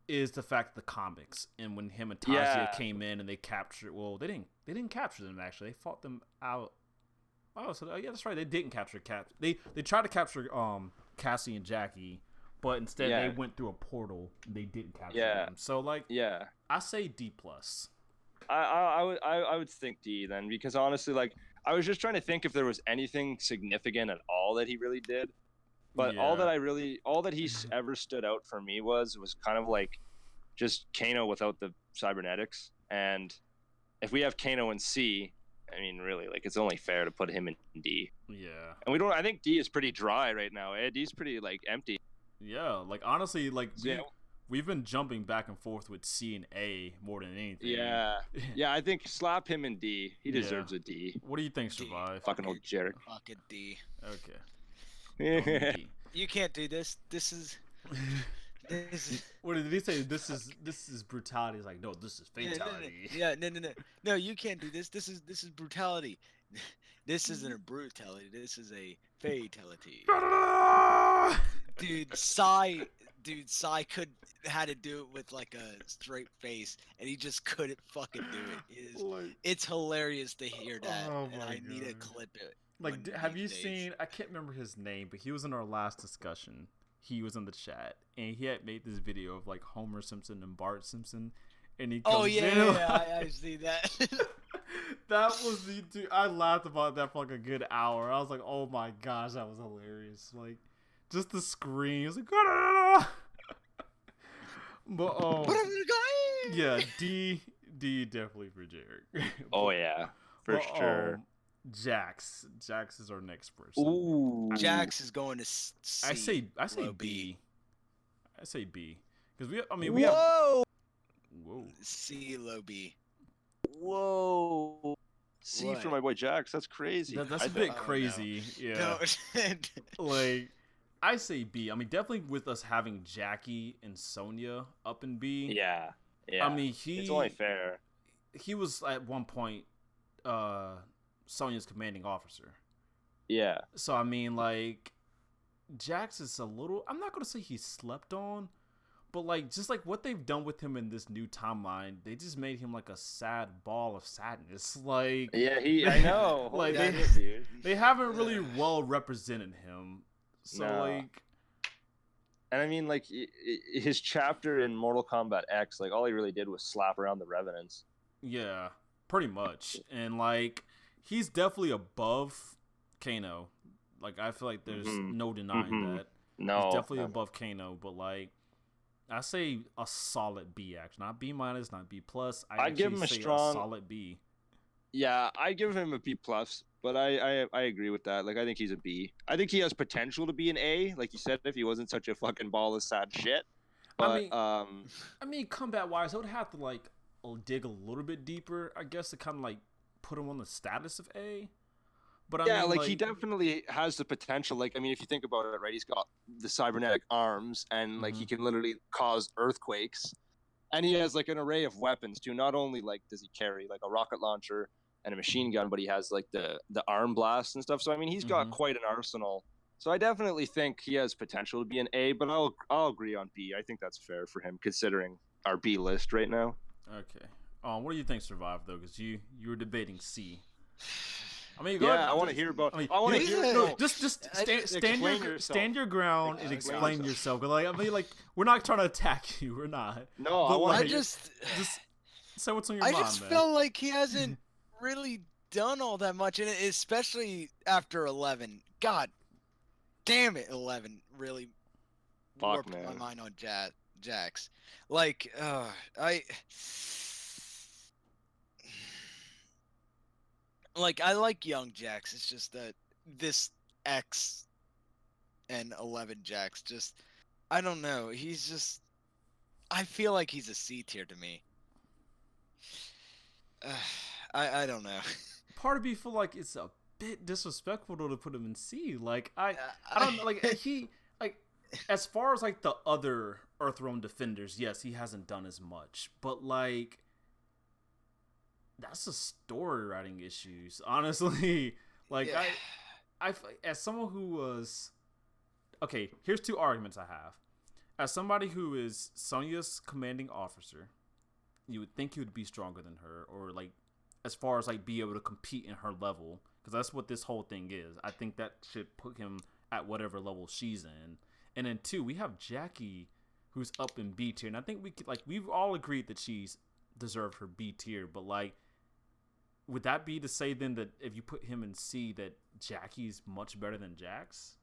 Is the fact the comics and when him and Tajia came in and they captured. Well, they didn't capture them actually. They fought them out. Oh, so yeah, that's right. They didn't capture They tried to capture Cassie and Jackie, but instead they went through a portal. And they didn't capture them. So like I say D plus. I would think D then, because honestly, like I was just trying to think if there was anything significant at all that he really did. But all that he's ever stood out for me was kind of like just Kano without the cybernetics. And if we have Kano in C, I mean, really, like it's only fair to put him in D. Yeah. And I think D is pretty dry right now. D's pretty like empty. Yeah, like honestly, like we've been jumping back and forth with C and A more than anything. Yeah. Yeah, I think slap him in D. He deserves a D. What do you think, Survive? Fucking old Jarek. Fucking D. Okay. You can't do this. This is. What did he say? This is brutality. He's like, no, this is fatality. No, you can't do this. This is brutality. This isn't a brutality. This is a fatality. Dude, dude, Sai had to do it with like a straight face, and he just couldn't fucking do it. Like, It's hilarious to hear that, Oh and my I need to God. clip it. like, one have these you days. seen? I can't remember his name, but he was in our last discussion. He was in the chat, and he had made this video of like Homer Simpson and Bart Simpson, and he comes Oh yeah, in. I see that. That was the dude. I laughed about that for like a good hour. I was like, oh my gosh, that was hilarious. Like, just the scream. It was like, but yeah, D definitely for Jarek. Oh yeah, for But, sure. Jax is our next person. Ooh, Jax is going to C. I say low B. I say B because we have Whoa, whoa. C low B. whoa. C for What? my boy Jax. That's crazy. That's I a think- bit Oh, no. crazy. Yeah. No. Like, I say B. I mean, definitely with us having Jackie and Sonya up in B. Yeah, yeah. I mean, it's only fair. he was at one point Sonya's commanding officer. Yeah, So I mean, like, Jax is a little. I'm not gonna say he slept on, but like, just like what they've done with him in this new timeline, they just made him like a sad ball of sadness. Like, yeah. I know. Like, Holy they- shit, dude. they haven't really well represented him. So No. like, And I mean, like his chapter in Mortal Kombat X, like all he really did was slap around the Revenants. yeah, pretty much, and like, he's definitely above Kano. Like, I feel like there's Mhm. no denying Mhm. that. No, He's definitely no. above Kano, but like, I say a solid B, actually, not B minus, not B plus. I'd give actually him a say strong- solid B. Yeah, I give him a B plus, but I agree with that. Like I think he's a B. I think he has potential to be an A, like you said, if he wasn't such a fucking ball of sad shit. But I mean, combat wise, I would have to like dig a little bit deeper, I guess, to kind of like put him on the status of A. But I yeah, mean, like he definitely has the potential. Like I mean, if you think about it, right, he's got the cybernetic arms, and like he can literally cause earthquakes, and he has like an array of weapons too. Not only like does he carry like a rocket launcher and a machine gun, but he has like the arm blasts and stuff. So I mean, he's got quite an arsenal. So I definitely think he has potential to be an A, but I'll agree on B. I think that's fair for him considering our B list right now. Okay. What do you think survived though? Because you were debating C. I mean, go Yeah, ahead. I want to hear about. I mean, I want to he's hear. a- No, Just explain yourself. stand your ground and Explain explain yourself. 'Cause, like, I mean, like, we're not trying to attack you. We're not. no, I But, want like, I just say what's on your I mind, just man. felt like he hasn't really done all that much, and especially after 11. God damn it, 11 really Fuck, warped my man. mind on Jax. Like, I like young Jax. It's just that this X and 11 Jax just, I don't know. He's just, I feel like he's a C tier to me. I don't know. Part of me feel like it's a bit disrespectful to put him in C. Like, I don't know. Like, he, like, as far as like the other Earthrealm defenders, yes, he hasn't done as much. But like, that's the story writing issues, honestly. Like, Yeah. I as someone who was, okay, here's two arguments I have. As somebody who is Sonya's commanding officer, you would think he would be stronger than her, or like, as far as like be able to compete in her level, because that's what this whole thing is. I think that should put him at whatever level she's in. And then two, we have Jackie, who's up in B tier, and I think we could, like, we've all agreed that she's deserved her B tier, but like, would that be to say then that if you put him in C, that Jackie's much better than Jax?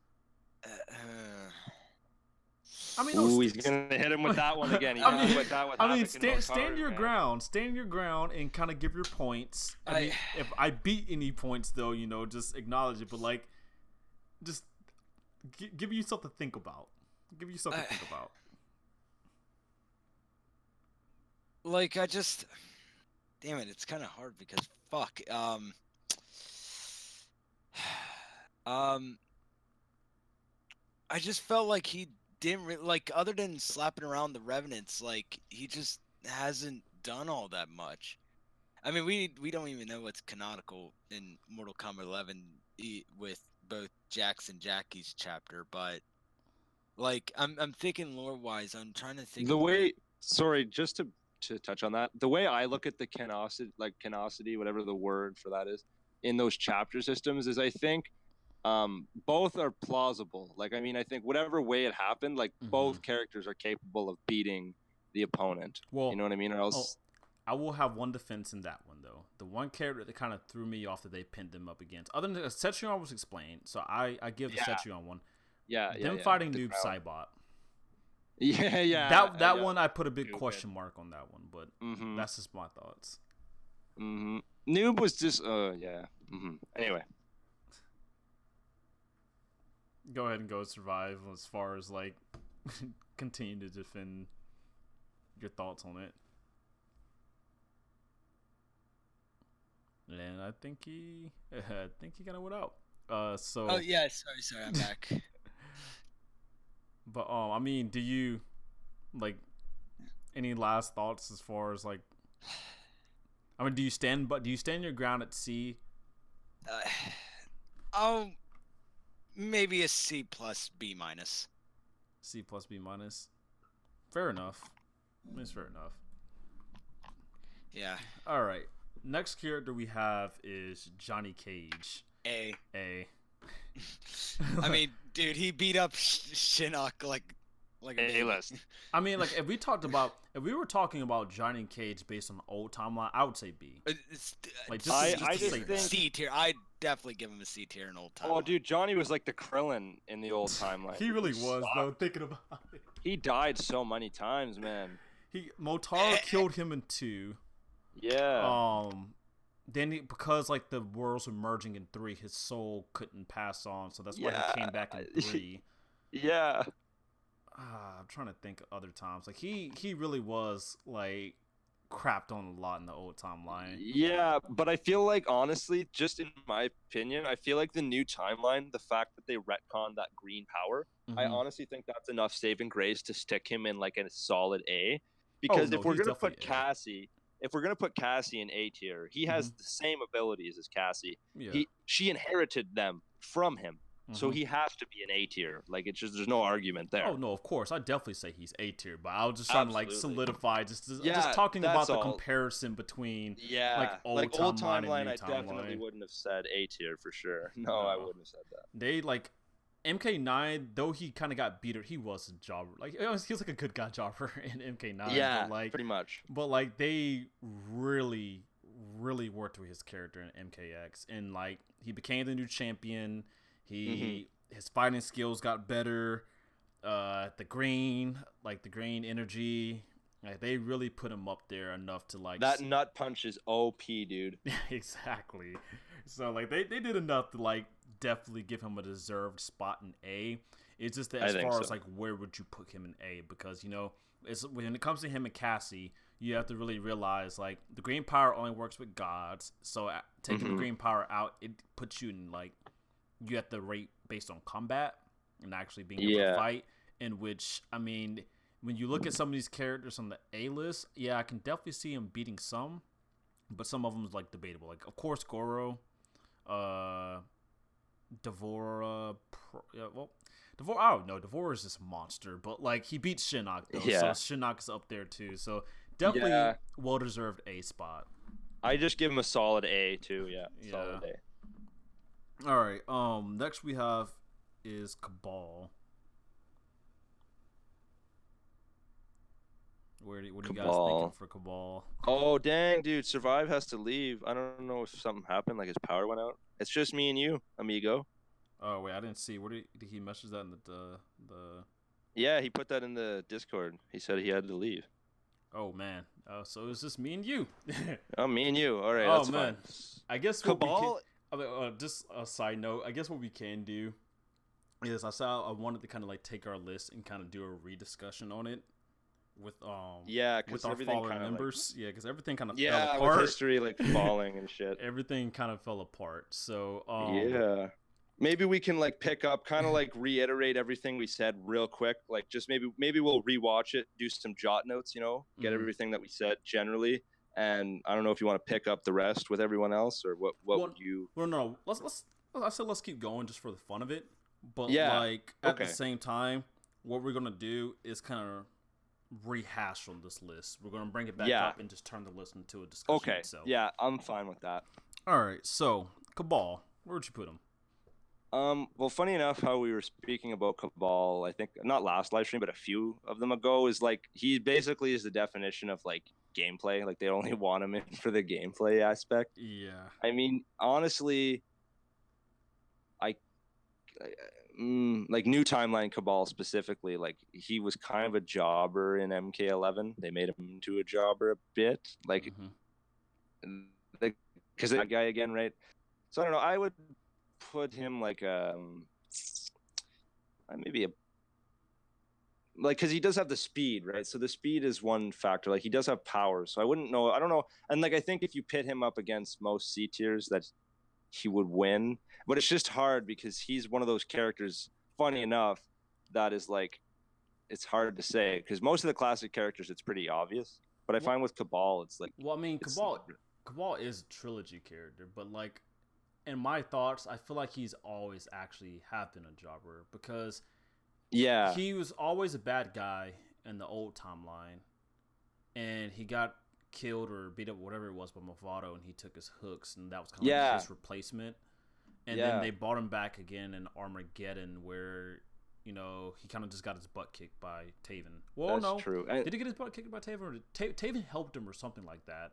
I mean, Ooh, he's gonna hit him with that one again. I mean, with that with I mean, Havoc and stand Hikaru, your man. ground. Stand your ground and kind of give your points. I mean, if I beat any points, though, you know, just acknowledge it. But like, just give you something to think about. Give you something to think about. Like, I just, damn it, it's kind of hard because fuck. I just felt like he didn't like, other than slapping around the Revenants, like he just hasn't done all that much. I mean, we don't even know what's canonical in Mortal Kombat 11 with both Jax and Jackie's chapter, but Like I'm thinking lore wise. I'm trying to think. The of, way, like, sorry, just to touch on that, the way I look at the canosity, whatever the word for that is, in those chapter systems is I think both are plausible. Like, I mean, I think whatever way it happened, like both characters are capable of beating the opponent. Well, you know what I mean? Or else, I will have one defense in that one though. The one character that kind of threw me off that they pinned them up against, other than Setsuon was explained, so I give the Setsuon one. Them fighting Noob Saibot. Yeah. That one I put a big question mark on that one, but that's just my thoughts. Noob was just Anyway, go ahead and go survive as far as like continue to defend your thoughts on it. And I think he kind of went out. So. Oh yeah, sorry, I'm back. But I mean, do you like any last thoughts as far as like? I mean, do you stand your ground at C? Oh, maybe a C plus B minus. C plus B minus. Fair enough. It's fair enough. Yeah. All right. Next character we have is Johnny Cage. A. I mean, dude, he beat up Shinnok like A list. I mean, like if we were talking about Johnny Cage based on the old timeline, I would say B. Like I just think C tier. I'd definitely give him a C tier in old timeline. Oh, dude, Johnny was like the Krillin in the old timeline. He really was, though. Thinking about it, he died so many times, man. Motaro killed him in 2. Yeah. Then because like the worlds were merging in 3, his soul couldn't pass on, so that's why he came back in 3. Yeah. I'm trying to think of other times. Like he really was like crapped on a lot in the old timeline. Yeah, but I feel like honestly, just in my opinion, I feel like the new timeline, the fact that they retconned that green power, I honestly think that's enough saving grace to stick him in like a solid A. Because if we're gonna put Cassie. If we're gonna put Cassie in A tier, he has the same abilities as Cassie. Yeah. She inherited them from him, so he has to be an A tier. Like it's just there's no argument there. Oh no, of course, I definitely say he's A tier, but I was just trying to like solidify, just talking that's about the all. comparison between like old timeline. And new I definitely wouldn't have said A tier for sure. No, I wouldn't have said that. They like MK9, though he kind of got beaten, he was a jobber. Like he was like a good guy jobber in MK9. Yeah, but, like, pretty much. But like they really worked with his character in MKX, and like he became the new champion. His fighting skills got better. The green energy, like they really put him up there enough to like that nut punch is OP, dude. Exactly. So like they did enough to like definitely give him a deserved spot in A. It's just that as far as like where would you put him in A, because you know when it comes to him and Cassie, you have to really realize like the green power only works with gods. So taking the green power out, it puts you in like you have to rate based on combat and actually being able to fight. In which, I mean, when you look at some of these characters on the A list, yeah, I can definitely see him beating some, but some of them is like debatable. Like of course Goro, Devora, Devora. I don't know. Devora is just a monster, but like he beats Shinnok though, so Shinnok is up there too. So definitely well deserved A spot. I just give him a solid A too. Yeah, solid A. All right. Next we have is Cabal. What are you guys thinking for Cabal? Oh dang, dude! Survive has to leave. I don't know if something happened, like his power went out. It's just me and you, amigo. Oh wait, I didn't see. What did he message that in the? Yeah, he put that in the Discord. He said he had to leave. Oh man. So it's just me and you. Oh, me and you. All right. Oh that's man. Fine. I guess Cabal. Just a side note. I guess what we can do is I wanted to kind of like take our list and kind of do a rediscussion on it with with our fallen members. Like, because everything kind of fell apart. With history like falling and shit. Everything kind of fell apart. So maybe we can like pick up, kind of like reiterate everything we said real quick. Like just maybe we'll rewatch it, do some jot notes, you know, get everything that we said generally. And I don't know if you want to pick up the rest with everyone else, or what would you? Well, no. Let's keep going just for the fun of it. But like at the same time, what we're gonna do is kind of rehash on this list. We're gonna bring it back Yeah. up and just turn the list into a discussion Okay. itself. Yeah, I'm fine with that. All right. So Cabal, where would you put him? Well, funny enough, how we were speaking about Cabal, I think not last live stream, but a few of them ago, is like he basically is the definition of like gameplay. Like they only want him in for the gameplay aspect. Yeah. I mean, honestly, like new timeline Cabal specifically, like he was kind of a jobber in MK11. They made him into a jobber a bit, like because that guy again, right? So I don't know. I would put him like maybe a like because he does have the speed, right? So the speed is one factor. Like he does have power. So I wouldn't know. I don't know. And like I think if you pit him up against most C tiers, that he would win. But it's just hard because he's one of those characters. Funny enough, that is like it's hard to say because most of the classic characters it's pretty obvious. But I find with Cabal, it's like Well, I mean, Cabal is a trilogy character, but like in my thoughts, I feel like he's always actually have been a jobber because he was always a bad guy in the old timeline, and he got killed or beat up, whatever it was, by Movado, and he took his hooks, and that was kind of like his replacement. And then they brought him back again in Armageddon, where he kind of just got his butt kicked by Taven. Well, that's true. Did he get his butt kicked by Taven, or did Taven helped him or something like that?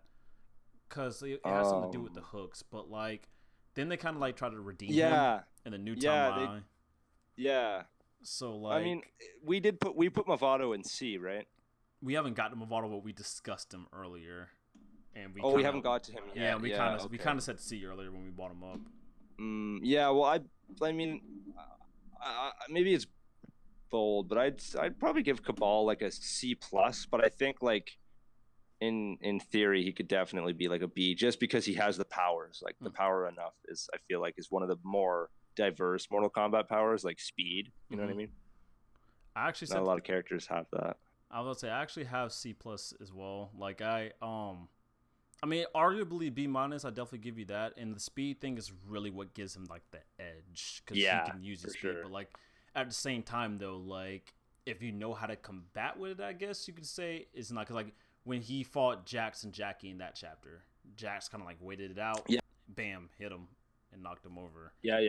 Because it has something to do with the hooks, but like then they kind of like try to redeem him in the new timeline. So like, I mean, we put Movado in C, right? We haven't gotten to Movado, but we discussed him earlier, and we haven't got to him yet. Yeah, we kind of said C earlier when we brought him up. Well, I mean, maybe it's bold, but I'd probably give Cabal like a C plus. But I think like in theory he could definitely be like a B just because he has the powers. Like the power enough is I feel like is one of the more diverse Mortal Kombat powers, like speed. You know what I mean? I actually not a lot of characters have that. I would say I actually have C plus as well. Like I mean, arguably B minus. I definitely give you that. And the speed thing is really what gives him like the edge because he can use his speed. Sure. But like at the same time though, like if you know how to combat with it, I guess you could say it's not because like when he fought Jax and Jackie in that chapter, Jax kind of like waited it out. Yeah. Bam, hit him and knocked him over. Yeah.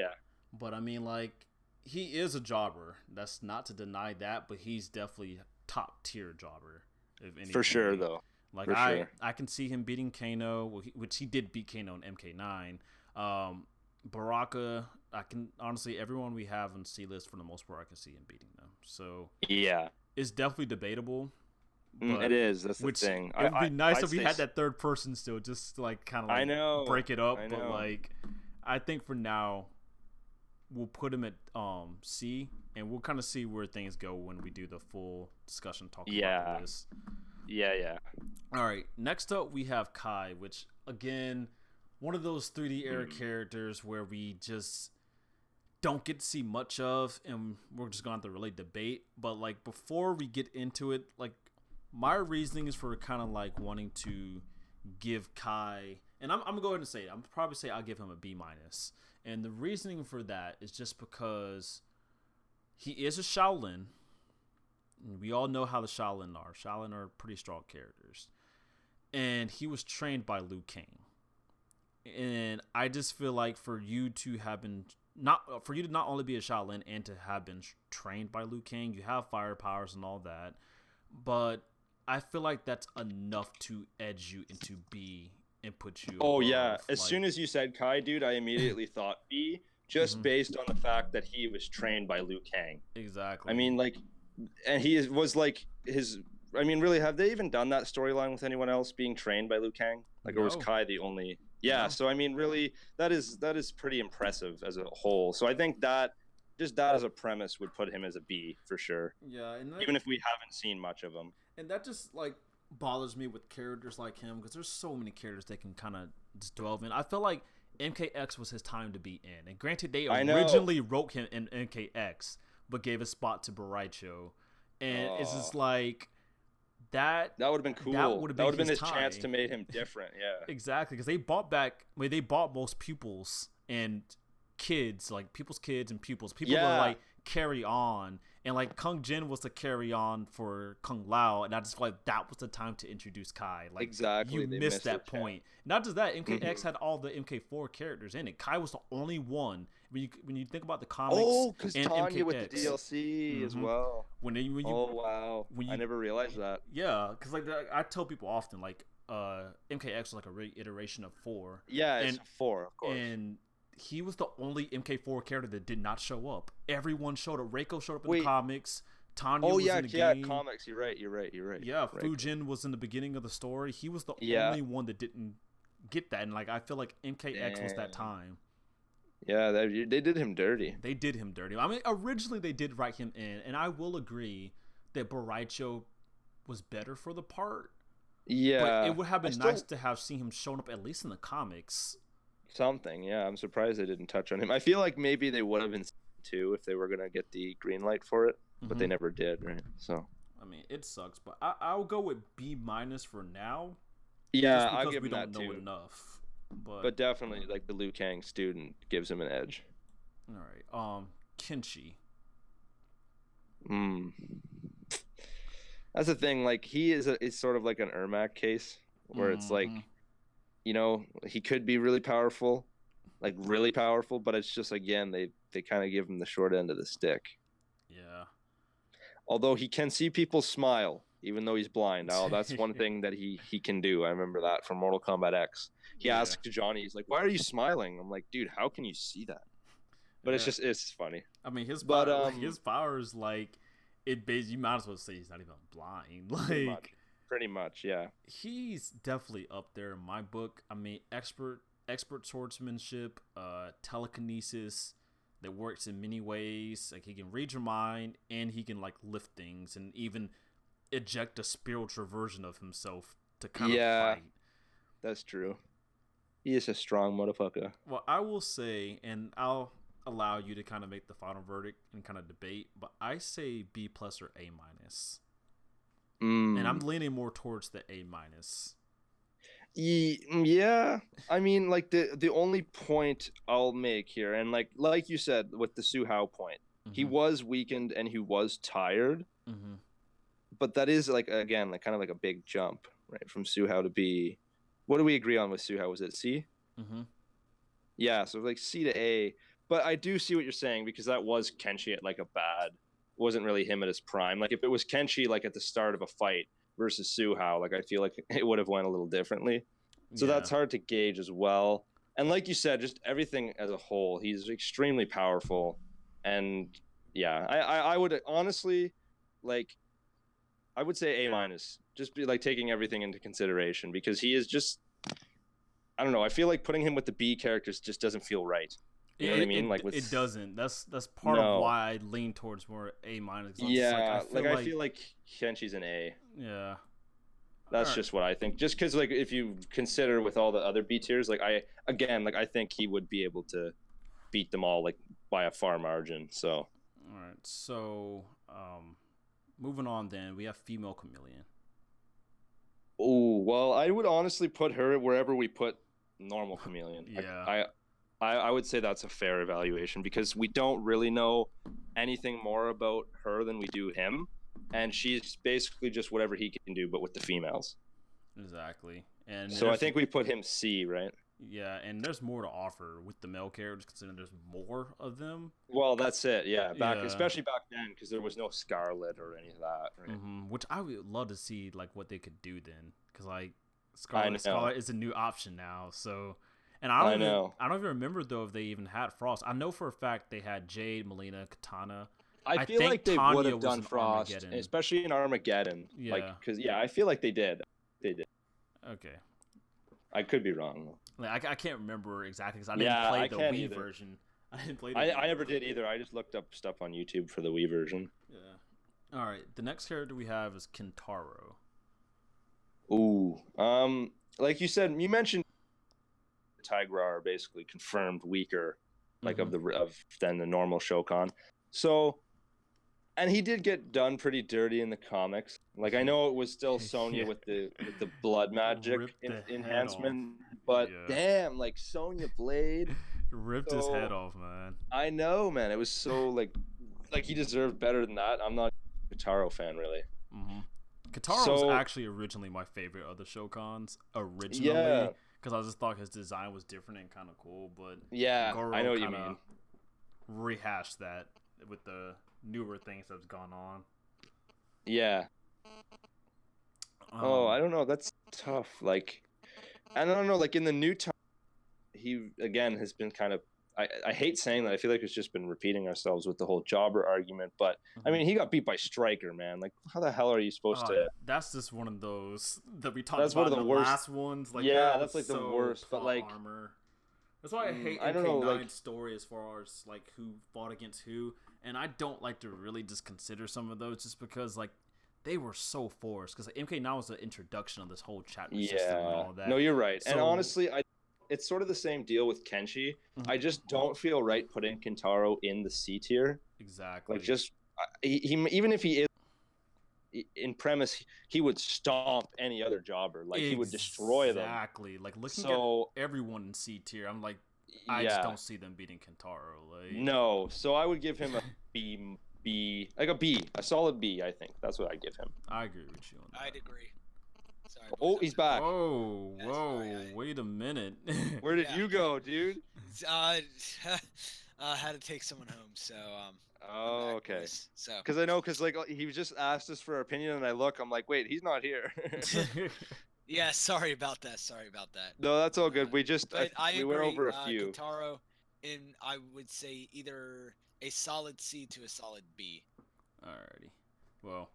But I mean, like he is a jobber. That's not to deny that, but he's definitely top tier jobber. If anything. For sure, though. Like I can see him beating Kano, which he did beat Kano in MK9. Baraka, I can honestly everyone we have on C list for the most part, I can see him beating them. So yeah, it's definitely debatable. It is. That's the thing. It would be nice if we had that third person still, just like kind of like break it up. But like, I think for now, we'll put him at C, and we'll kind of see where things go when we do the full discussion talking about this. Yeah. All right. Next up, we have Kai, which again, one of those 3D era characters where we just don't get to see much of, and we're just going to have to really debate. But like before we get into it, like my reasoning is for kind of like wanting to give Kai, and I'm gonna go ahead and say it. I'm probably say I'll give him a B minus, and the reasoning for that is just because he is a Shaolin. We all know how the Shaolin are. Shaolin are pretty strong characters. And he was trained by Liu Kang. And I just feel like for you to not only be a Shaolin and to have been trained by Liu Kang, you have fire powers and all that. But I feel like that's enough to edge you into B and put you above. As soon as you said Kai, dude, I immediately thought B, just based on the fact that he was trained by Liu Kang. Exactly. I mean, like, and he was like his. I mean, really, have they even done that storyline with anyone else being trained by Liu Kang? Like, or was Kai the only? Yeah. No. So I mean, really, that is pretty impressive as a whole. So I think that just that as a premise would put him as a B for sure. Yeah, and even if we haven't seen much of him. And that just like bothers me with characters like him because there's so many characters they can kind of just delve in. I feel like MKX was his time to be in, and granted, they originally wrote him in MKX. But gave a spot to Baraicho, and it's just like that. That would have been cool. That would have been his chance to make him different. Yeah, exactly. Because they bought most pupils and kids, like people's kids and pupils. People that like carry on And like Kung Jin was the carry on for Kung Lao, and I just feel like that was the time to introduce Kai. Like Exactly, you they missed that it, yeah. point. Not just that, MKX had all the MK4 characters in it. Kai was the only one. When you think about the comics, Oh, because and Tanya MKX, with the DLC as Mhm. well. when you Oh wow, when I you- never realized that. yeah, because like I tell people often like MKX was like a reiteration of 4. Yeah, it's And- 4, of course. And he was the only MK4 character that did not show up. Everyone showed up. Reiko showed up in Wait. the comics. Tanya Oh was yeah, in the yeah, game. comics. You're right. Yeah, Right. Fujin was in the beginning of the story. He was the Yeah. only one that didn't get that. And like I feel like MKX was that Damn. time. Yeah, they did him dirty. They did him dirty. I mean, originally they did write him in, and I will agree that Boraicho was better for the part. Yeah, But it would have I been still- nice to have seen him shown up at least in the comics. Something. Yeah, I'm surprised they didn't touch on him. I feel like maybe they would have been 2 if they were gonna get the green light for it, but they Mhm. never did. Right. So. I mean, it sucks, but I'll go with B- for now. Yeah, just I'll because give we him don't that know too. enough. But definitely, like the Liu Kang student gives him an edge. all right, Kenshi. That's the thing. Like he is sort of like an Ermac case where it's like, Mhm. he could be really powerful, but it's just again they kind of give him the short end of the stick. Yeah. Although he can see people smile even though he's blind. Now that's one thing that he can do. I remember that from Mortal Kombat X. He Yeah. asked Johnny, he's like, "Why are you smiling?" I'm like, "Dude, how can you see that?" But Yeah. it's funny. I mean, his But, power, his powers like it. You might as well say he's not even blind. Like Pretty much, yeah. he's definitely up there in my book. I mean, expert swordsmanship, telekinesis that works in many ways. Like he can read your mind, and he can like lift things, and even eject a spiritual version of himself to kind Yeah. of fight. That's true. He is a strong motherfucker. Well, I will say, and I'll allow you to kind of make the final verdict and kind of debate, but I say B+ or A-. And I'm leaning more towards the A-. Yeah, I mean, like the only point I'll make here, and like you said with the Su Hao point, he was weakened and he was tired, Mm-hmm. but that is like again like kind of like a big jump, right, from Su Hao to B. What do we agree on with Su Hao? Was it C? Mm-hmm. Yeah, so like C to A. But I do see what you're saying because that was Kenshi at like a bad. Wasn't really him at his prime. Like if it was Kenshi like at the start of a fight versus Su Hao, like I feel like it would have went a little differently. So that's hard to gauge as well. And like you said, just everything as a whole, he's extremely powerful. And yeah, I would honestly like I would say A-, just be like taking everything into consideration because he is just I don't know, I feel like putting him with the B characters just doesn't feel right. You know what I mean? Like with it doesn't. That's part No. of why I lean towards more A-. Yeah, I feel like Kenshi's an A. Yeah. That's Alright. just what I think. Just because, like, if you consider with all the other B tiers, like, I think he would be able to beat them all, like, by a far margin. So, All right. So, moving on. Then we have female chameleon. oh well, I would honestly put her wherever we put normal chameleon. Yeah. I would say that's a fair evaluation because we don't really know anything more about her than we do him, and she's basically just whatever he can do, but with the females. Exactly. And So I there's- think we put him C, right? Yeah, and there's more to offer with the male characters considering there's more of them. Well, that's it. Yeah, Yeah. especially back then because there was no Scarlet or any of that. Right? Which I would love to see like what they could do then, because like I know. Scarlet is a new option now. So, and I know. I don't even remember though if they even had Frost. I know for a fact they had Jade, Melina, Katana. I feel think like they Tanya would have was done in Frost, Armageddon. especially in Armageddon. Yeah. Like, because I feel like they did. They did. Okay. I could be wrong. Like I can't remember exactly because I didn't Yeah, play I the can't Wii either. version. I didn't play. The I Wii never version. did either. I just looked up stuff on YouTube for the Wii version. Yeah. All right. The next character we have is Kentaro. Ooh. Like you said, you mentioned Tigra are basically confirmed weaker, like of than the normal Shokan. So, and he did get done pretty dirty in the comics. Like I know it was still Sonya Yeah. with the blood magic Ripped the head enhancement, but Yeah. damn, like Sonya Blade. Ripped his So- head off, man. I know, man. It was so like, like he deserved better than that. I'm not a Kitaro fan really. Mm-hmm. Katara was actually originally my favorite of the Shokans. Yeah. Because I just thought his design was different and kind of cool. But Yeah, Goro I know what you mean. rehashed that with the newer things that's gone on. Yeah. I don't know. That's tough. Like, I don't know. Like in the new time, he again has been kind of. I hate saying that. I feel like it's just been repeating ourselves with the whole jobber argument. But I mean, he got beat by Striker, man. Like, how the hell are you supposed to? That's just one of those that we talked That's about one of in the the worst last ones. Like, yeah, that that's like was the so worst. But plot like, armor. That's why I hate I don't know, MK9's like, story as far as like who fought against who, and I don't like to really just consider some of those just because like they were so forced. Because like, MK9 was the introduction of this whole chapter system and all that. No, you're right. So, and honestly, it's sort of the same deal with Kenshi. I just don't feel right putting Kintaro in the C tier. Exactly. Like, just he even if he is in premise, he would stomp any other jobber. Like, he would destroy them. Exactly. Like looking at everyone in C tier, I'm like, I just don't see them beating Kintaro. Like, no, so I would give him a B, like a solid B. I think that's what I give him. I agree with you on that. I'd agree. Sorry, Oh, he's back. Whoa, Yeah, whoa, sorry, wait a minute. Where did you go, dude? Had to take someone home, so Oh, back, okay. boys. So Because like he just asked us for our opinion, and I'm like, wait, he's not here. yeah, sorry about that. No, that's all good. We just But I we agree. went over a few. Kintaro, I would say either a solid C to a solid B. Alrighty. Well,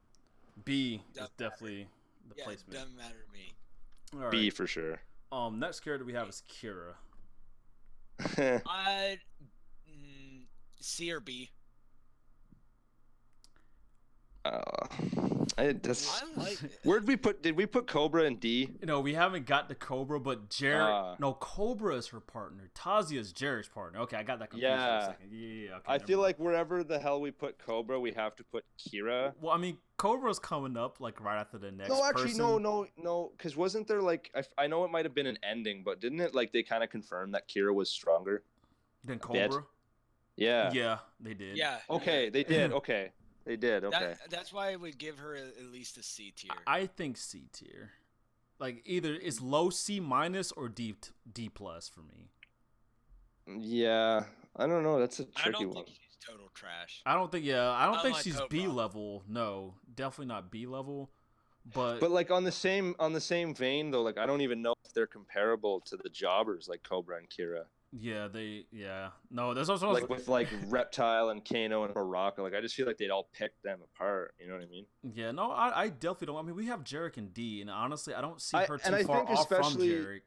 B is Doesn't definitely the Yeah, it placement. doesn't matter to me. All right. B for sure. Next character we have is Kira. I'd C or B. That's I like it. where'd we put? Did we put Cobra in D? You know, we haven't got the Cobra, but Jarek. No, Cobra is her partner. Tazia is Jarek's partner. Okay, I got that confused for a second. Yeah. Okay, I feel like wherever the hell we put Cobra, we have to put Kira. Well, I mean, Cobra's coming up like right after the next. No, actually, person. no. Because wasn't there like I know it might have been an ending, but didn't it like they kind of confirmed that Kira was stronger Than Cobra? Yeah. Yeah, they did. Yeah. Okay, they did. Okay, they did. Okay. That's why I would give her at least a C tier. I think C tier. Like either it's low C minus or D plus for me. Yeah, I don't know. That's a I tricky don't one. think she's total trash. I don't think. Yeah, I don't think Unlike she's Cobra. B level. No, definitely not B level. But like on the same vein though, like I don't even know if they're comparable to the jobbers like Cobra and Kira. No, there's also like with like Reptile and Kano and Baraka. Like I just feel like they'd all pick them apart. You know what I mean? Yeah, no, I definitely don't. I mean, we have Jarek and D, and honestly, I don't see her too and I far think off from especially- Jarek.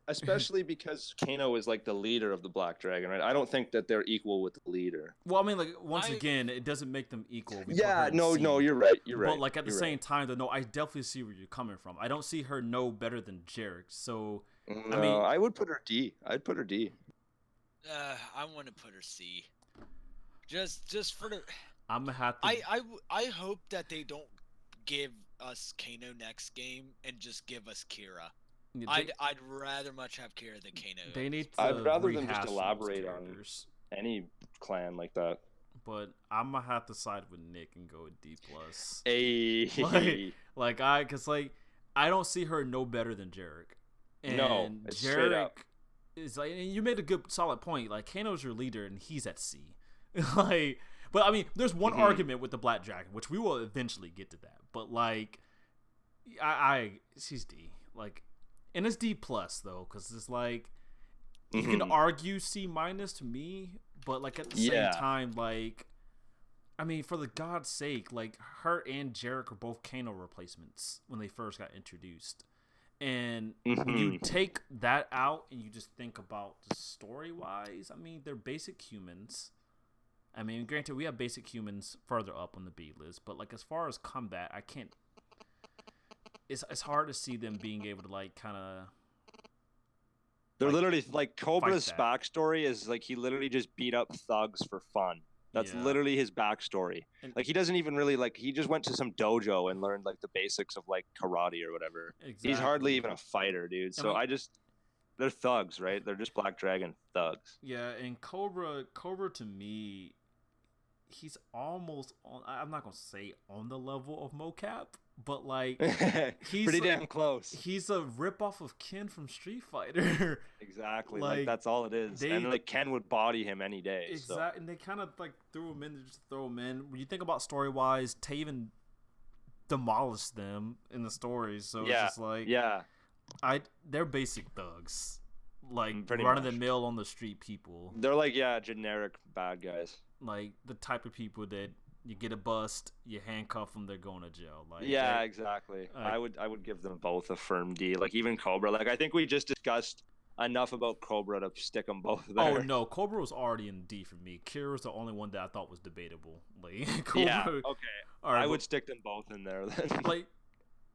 Especially because Kano is like the leader of the Black Dragon, right? I don't think that they're equal with the leader. Well, I mean, like once again, it doesn't make them equal. We put Yeah, her in no, C. you're right. You're right. But like at the you're same right. time, though, no, I definitely see where you're coming from. I don't see her no better than Jarek. So No, I mean, I would put her D. I'd put her D. I want to put her C. Just for the. I'm gonna have to. I hope that they don't give us Kano next game and just give us Kira. I'd rather much have Kira than Kano. They need to I'd rather them rehash just those elaborate on characters. any clan like that. But I'm gonna have to side with Nick and go with D plus. Hey. Cause I don't see her no better than Jarek. And No, it's straight Jarek up. is like, and you made a good solid point. Like Kano's your leader and he's at C. But I mean, there's one argument with the Black Dragon, which we will eventually get to that. But like, she's D. Like, and it's D plus though, cause it's like you can argue C minus to me, but like at the same time, like, I mean, for the God's sake, like her and Jarek are both Kano replacements when they first got introduced. And when you take that out and you just think about the story wise, I mean, they're basic humans. I mean, granted, we have basic humans further up on the B list, but like as far as combat, I can't. It's hard to see them being able to like kind of. They're literally like Cobra's that. backstory is like he literally just beat up thugs for fun. That's literally his backstory. Like he doesn't even really like he just went to some dojo and learned like the basics of like karate or whatever. Exactly. He's hardly even a fighter, dude. So they're thugs, right? They're just Black Dragon thugs. Yeah, and Cobra to me, he's almost on. I'm not gonna say on the level of mocap, but like he's pretty damn close. He's a ripoff of Ken from Street Fighter. Exactly. Like, Like that's all it is. And like Ken would body him any day. Exactly. So. And they kind of like threw him in to just throw him in. When you think about story wise, Taven demolished them in the stories. So it's just like they're basic thugs. Like Pretty run of much. the mill on the street people. They're like generic bad guys. Like the type of people that you get a bust, you handcuff them, they're going to jail. Like Exactly. I would give them both a firm D. Like even Cobra. Like I think we just discussed enough about Cobra to stick them both there. Oh no, Cobra was already in D for me. Kira was the only one that I thought was debatable. Like Cobra, okay. Right, I would stick them both in there then. Like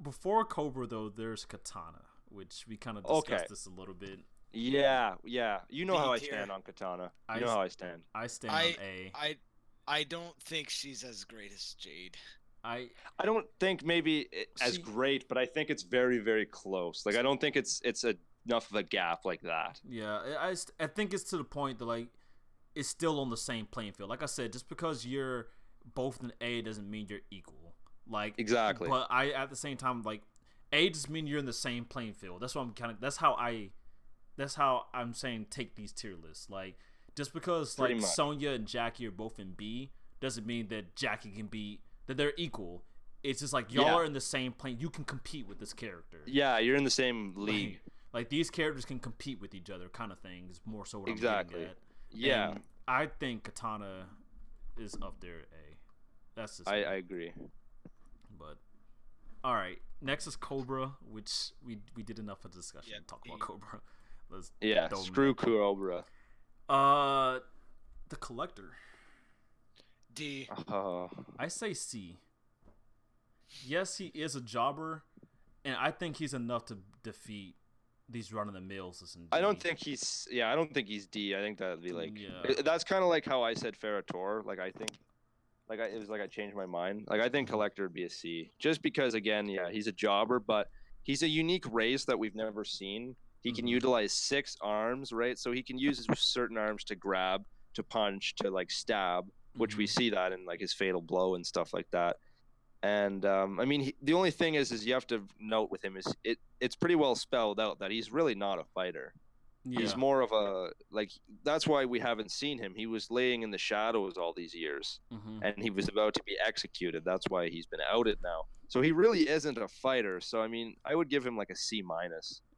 before Cobra though, there's Katana, which we kind of discussed this a little bit. Yeah. You know how I B-tier. stand on Katana. You know how I stand. I stand on A. I don't think she's as great as Jade. I don't think maybe as great, but I think it's very, very close. Like I don't think it's enough of a gap like that. Yeah, I think it's to the point that like it's still on the same playing field. Like I said, just because you're both an A doesn't mean you're equal. Like exactly. But I at the same time like A just mean you're in the same playing field. That's what I'm that's how I'm saying take these tier lists. Like just because Pretty like much. Sonya and Jackie are both in B doesn't mean that Jackie can be that they're equal. It's just like y'all are in the same plane. You can compete with this character. Yeah, you're in the same league. Like these characters can compete with each other, kind of thing. Is more so what I'm getting at. Yeah, and I think Katana is up there at A. That's just I agree. But all right, next is Cobra, which we did enough of the discussion to talk about Cobra. Let's screw Cobra. The Collector. D. I say C. Yes, he is a jobber, and I think he's enough to defeat these run of the mills. I don't think he's D. I think that'd be like that's kind of like how I said Ferrator. Like I think, it was like I changed my mind. Like I think Collector would be a C, just because again, he's a jobber, but he's a unique race that we've never seen. He can utilize 6 arms, right? So he can use his certain arms to grab, to punch, to like stab, which we see that in like his fatal blow and stuff like that. And I mean, the only thing is you have to note with him is it's pretty well spelled out that he's really not a fighter. Yeah. He's more of a that's why we haven't seen him. He was laying in the shadows all these years, and he was about to be executed. That's why he's been outed now. So he really isn't a fighter. So I mean, I would give him like a C-,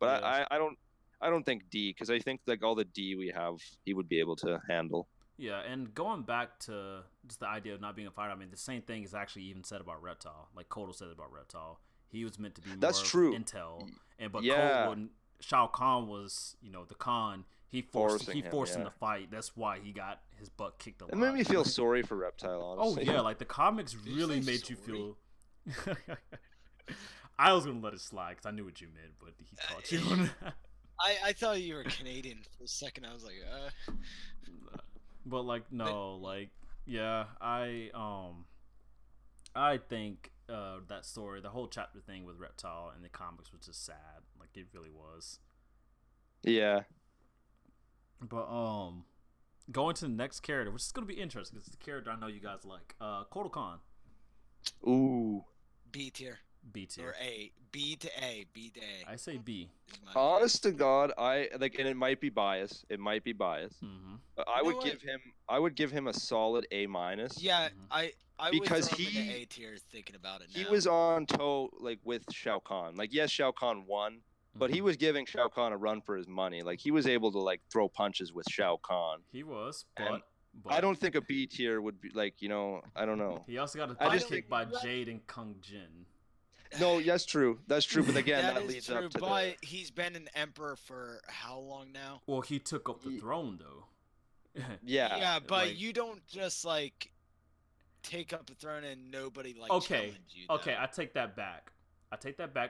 but I don't think D, because I think like all the D we have, he would be able to handle. Yeah, and going back to just the idea of not being a fighter, I mean, the same thing is actually even said about Reptile. Like Kodo said about Reptile, he was meant to be more intel, but when Shao Kahn was, the Khan, he forced him to fight. That's why he got his butt kicked a lot. It made me feel sorry for Reptile, honestly. Oh yeah, like the comics really made you feel. I was gonna let it slide because I knew what you meant, but he caught you on that. I thought you were Canadian for a second. I was like, But like no, like yeah, I think that story, the whole chapter thing with Reptile in the comics was just sad. Like it really was. Yeah. But going to the next character, which is gonna be interesting because it's the character I know you guys like. Kotal Khan. Ooh. B tier. B tier. Or A. B to A. B to A. I say B. Honest to God, and it might be bias. But I would give him a solid A-. Yeah, I because would throw him in the A tier thinking about it now. He was on toe with Shao Kahn. Like yes, Shao Kahn won, but he was giving Shao Kahn a run for his money. Like he was able to throw punches with Shao Kahn. He was, but I don't think a B tier would be I don't know. He also got a butt kick by Jade and Kung Jin. No, that's true. That's true. But again, that leads up to but he's been an emperor for how long now? Well, he took up the throne though. Yeah. Yeah, but you don't just take up the throne and nobody challenge you. Okay, I take that back.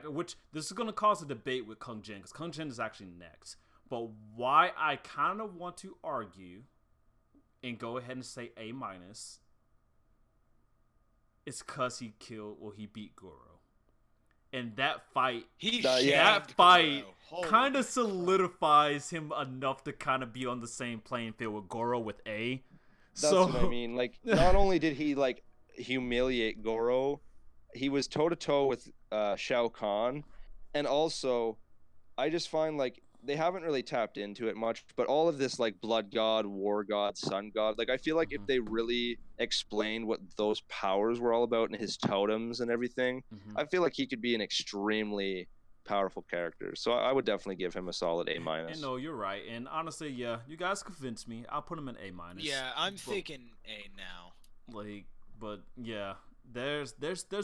Which this is gonna cause a debate with Kung Jin because Kung Jin is actually next. But why I kind of want to argue and go ahead and say A-, is because he beat Goro. And that fight, kind of solidifies him enough to kind of be on the same playing field with Goro with A. That's what I mean. Like, not only did he like humiliate Goro, he was toe to toe with Shao Kahn, and also I just find like they haven't really tapped into it much, but all of this like blood god, war god, sun god, like I feel like if they really explained what those powers were all about and his totems and everything, I feel like he could be an extremely powerful character. So I would definitely give him a solid A minus. And no, you're right. And honestly, yeah, you guys convinced me. I'll put him in A minus. Yeah, I'm thinking A now. Like, but yeah, there's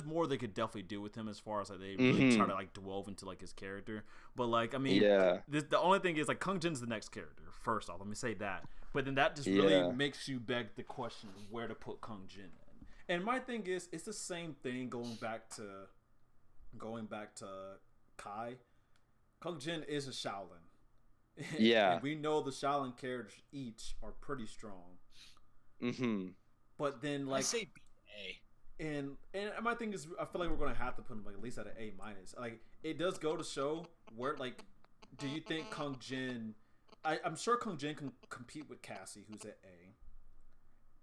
more they could definitely do with him as far as like they really try to like delve into like his character. But like, I mean, the only thing is like Kung Jin's the next character. First off, let me say that. But then that just really makes you beg the question of where to put Kung Jin in. And my thing is, it's the same thing going back to Kai. Kung Jin is a Shaolin. Yeah. And we know the Shaolin characters each are pretty strong. But then like I say B A. And my thing is, I feel like we're gonna have to put him like at least at an A minus. Like it does go to show where like, do you think Kung Jin? I'm sure Kung Jin can compete with Cassie, who's at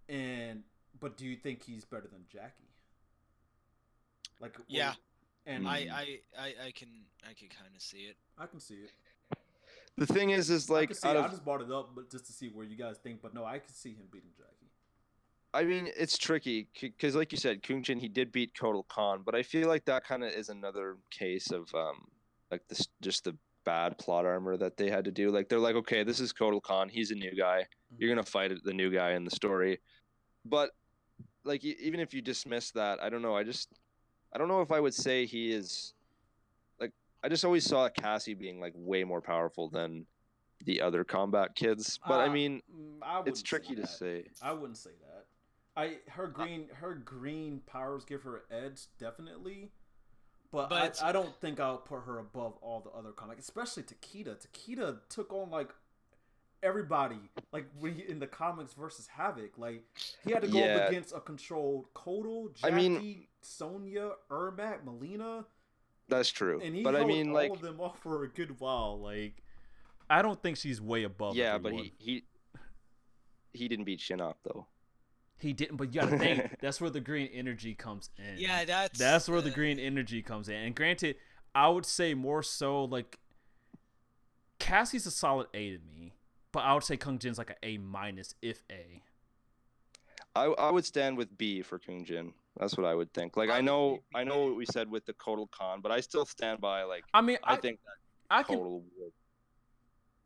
A. But do you think he's better than Jackie? Like yeah, and I can kind of see it. I can see it. The thing is like I just brought it up, but just to see where you guys think. But no, I can see him beating Jackie. I mean, it's tricky because, like you said, Kung Jin, he did beat Kotal Khan, but I feel like that kind of is another case of like this, just the bad plot armor that they had to do. Like they're like, okay, this is Kotal Khan, he's a new guy, you're gonna fight the new guy in the story, but like even if you dismiss that, I don't know. I don't know if I would say he is like. I just always saw Cassie being like way more powerful than the other combat kids, but I mean, it's tricky to say. I wouldn't say that. Her green powers give her an edge, definitely. But I don't think I'll put her above all the other comics, especially Takeda. Takeda took on like everybody, like in the comics versus Havoc. Like he had to go up against a controlled Kotal, Jackie, Sonya, Ermac, Melina. That's true. And he but held I mean, all of them off for a good while. Like I don't think she's way above. Yeah, everyone. but he didn't beat Shinnok though. He didn't, but you gotta think that's where the green energy comes in. Yeah, that's where the green energy comes in. And granted, I would say more so like Cassie's a solid A to me, but I would say Kung Jin's like an A minus, if A. I would stand with B for Kung Jin. That's what I would think. Like I know what we said with the Kotal Khan, but I still stand by like. I mean, I think that Kotal would.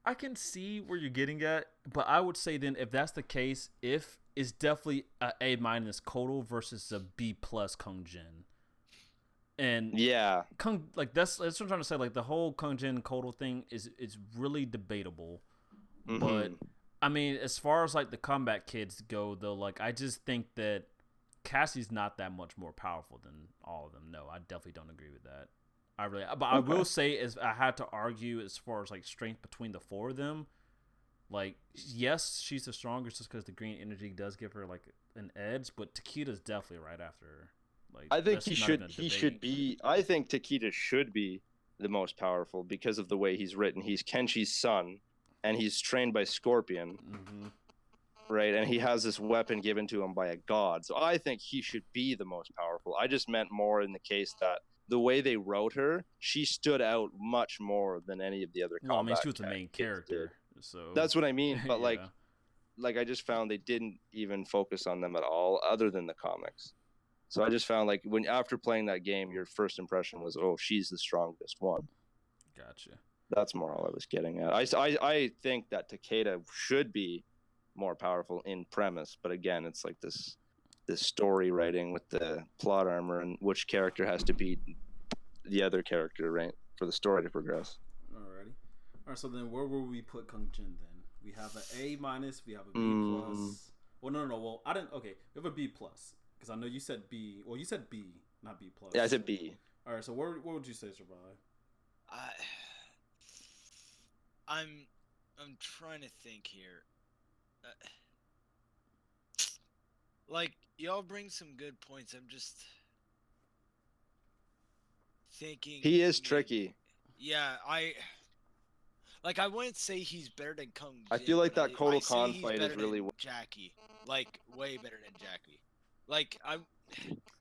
I can see where you're getting at, but I would say then if that's the case, if it's definitely a A minus Kotal versus a B plus Kung Jin. And yeah, that's what I'm trying to say. Like the whole Kung Jin Kotal thing is really debatable. But I mean, as far as like the combat kids go, though, like I just think that Cassie's not that much more powerful than all of them. No, I definitely don't agree with that. I will say, as I had to argue as far as like strength between the four of them. Like, yes, she's the strongest just because the green energy does give her like an edge, but Takeda's definitely right after her. Like, I think he should be. I think Takeda should be the most powerful because of the way he's written. He's Kenshi's son, and he's trained by Scorpion, right? And he has this weapon given to him by a god. So I think he should be the most powerful. I just meant more in the case that the way they wrote her, she stood out much more than any of the other. Well, I mean, she was the main character, so that's what I mean. But like I just found they didn't even focus on them at all, other than the comics. So I just found like after playing that game, your first impression was, oh, she's the strongest one. Gotcha. That's more all I was getting at. I think that Takeda should be more powerful in premise, but again, it's like this story writing with the plot armor and which character has to beat the other character, right, for the story to progress. Alrighty. Alright, so then where will we put Kung Jin then? We have an A minus, we have a B plus. Well, no. Well, I didn't. Okay, we have a B plus because I know you said B. Well, you said B, not B plus. Yeah, I said B. All right, so what would you say, Survive? I'm trying to think here. Like, y'all bring some good points. I'm just thinking. He is tricky. Yeah, Like, I wouldn't say he's better than Kung Jin. I feel like but that Kotal I say Khan he's fight is better really than Jackie. Like, way better than Jackie. Like, I you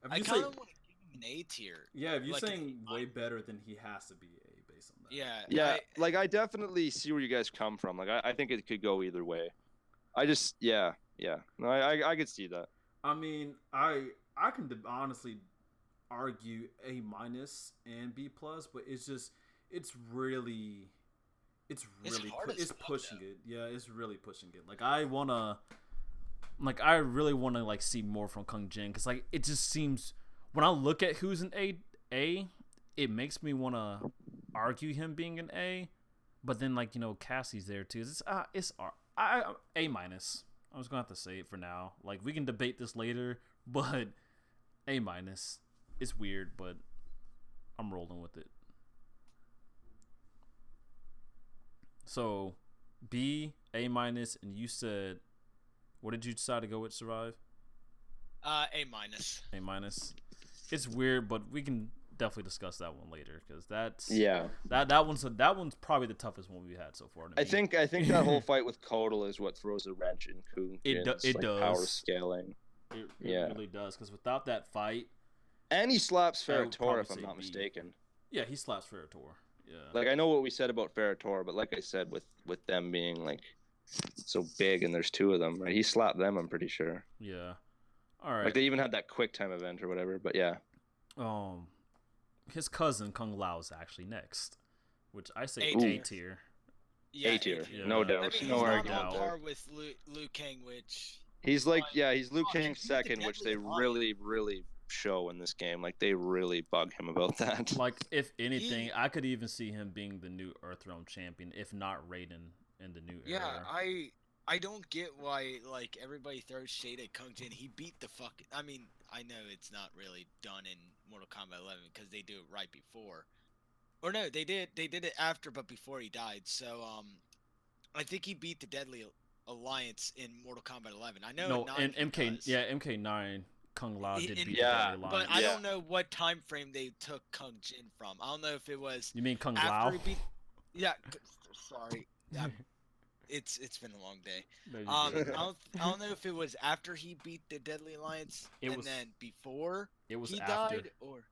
kind say, of want to give him an A tier. yeah, if you're like an saying A-. way better, then he has to be A based on that. Yeah. Yeah, like I definitely see where you guys come from. Like I think it could go either way. I just yeah. No, I could see that. I mean, I can honestly argue A minus and B plus, but it's really hard as it's fuck, pushing though. it. Yeah, it's really pushing it. Like I really wanna like see more from Kung Jin because like it just seems when I look at who's an A, it makes me wanna argue him being an A, but then like Cassie's there too. It's A minus. I was gonna have to say it for now. Like we can debate this later, but A minus. It's weird, but I'm rolling with it. So B, A minus, and you said, what did you decide to go with? Survive. A minus. A minus. It's weird, but we can definitely discuss that one later because that's that one's probably the toughest one we had so far. I think that whole fight with Kotal is what throws a wrench in Kung Jin's it does. power scaling. It really does because without that fight, and he slaps I would Ferrator probably if I'm say not B. mistaken. yeah, he slaps Ferrator. Yeah. Like I know what we said about Ferrator, but like I said, with them being like so big and there's two of them, right? He slapped them, I'm pretty sure. Yeah. All right. Like they even had that quick time event or whatever. But yeah. His cousin Kung Lao is actually next, which I say A A tier. tier. Yeah, A tier, Yeah. no I doubt, mean, There's he's no not argument on there. par with Liu Kang, which He's like, But- yeah, he's Liu Fuck, Kang's he's the second, which they deadly alliance. really show in this game. Like they really bug him about that. Like, if anything, He- I could even see him being the new Earthrealm champion, if not Raiden in the new yeah, era. I don't get why like everybody throws shade at Kung Jin. He beat the fucking. I mean, I know it's not really done in Mortal Kombat 11 because they do it right before, or no, they did it after, but before he died. So I think he beat the Deadly Alliance in Mortal Kombat 11. I know No, in 9 and he MK, does. yeah, MK9, Kung Lao He- did in- beat Yeah, the Deadly But Alliance. I Yeah. don't know what time frame they took Kung Jin from. I don't know if it was You mean Kung after Lao? he beat. Yeah, sorry. It's been a long day. No, you're I good. don't know if it was after he beat the Deadly Alliance It and was- then before It was he after. died, or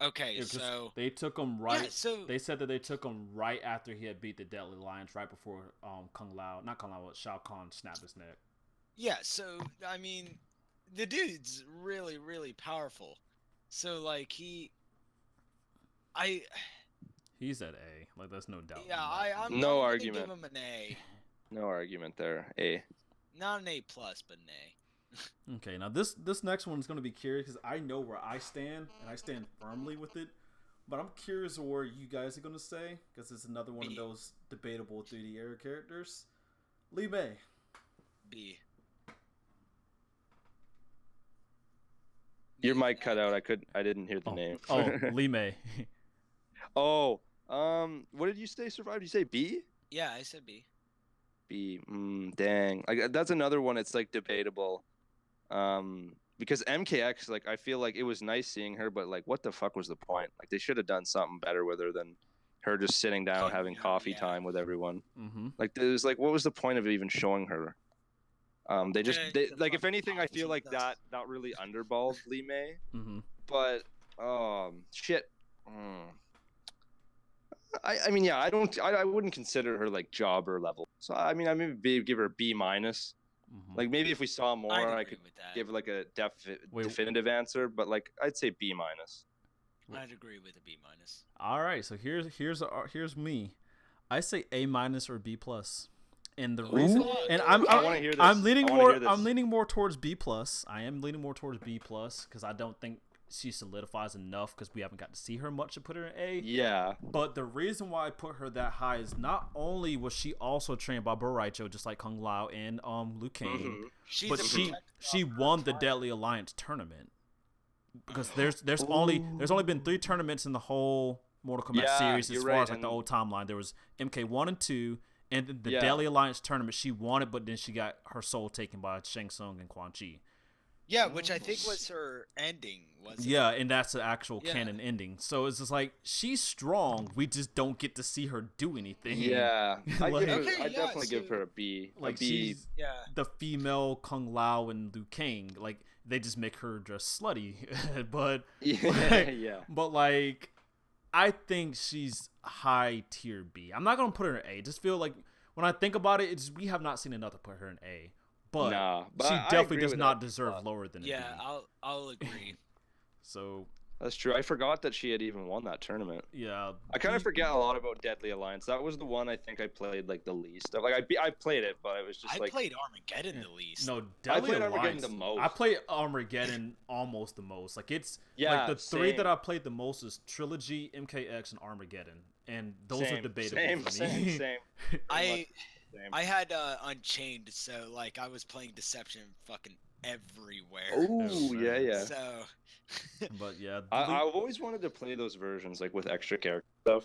okay, It was just- so they took him right. yeah, so They said that they took him right after he had beat the Deadly Alliance, right before Kung Lao, not Kung Lao, but Shao Kahn snapped his neck. yeah, so I mean, the dude's really powerful. So like He's at A. Like, there's no doubt. yeah, in that. I'm No gonna argument. give him an A, No argument there. A. not an A plus, but an A. Okay, now this next one is going to be curious because I know where I stand, and I stand firmly with it. But I'm curious where you guys are going to say, because it's another one of B. those debatable 3D era characters. Li Mei. B. Your mic cut out. I didn't hear the name. Oh, Li Mei. Oh, what did you say? Survived? Did you say B? Yeah, I said B. B. Dang. That's another one. It's like debatable. Because MKX, like I feel like it was nice seeing her, but like, what the fuck was the point? Like they should have done something better with her than her just sitting down Hugging having her, coffee yeah. time with everyone. Mm-hmm. Like there's like, what was the point of even showing her? They just Yeah, they, the like if fucking anything, I feel policy like does. that really underballed Li Mei. Mm-hmm. But shit. I mean, yeah, I wouldn't consider her like jobber level. So I mean, I maybe give her a B minus. Mm-hmm. Like maybe if we saw more, I'd I agree could with that. give like a Wait. definitive answer. But like I'd say B minus. I'd agree with a B minus. All right, so here's me. I say A minus or B plus, and the reason, Ooh. and I wanna hear this. I'm leaning I wanna more. hear this. I'm leaning more towards B plus. I am leaning more towards B plus because I don't think she solidifies enough because we haven't got to see her much to put her in A. Yeah. But the reason why I put her that high is not only was she also trained by Boraicho, just like Kung Lao and Liu Kang, Mhm. She's but a she protector of won the tribe. Deadly Alliance tournament because there's only been 3 tournaments in the whole Mortal Kombat Yeah, series as you're far right, as like the and- old timeline. There was MK1 and 2, and then the Yeah. Deadly Alliance tournament she won it, but then she got her soul taken by Shang Tsung and Quan Chi. Yeah, which I think was her ending, wasn't it? Yeah, and that's the actual Yeah. canon ending. So it's just like she's strong. We just don't get to see her do anything. Yeah, Like- Okay, I yeah, definitely give so- her a B. Like a B. she's Yeah. the female Kung Lao and Liu Kang. Like they just make her dress slutty, but Yeah, yeah. but like I think she's high tier B. I'm not gonna put her in A. Just feel like when I think about it, it's we have not seen enough to put her in A. But Nah, but she I definitely agree does with not that. deserve lower than a Yeah, B. I'll agree. So That's true. I forgot that she had even won that tournament. yeah, I kind of B- forget a lot about Deadly Alliance. That was the one I think I played like the least. Like I played it, but it was just I like played Armageddon the least. No, I Deadly played Armageddon Alliance. the most. I play Armageddon almost the most. Like it's Yeah, like the three that same. I played the most is Trilogy, MKX, and Armageddon, and those are Same, debatable same, for same, me. same. I Same. I had Unchained, so like I was playing Deception fucking everywhere. Oh yeah, yeah. So But yeah, I've always wanted to play those versions like with extra character stuff.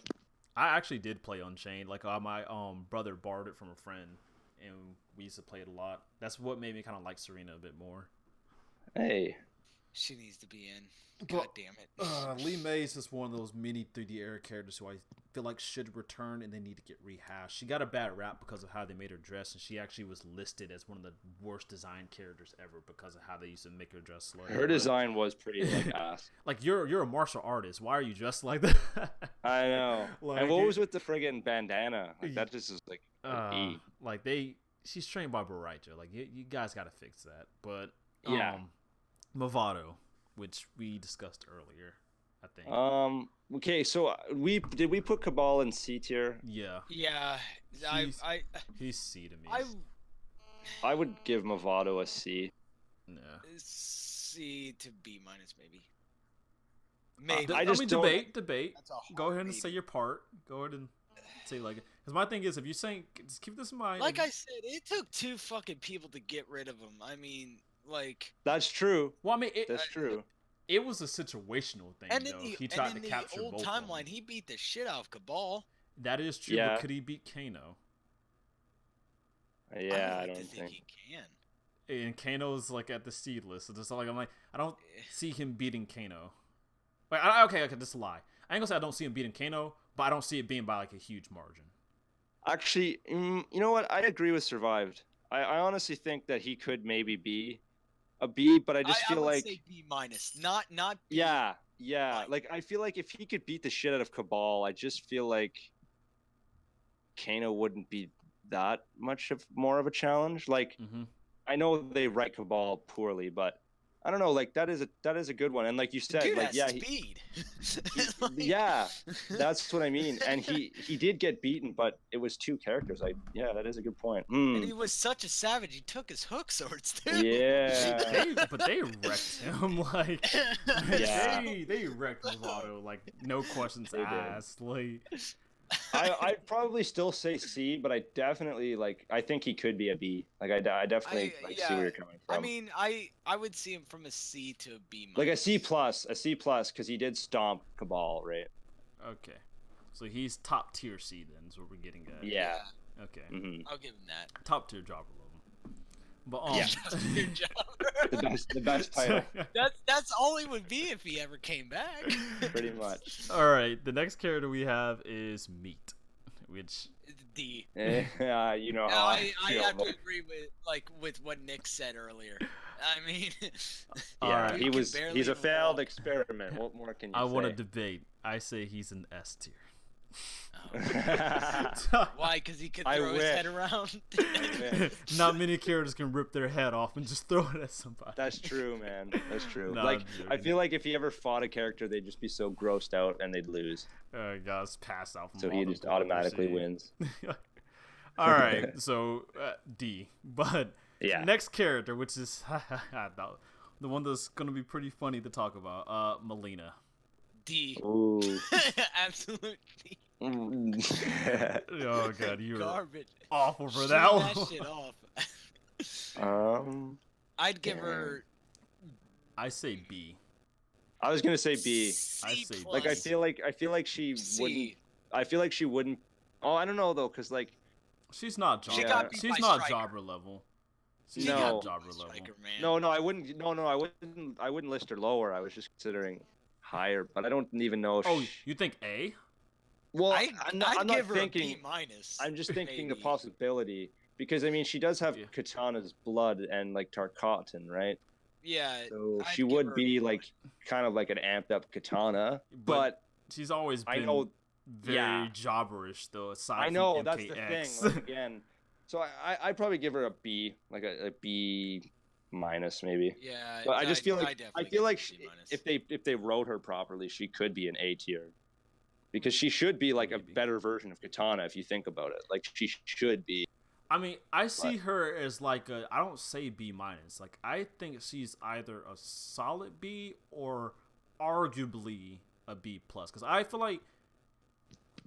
I actually did play Unchained. Like my brother borrowed it from a friend, and we used to play it a lot. That's what made me kind of like Serena a bit more. Hey, she needs to be in. But- God damn it. Lee May is just one of those mini 3D era characters who I feel like should return and they need to get rehashed. She got a bad rap because of how they made her dress, and she actually was listed as one of the worst designed characters ever because of how they used to make her dress slutty. her design was pretty like ass. Like you're a martial artist. Why are you dressed like that? I know. Like, and what was with the friggin' bandana? Like that just is like E. like she's trained by Boraicho. Like you guys got to fix that. But Yeah. Movado, which we discussed earlier, I think. Okay, so we put Cabal in C tier? Yeah, Yeah, He's- I he's C to me. I would give Movado a C. Yeah. C to B minus maybe. Maybe. I just mean, don't- debate. That's a Go hard ahead and say maybe. your part. Go ahead and say like, because my thing is, if you're saying, just keep this in mind. Like I said, it took two fucking people to get rid of him. I mean, like, That's true. well, I mean, That's true. it was a situational thing. and in though. the He tried and to in capture the old both of them. timeline, he beat the shit out of Cabal. That is true. Yeah. But could he beat Kano? Yeah, I like don't to think. he can. And Kano's like at the seed list, so just like I'm like, I don't Eh. see him beating Kano. Like, okay, this is a lie. I ain't gonna say I don't see him beating Kano, but I don't see it being by like a huge margin. Actually, you know what? I agree with Survived. I honestly think that he could maybe be a B, but I just I feel would like say B minus, not B. yeah. Like- Like I feel like if he could beat the shit out of Cabal, I just feel like Kano wouldn't be that much of more of a challenge. Like Mm-hmm. I know they write Cabal poorly, but I don't know. Like that is a good one. And like you The said, dude like has yeah, speed. yeah, that's what I mean. And he did get beaten, but it was two characters. That is a good point. And he was such a savage. He took his hook swords too. Yeah. But they wrecked him like Yeah. they wrecked Movado like no questions They did. asked. Like I'd probably still say C, but I definitely I think he could be a B. Like I definitely see where you're coming from. I mean, I would see him from a C to a B minus. like a C plus, because he did stomp Cabal, right? okay, so he's top tier C then is what we're getting at. Yeah. Okay. hmm I'll give him that. Top tier jobber level. But Yeah, good job. The best title, That's all he would be if he ever came back. pretty much. All right, the next character we have is Meat, which D. Yeah, you know No, how I feel. have to agree with what Nick said earlier. I mean, All Yeah, right. he's barely a failed walk. experiment. What more can you I say? want to debate. I say he's an S tier. why? Because he could I throw his wish. head around. Not many characters can rip their head off and just throw it at somebody. That's true, man. That's true. No, like I'm I joking. feel like if he ever fought a character, they'd just be so grossed out and they'd lose. Guys pass out from So all he the just automatically bullshit. wins. All right, so D. But Yeah. next character, which is the one that's gonna be pretty funny to talk about, Melina. D. Ooh. Absolute D. Oh god, you were Garbage. awful for Shut that that one. shit off. I'd give Yeah. her I say B. I was gonna say B. C I say B. Like I plus. feel like she C. wouldn't. I feel like she wouldn't. Oh, I don't know though, cause like She's not She jobber. got beat She's by not Stryker. jobber level. She No. got Jobber the level. striker, man. No, I wouldn't. No, I wouldn't list her lower. I was just considering higher, but I don't even know if. Oh, you think A? Well, I'd I'm not give her thinking. a B minus. I'm just thinking the maybe. possibility because I mean she does have Yeah. Katana's blood and like Tarkatan, right? Yeah. So I'd she give would her a be B like kind of like an amped up Katana, but she's always I been know. very Yeah. jobberish though. Aside I from know MKX. that's the thing. Like, again, so I'd probably give her a B, like a B minus maybe. Yeah. But I just feel like definitely I feel give like her a B minus. if they wrote her properly, she could be an A tier. Because she should be like Maybe. a better version of Katana if you think about it. Like she should be. I mean, I see her as like a. I don't say B minus. Like I think she's either a solid B or arguably a B plus. Because I feel like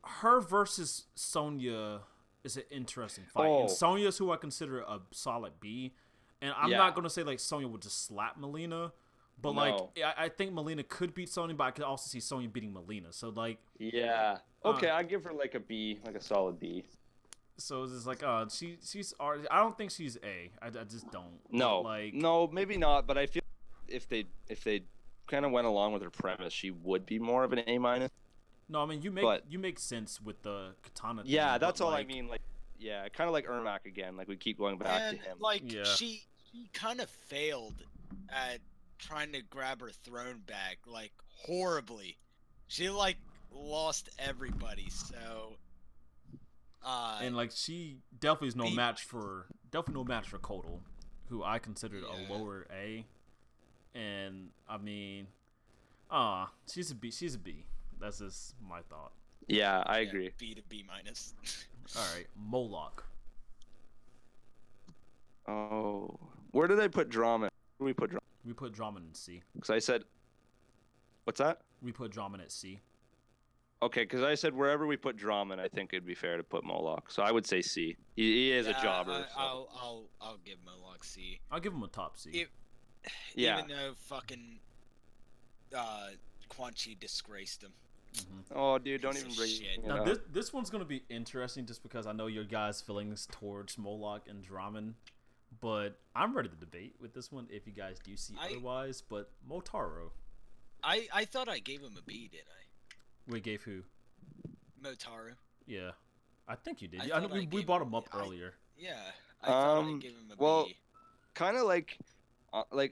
her versus Sonya is an interesting fight. Oh. And Sonya's who I consider a solid B. And I'm Yeah. not gonna say like Sonya would just slap Melina. But No. like I think Melina could beat Sonya, but I could also see Sonya beating Melina. So like Yeah. Okay, I'd give her like a B, like a solid B. so it's just like she's already, I don't think she's A. I just don't. No. But, like No, maybe not, but I feel if they kind of went along with her premise, she would be more of an A minus. no, I mean you make sense with the Katana thing, Yeah, but, that's all I like, mean. Like, yeah, kind of like Ermac again. Like we keep going back and to him. like Yeah. she kind of failed at trying to grab her throne back like horribly. She like lost everybody. So and like she definitely is no B match for Kotal, who I considered Yeah. a lower A. And I mean she's a B. That's just my thought. Yeah, I yeah, agree. B to B minus. All right, Moloch. Oh, where did I put drama? Where do we put drama? We put Drummond in C. Because I said, what's that? We put Drummond at C. Okay, because I said wherever we put Drummond, I think it'd be fair to put Moloch. So I would say C. He is Yeah, a jobber. So. I'll give Moloch C. I'll give him a top C. Yeah. Even though fucking Quan Chi disgraced him. Oh, dude, don't Piece even of bring shit. it Now up. this one's gonna be interesting just because I know your guys' feelings towards Moloch and Drummond, but I'm ready to debate with this one if you guys do see otherwise. But Motaro, I thought I gave him a B, didn't I? we gave who? Motaro. Yeah, I think you did. I Yeah, thought I we gave brought him- him up I- earlier. Yeah, I thought I gave him a well, B. Kind of like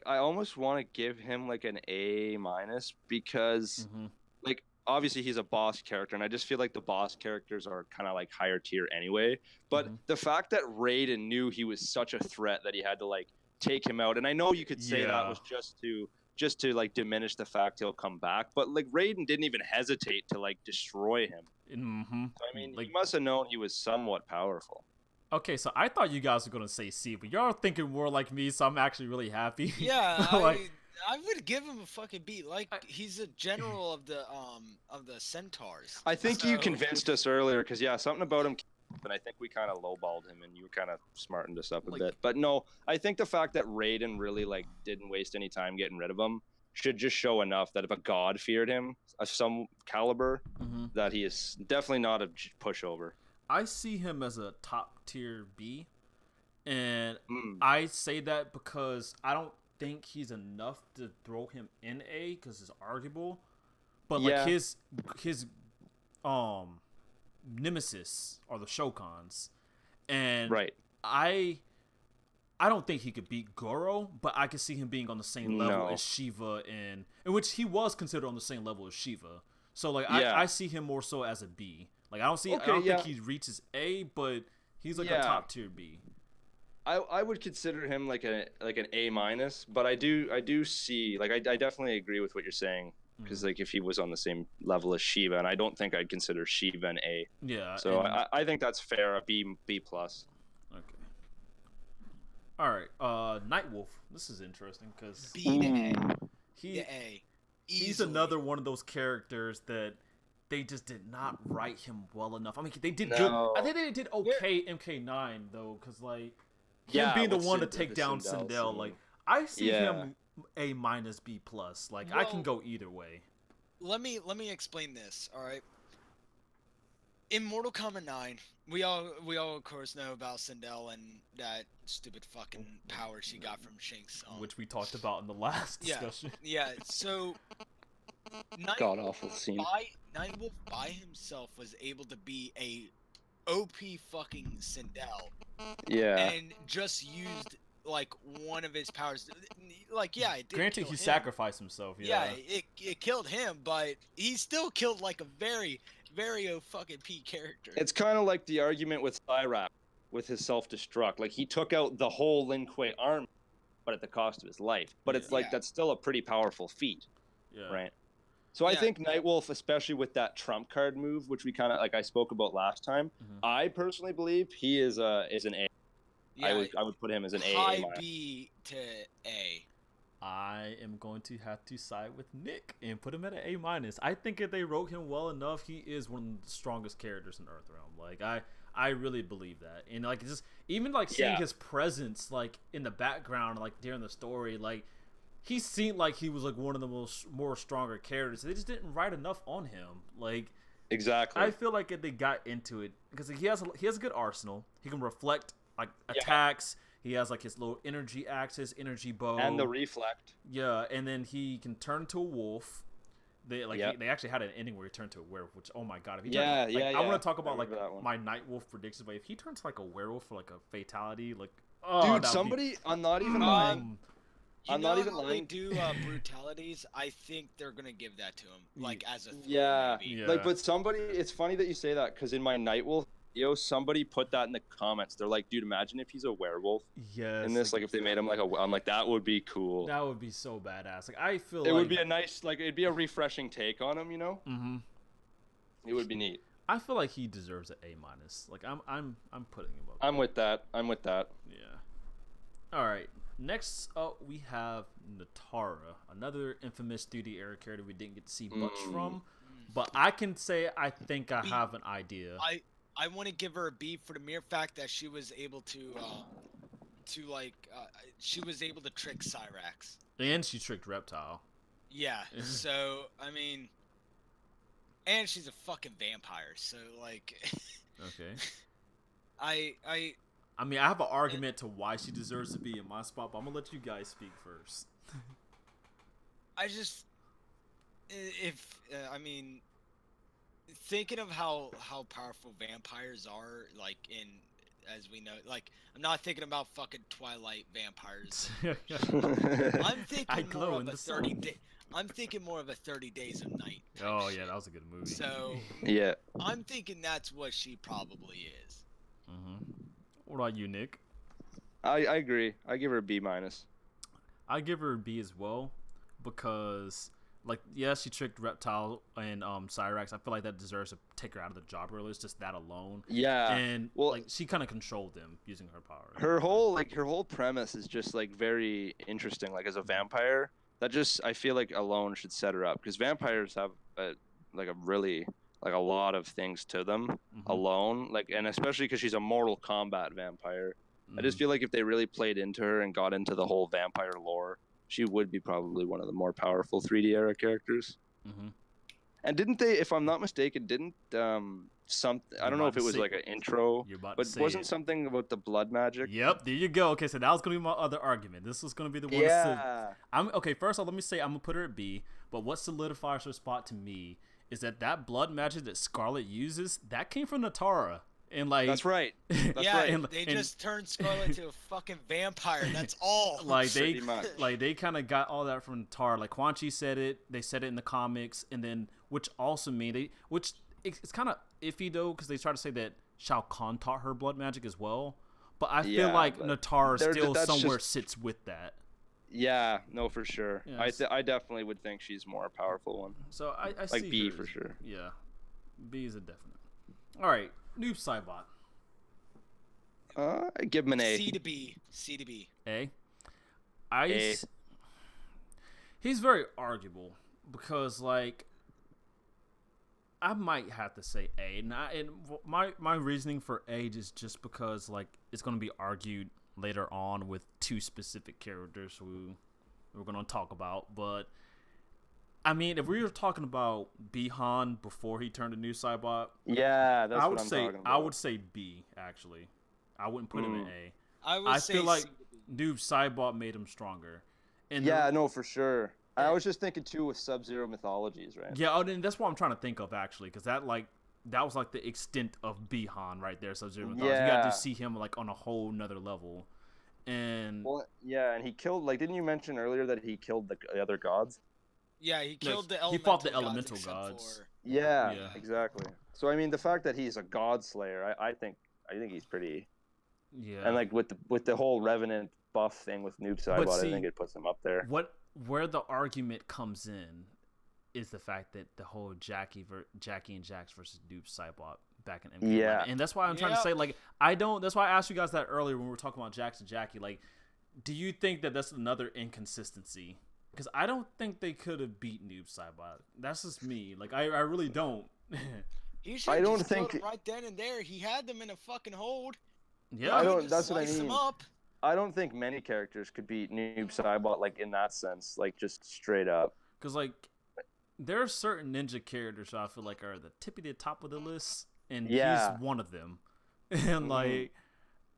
I almost want to give him like an A minus because Mhm. like obviously he's a boss character and I just feel like the boss characters are kind of like higher tier anyway, but Mhm. the fact that Raiden knew he was such a threat that he had to like take him out, and I know you could say that Yeah. was just to like diminish the fact he'll come back, but like Raiden didn't even hesitate to like destroy him. Mm-hmm. So, I mean, Like- he must have known he was somewhat powerful. Okay, so I thought you guys were gonna say C, but y'all are thinking more like me, so I'm actually really happy. Yeah, Like- I would give him a fucking B. Like he's a general of the centaurs. I think you So- convinced us earlier because yeah, something about him, and I think we kind of lowballed him, and you kind of smartened us up a Like- bit. But no, I think the fact that Raiden really like didn't waste any time getting rid of him should just show enough that if a god feared him of some caliber, Mhm. that he is definitely not a pushover. I see him as a top tier B, and Mm. I say that because I don't think he's enough to throw him in A because it's arguable. But like Yeah. his nemesis are the Shokans, and Right. I don't think he could beat Goro, but I could see him being on the same level No. as Shiva, and in which he was considered on the same level as Shiva. So like Yeah. I see him more so as a B. Like I don't Okay, think yeah. he reaches A, but he's like a Yeah. top tier B. I would consider him like an A minus, but I do see like I definitely agree with what you're saying because like if he was on the same level as Shiva, and I don't think I'd consider Shiva an A. Yeah. So and- I think that's fair, a B plus. okay. All right. Nightwolf. This is interesting because B to A. he To A. he's Easily. another one of those characters that they just did not write him well enough. I mean, they did No. good. I think they did okay MK9 though, because like him Yeah, being the with one to the take down Sindel Sindel, scene. like I see Yeah. him A minus B plus. Like I can Well- go either way. Let me explain this. All right. in Mortal Kombat 9, we all of course know about Sindel and that stupid fucking power she got from Shinx. Which we talked about in the last yeah, discussion. yeah. So God awful scene. Nightwolf by himself was able to be a OP fucking Sindel Yeah. and just used like one of his powers. Like, yeah, it did Granted, kill he him. sacrificed himself. Yeah, it killed him, but he still killed like a very, very fucking P character. It's kind of like the argument with Cyrax with his self-destruct. Like, he took out the whole Lin Kuei army, but at the cost of his life. But it's like, Yeah. that's still a pretty powerful feat, Yeah. right? So I Yeah. think Nightwolf, especially with that trump card move, which we kind of, like I spoke about last time, Mhm. I personally believe he is an A. Yeah, I would put him as an A. high A-. B to A. I am going to have to side with Nick and put him at an A-. I think if they wrote him well enough, he is one of the strongest characters in Earthrealm. Like I really believe that. And like just even like seeing Yeah. his presence like in the background, like during the story, like he seemed like he was like one of the more stronger characters. They just didn't write enough on him. Like Exactly. I feel like if they got into it, because he has a good arsenal. He can reflect like attacks. He has like his little energy axis, energy bow, and the reflect. yeah, and then he can turn into a wolf. They like Yep. they actually had an ending where he turned to a werewolf. Which, oh my god, if he Yeah, turned, like, yeah, I yeah. want to talk I about like remember that one. my night wolf predictions, but if he turns like a werewolf for like a fatality, like oh, Dude, that somebody, I'm not even Um, lying. You I'm know not even how they lying. do brutalities? I think they're gonna give that to him, like as a throw, Yeah. maybe. Yeah. Like, but somebody, it's funny that you say that because in my Nightwolf video, somebody put that in the comments. They're like, dude, imagine if he's a werewolf yes, in this. Like, if they made him like a, I'm like, that would be cool. that would be so badass. Like I feel It like would be a nice, like, it'd be a refreshing take on him, you know? Mhm. It would be neat. I feel like he deserves an A-. Like I'm putting him up. I'm with that. I'm with that. Yeah. All right. Next up, we have Natara, another infamous 3D era character we didn't get to see much from, but I can say I think I have an idea. I want to give her a B for the mere fact that she was able to she was able to trick Cyrax. And she tricked Reptile. Yeah. So I mean, and she's a fucking vampire. So like, Okay. I mean, I have an argument to why she deserves to be in my spot, but I'm gonna let you guys speak first. I just I mean, thinking of how powerful vampires are, like in as we know, like I'm not thinking about fucking Twilight vampires. I'm thinking I glow more in of a the 30 sun. day. I'm thinking more of a 30 Days of Night. type Oh yeah, shit. that was a good movie. So Yeah. I'm thinking that's what she probably is. What about you, Nick? I agree. I give her a B-. I give her a B as well because, like, yes, she tricked Reptile and Cyrax. I feel like that deserves to take her out of the job early. It's just that alone. Yeah. And well, like she kind of controlled them using her power. her whole premise is just like very interesting. Like, as a vampire, that just, I feel like alone should set her up because vampires have a lot of things to them alone. Like, and especially because she's a Mortal Kombat vampire. I just feel like if they really played into her and got into the whole vampire lore, she would be probably one of the more powerful 3D era characters. And didn't they, if I'm not mistaken, didn't I don't know if it was like an intro, but wasn't something about the blood magic? Yep, there you go. Okay, so that was gonna be my other argument. This was gonna be the one. Yeah. Okay. First off, let me say I'm gonna put her at B. But what solidifies her spot to me is that blood magic that Scarlet uses that came from Natara. And like that's right. That's yeah, right. they just turned Scarlet into a fucking vampire. That's all. Like Pretty much. they kind of got all that from Natara. Like Quan Chi said it. They said it in the comics, and then which also mean it's kind of iffy though because they try to say that Shao Kahn taught her blood magic as well. But I feel like Natara still somewhere sits with that. Yeah, no, for sure. Yeah, I definitely would think she's more powerful one. So I like see B her for as- sure. Yeah, B is a definite. All right, Noob Saibot. I give him an A. C to B. C to B. A. A. He's very arguable because like I might have to say A, and my reasoning for A is just because like it's going to be argued later on with two specific characters who we're going to talk about, but I mean, if we were talking about Bihan before he turned a new Cybot, Yeah, that's I what would I'm say talking about. I would say B actually. I wouldn't put him in A. I would I say feel like C to B. Noob Cybot made him stronger. And Yeah, no, for sure. I was just thinking too with Sub-Zero mythologies, right? yeah, and that's what I'm trying to think of actually, because that was like the extent of Bihan right there. Sub-Zero Mythology. You got to Yeah. see him like on a whole nother level. And Well, yeah, and he killed. Like, didn't you mention earlier that he killed the other gods? Yeah, he killed the he elemental fought the gods elemental except gods. for- Yeah, Yeah. exactly. So I mean, the fact that he's a god slayer, I think he's pretty. Yeah. And like with the whole Revenant buff thing with Noob Saibot, I see, think it puts him up there. Where the argument comes in is the fact that the whole Jackie and Jax versus Noob Saibot back in MK11. Yeah. And that's why I'm trying to say, like, that's why I asked you guys that earlier when we were talking about Jax and Jackie. Like, do you think that that's another inconsistency? Because I don't think they could have beat Noob Saibot. That's just me. Like, I really don't. He should have just killed him right then and there. He had them in a fucking hold. Yeah. I He don't. just That's what I sliced mean. him up. I don't think many characters could beat Noob Saibot like in that sense, like just straight up. Because, like, there are certain ninja characters who I feel like are the top of the list, and he's one of them. And, like,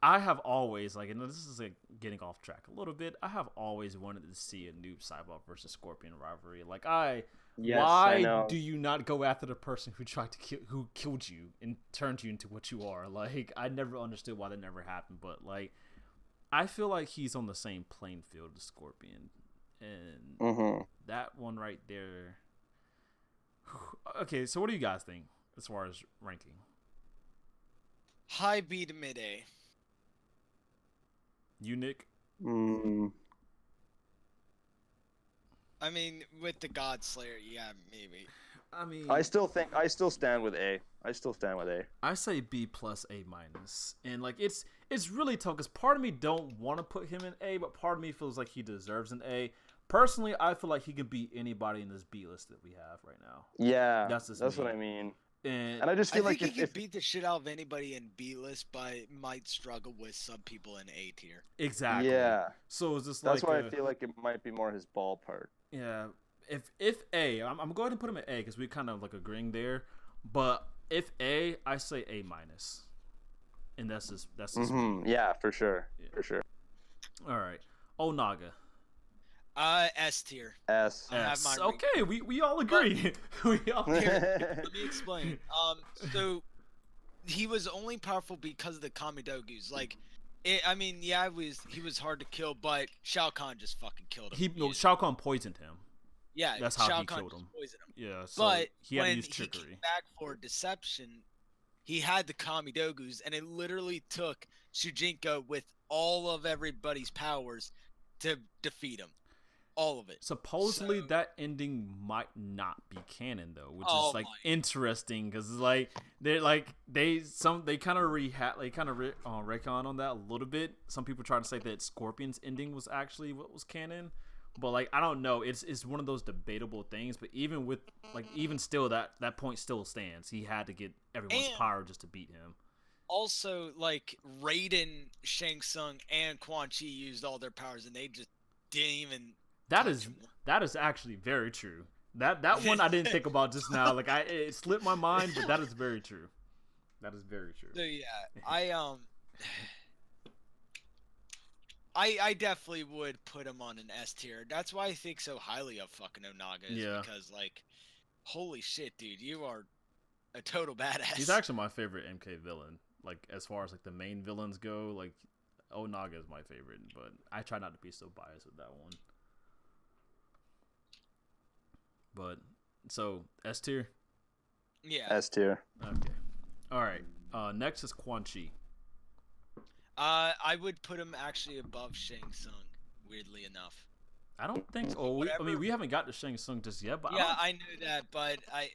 I have always, like, and this is, like, getting off track a little bit, I have always wanted to see a Noob Saibot versus Scorpion rivalry. Like, why do you not go after the person who killed you and turned you into what you are? Like, I never understood why that never happened, but, like, I feel like he's on the same playing field as Scorpion. And that one right there. Okay, so what do you guys think as far as ranking? High B to mid A. You, Nick? I mean, with the God Slayer, yeah, maybe. I mean, I still stand with A. I say B plus A minus, and like it's really tough because part of me don't want to put him in A, but part of me feels like he deserves an A. Personally, I feel like he could beat anybody in this B list that we have right now. Yeah, that's what I mean. And I just feel like he could beat the shit out of anybody in B list, but might struggle with some people in A tier. Exactly. Yeah. So it's just that's why I feel like it might be more his ballpark. Yeah. If A, I'm going to put him at A because we kind of like agreeing there. But if A, I say A minus, and that's just me. Yeah, for sure, for sure. All right, Onaga. S tier. S. Okay, we all agree. We all agree. Let me explain. So he was only powerful because of the Kamidogus. Like, I mean, yeah, he was hard to kill, but Shao Kahn just fucking killed him. Shao Kahn poisoned him. Yeah, that's how Shao he Kahn killed him. Poisoned him. Yeah, so but he had to when use trickery. He came back for deception, he had the Kamidogus, and it literally took Shujinko with all of everybody's powers to defeat him. All of it. Supposedly that ending might not be canon though, which is like interesting because like they kind of retcon on that a little bit. Some people try to say that Scorpion's ending was actually what was canon, but like I don't know. It's one of those debatable things. But even still, that point still stands. He had to get everyone's power just to beat him. Also, like Raiden, Shang Tsung, and Quan Chi used all their powers, and they just didn't even. That is actually very true. That one I didn't think about just now. Like it slipped my mind, but that is very true. That is very true. So yeah, I definitely would put him on an S tier. That's why I think so highly of fucking Onaga. Because like, holy shit, dude, you are a total badass. He's actually my favorite MK villain. Like as far as like the main villains go, like Onaga is my favorite, but I try not to be so biased with that one. But so S tier. Yeah. S tier. Okay. All right. Next is Quan Chi. I would put him actually above Shang Tsung. Weirdly enough. I don't think so. We haven't got to Shang Tsung just yet, but I knew that, but I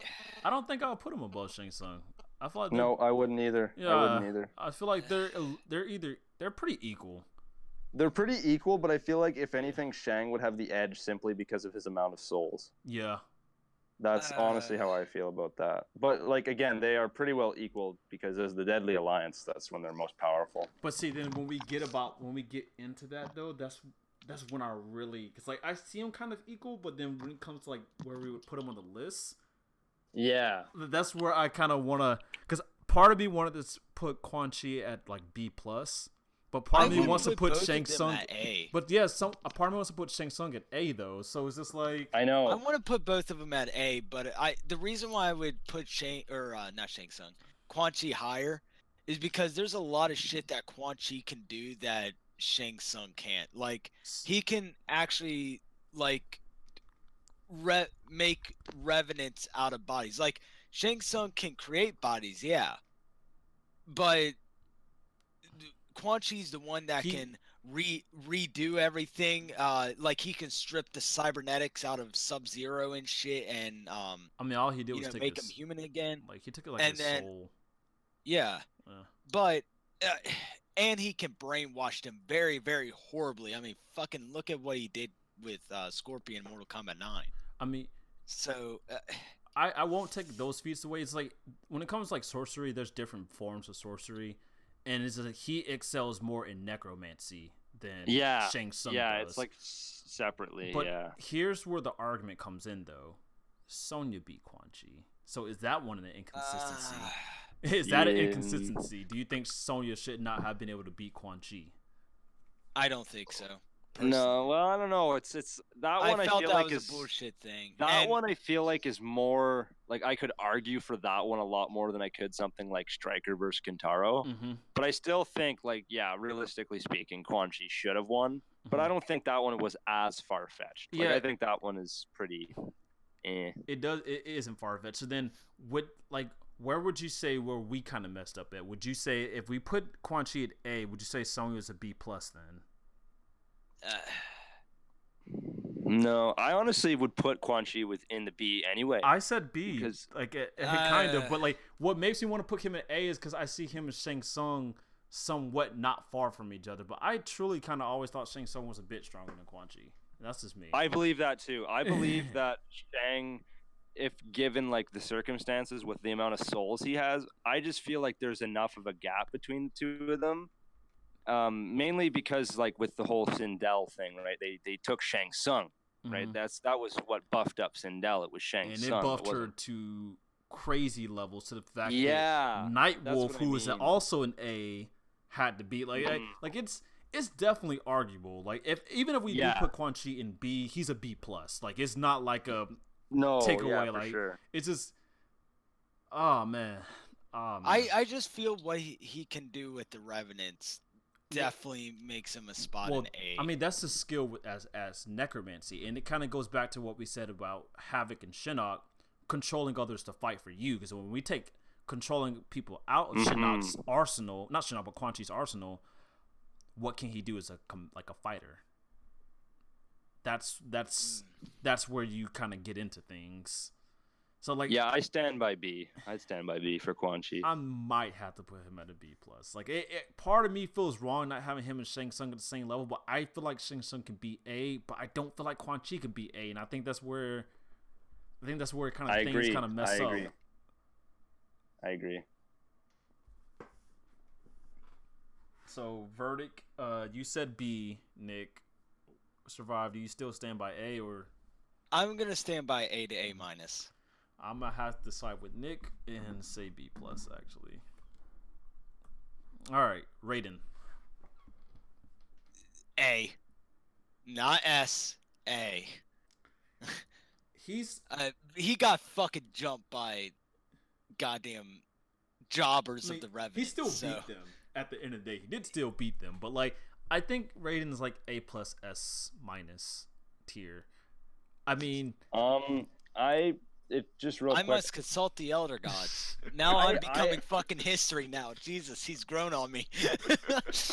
don't think I'll put him above Shang Tsung. I feel like no, I wouldn't either. Yeah, I wouldn't either. I feel like they're pretty equal. They're pretty equal, but I feel like if anything, Shang would have the edge simply because of his amount of souls. Yeah. That's honestly how I feel about that. But like again, they are pretty well equal because as the Deadly Alliance, that's when they're most powerful. But see, then when we get into that though, that's that's when I really, because like I see him kind of equal, but then when it comes to like where we would put him on the list, Yeah. that's where I kind of want to, because part of me wanted to put Quan Chi at like B plus, but part of me wants to put Shang Tsung at A. But yeah, a part of me wants to put Shang Tsung at A though. So it's just like I know. I want to put both of them at A, but the reason why I would put not Shang Tsung, Quan Chi higher, is because there's a lot of shit that Quan Chi can do that Shang Tsung can't. Like he can actually like make revenants out of bodies. Like Shang Tsung can create bodies, yeah, but Quan Chi's the one that can redo everything. Like he can strip the cybernetics out of Sub-Zero and shit, and I mean, all he did was take make his, him human again. like he took it like and his then, soul. Yeah, Uh, but and he can brainwash them very, very horribly. I mean, fucking look at what he did with Scorpion in Mortal Kombat 9. I mean, So I won't take those feats away. It's like when it comes to like sorcery, there's different forms of sorcery, and it's like he excels more in necromancy than Shang Tsung does. It's like separately. But yeah. here's where the argument comes in, though. Sonya beat Quan Chi, so is that one of the inconsistency? Is that an inconsistency? Do you think Sonya should not have been able to beat Quan Chi? I don't think so. No, well, I don't know. It's that one. I felt feel that like was is a bullshit thing. That one I feel like is more like I could argue for that one a lot more than I could something like Stryker versus Kintaro. Mm-hmm. But I still think like realistically speaking, Quan Chi should have won. But I don't think that one was as far fetched. Like, Yeah, I think that one is pretty. It isn't far fetched. So then, where would you say where we kind of messed up at? Would you say if we put Quan Chi at A, would you say Sonya was a B plus then? No, I honestly would put Quan Chi within the B anyway. I said B because like kind of, but like what makes me want to put him at A is because I see him and Shang Tsung somewhat not far from each other. But I truly kind of always thought Shang Tsung was a bit stronger than Quan Chi. That's just me. I believe that too. I believe that Shang, if given like the circumstances with the amount of souls he has, I just feel like there's enough of a gap between the two of them. Mainly because like with the whole Sindel thing, right? They took Shang Tsung, right? Mhm. That was what buffed up Sindel. It was Shang Tsung. And it buffed her to crazy levels to the fact that that's Nightwolf, what I who is mean. also an A, had to be like it's definitely arguable. Like even if we do put Quan Chi in B, he's a B plus. Like it's not like a takeaway. For like sure. it's just man. I just feel what he can do with the Revenants definitely makes him a spot in A. I mean, that's the skill as necromancy, and it kind of goes back to what we said about Havoc and Shinnok controlling others to fight for you. Because when we take controlling people out of Shinnok's arsenal, not Shinnok, but Quan Chi's arsenal, what can he do as a fighter? That's where you kind of get into things. So like, I stand by B. I'd stand by B for Quan Chi. I might have to put him at a B plus. Like, part of me feels wrong not having him and Shang Tsung at the same level, but I feel like Shang Tsung can be A, but I don't feel like Quan Chi can be A, and I think that's where kind of things kind of mess up. I agree. So verdict, you said B, Nick. Survive. Do you still stand by A or? I'm gonna stand by A to A minus. I'm gonna have to side with Nick and say B plus actually. All right, Raiden. A, not S. A. He got fucking jumped by goddamn jobbers of the Revenant. He still beat them at the end of the day. He did still beat them, but like I think Raiden's like A plus S minus tier. I mean, I must consult the elder gods. Now I'm becoming fucking history now. Jesus, he's grown on me.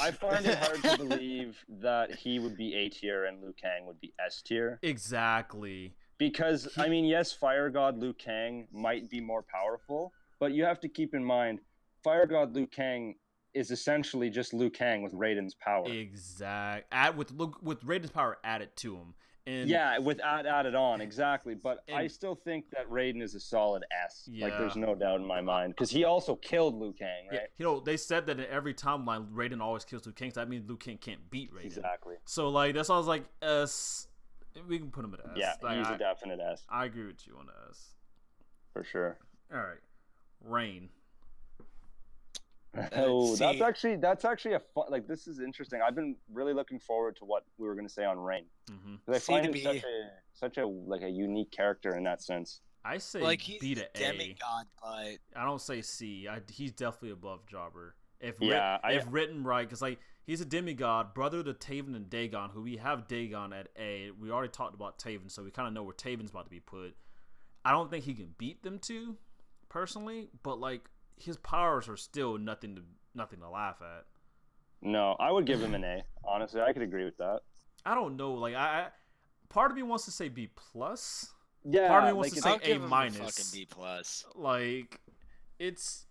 I find it hard to believe that he would be A tier and Liu Kang would be S tier. Exactly. Because I mean, yes, Fire God Liu Kang might be more powerful, but you have to keep in mind, Fire God Liu Kang is essentially just Liu Kang with Raiden's power. With Raiden's power added to him. And yeah, with added on, exactly. But I And- still think that Raiden is a solid S. Like, there's Yeah. no doubt in my mind because he also killed Liu Kang, yeah, right? you know, they said that in every timeline, Raiden always kills Liu Kang. So that means Liu Kang can't beat Raiden. Exactly. So like that's why I was like S. We can put him at S. Yeah, Like, he's a definite S I agree with you on S. for sure. All right, Rain. Oh, see- that's actually a fun. Like, this is interesting. I've been really looking forward to what we were going to say on Rain Mm-hmm. because I See, find to him be- such a like a unique character in that sense. I say like he's B a to A. demigod, but I don't say C. He's definitely above Jobber. If Yeah, if written right, because like he's a demigod, brother to Taven and Dagon, who we have Dagon at A. We already talked about Taven, so we kind of know where Taven's about to be put. I don't think he can beat them two, personally, but like his powers are still nothing to laugh at. No, I would give him an A. Honestly, I could agree with that. I don't know, like I part of me wants to say B plus. Yeah, Part of me wants like, to say I'll give A him minus. a fucking B plus. Like it's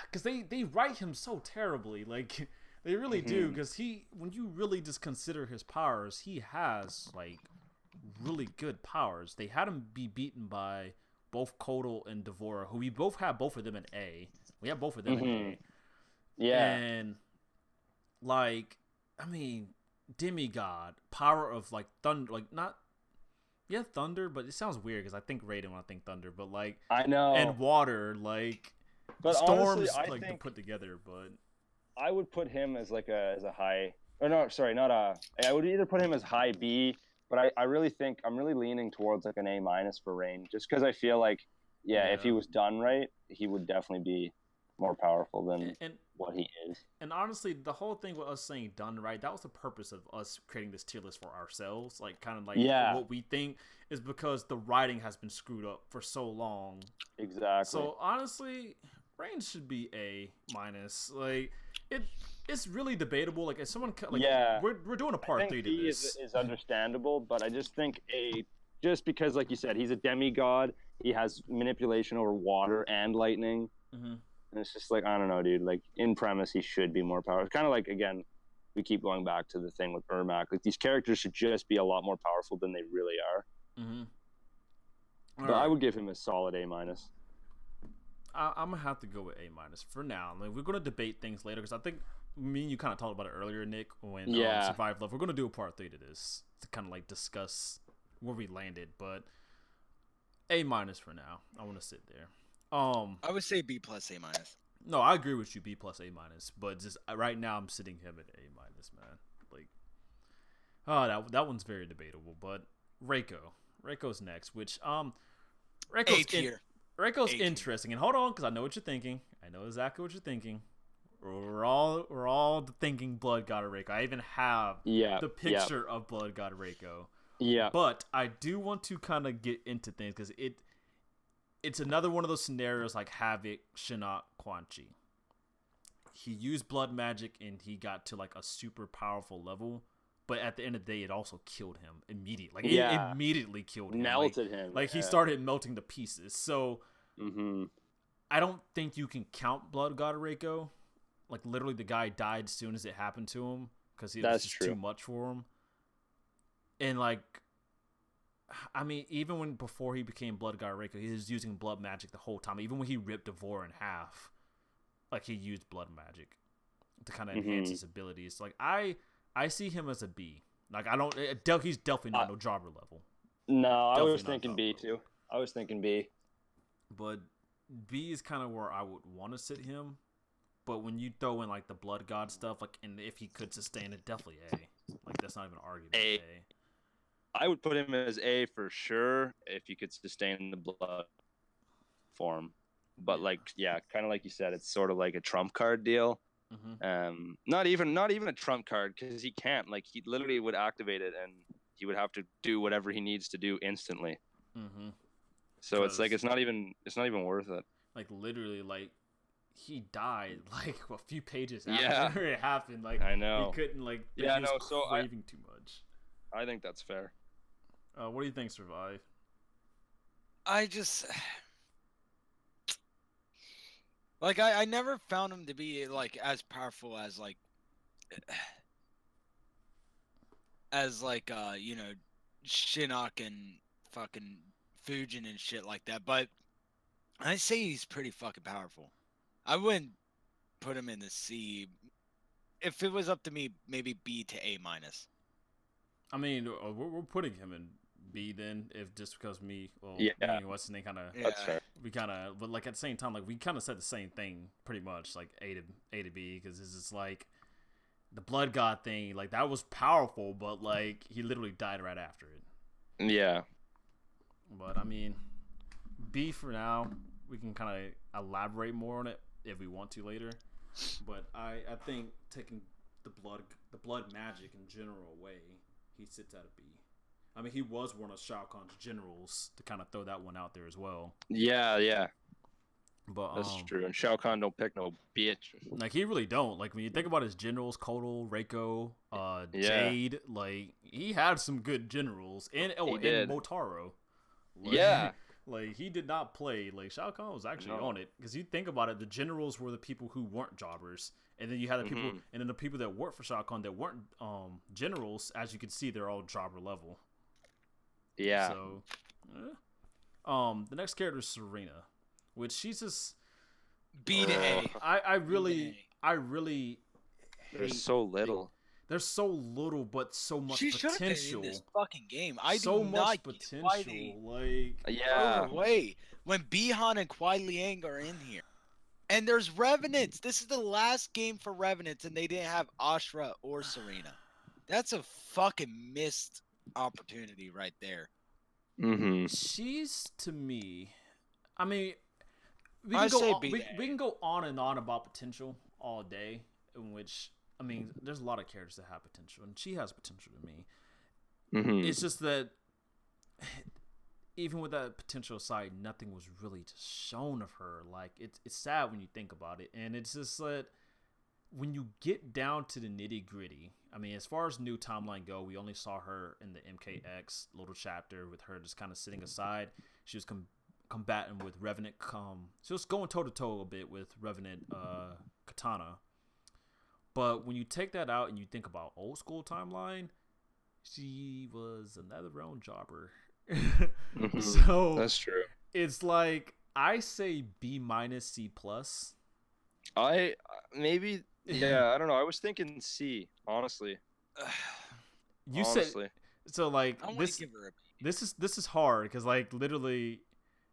because they write him so terribly, like they really do, because when you really just consider his powers, he has like really good powers. They had him be beaten by both Kotal and Devora, who we both have both of them in A. We have both of them in A. Yeah, And like, I mean, demigod, power of like thunder, like not thunder, but it sounds weird because I think Raiden when I think thunder, but like I know. and water, like But storms honestly, I like to think put together, but I would put him as like as a high. Or no, sorry, not a. I would either put him as high B, but I really think I'm really leaning towards like an A minus for Rain, just because I feel like if he Yeah. was done right, he would definitely be more powerful than and what he is. and honestly, the whole thing with us saying done right, that was the purpose of us creating this tier list for ourselves, like kind of like Yeah. what we think is because the writing has been screwed up for so long. Exactly. So honestly, Rain should be A minus. Like it's really debatable. Like if someone like Yeah. we're doing a I part think 3 to B this. is understandable, but I just think A, just because, like you said, he's a demigod. He has manipulation over water and lightning. Mhm. And it's just like, I don't know, dude. Like, in premise, he should be more powerful. Kind of like, again, we keep going back to the thing with Ermac. Like, these characters should just be a lot more powerful than they really are. Mhm. But I would give him a solid A minus. I'm gonna have to go with A minus for now. Like, we're gonna debate things later because I think me and you kind of talked about it earlier, Nick, when Survive Love. We're gonna do a part 3 to this to kind of like discuss where we landed. But A minus for now. I want to sit there. I would say B plus A minus. No, I agree with you. B plus A minus, but just right now I'm sitting him at A minus, man. Like, that one's very debatable. But Reiko's next, which Reiko's A tier. Reiko's A tier. interesting. And hold on, because I know what you're thinking. I know exactly what you're thinking. We're all thinking Blood God of Reiko. I even have the picture of Blood God of Reiko. Yeah. But I do want to kind of get into things because it's another one of those scenarios like Havoc, Shinnok, Quan Chi. He used blood magic and he got to like a super powerful level, but at the end of the day, it also killed him immediately. Like it immediately killed him. Melted him. Like he started melting to pieces. So Mm-hmm. I don't think you can count Blood God of Reiko. Like literally, the guy died as soon as it happened to him because it was That's just true. too much for him. And like, I mean, even before he became Blood God of Reiko, he was using blood magic the whole time. Even when he ripped Devore in half, like he used blood magic to kind of enhance his abilities. Like I see him as a B. Like I don't. He's definitely not no jobber level. No, I Definitely was not thinking top B level. too. I was thinking B. But B is kind of where I would want to sit him. But when you throw in like the blood god stuff, like, and if he could sustain it, definitely A. Like that's not even an argument. A. I would put him as A for sure if he could sustain the blood form. But kind of like you said, it's sort of like a trump card deal. Mm-hmm. Not even a trump card because he can't. Like he literally would activate it and he would have to do whatever he needs to do instantly. Mm-hmm. So it's like it's not even worth it. Like literally, like he died like a few pages Yeah. after it happened. Like I know. he couldn't like. Yeah, he was no, so craving too much. I think that's fair. What do you think, Survive? I just like I never found him to be like as powerful as like as like Shinnok and fucking Fujin and shit like that, but I say he's pretty fucking powerful. I wouldn't put him in the C. If it was up to me, maybe B to A minus. I mean, we're putting him in B then, if just because me Yeah. and what's his name kind of That's fair. we kind of, but like at the same time, like we kind of said the same thing pretty much, like A to B, because it's just like the blood god thing, like that was powerful, but like he literally died right after it. Yeah. But I mean, B for now. We can kind of elaborate more on it if we want to later. But I think taking the blood magic in general away, he sits at a B. I mean, he was one of Shao Kahn's generals, to kind of throw that one out there as well. Yeah. But That's true. And Shao Kahn don't pick no bitch. like he really don't. Like when you think about his generals, Kotal, Reiko, Yeah. Jade, like he had some good generals, and did. Motaro. Like, Yeah. Like he did not play. Like Shao Kahn was actually No. on it, because you think about it, the generals were the people who weren't jobbers, and then you had the people, and then the people that worked for Shao Kahn that weren't generals. As you can see, they're all jobber level. Yeah. So, the next character is Serena, which she's just B to A. I really There's hate so little. There's so little, but so much She should have been potential. in this fucking game. I So do much not get potential. why they Like Yeah. throw her away when Bihan and Kuai Liang are in here. And there's Revenants. This is the last game for Revenants, and they didn't have Ashra or Serena. That's a fucking missed opportunity right there. Mm-hmm. she's, to me, I mean, we I can go say on, B we, to A. we can go on and on about potential all day, in which, I mean, there's a lot of characters that have potential, and she has potential to me. Mm-hmm. It's just that even with that potential aside, nothing was really just shown of her. Like it's sad when you think about it, and it's just that when you get down to the nitty gritty. I mean, as far as new timeline go, we only saw her in the MKX little chapter with her just kind of sitting aside. She was combating with Revenant. She was going toe to toe a bit with Revenant Katana. But when you take that out and you think about old school timeline, she was another realm jobber. Mhm. So That's true. it's like I say B minus C plus. I maybe I don't know. I was thinking C, honestly. You honestly. said so. Like I want this. to give her a B. This is hard because like literally,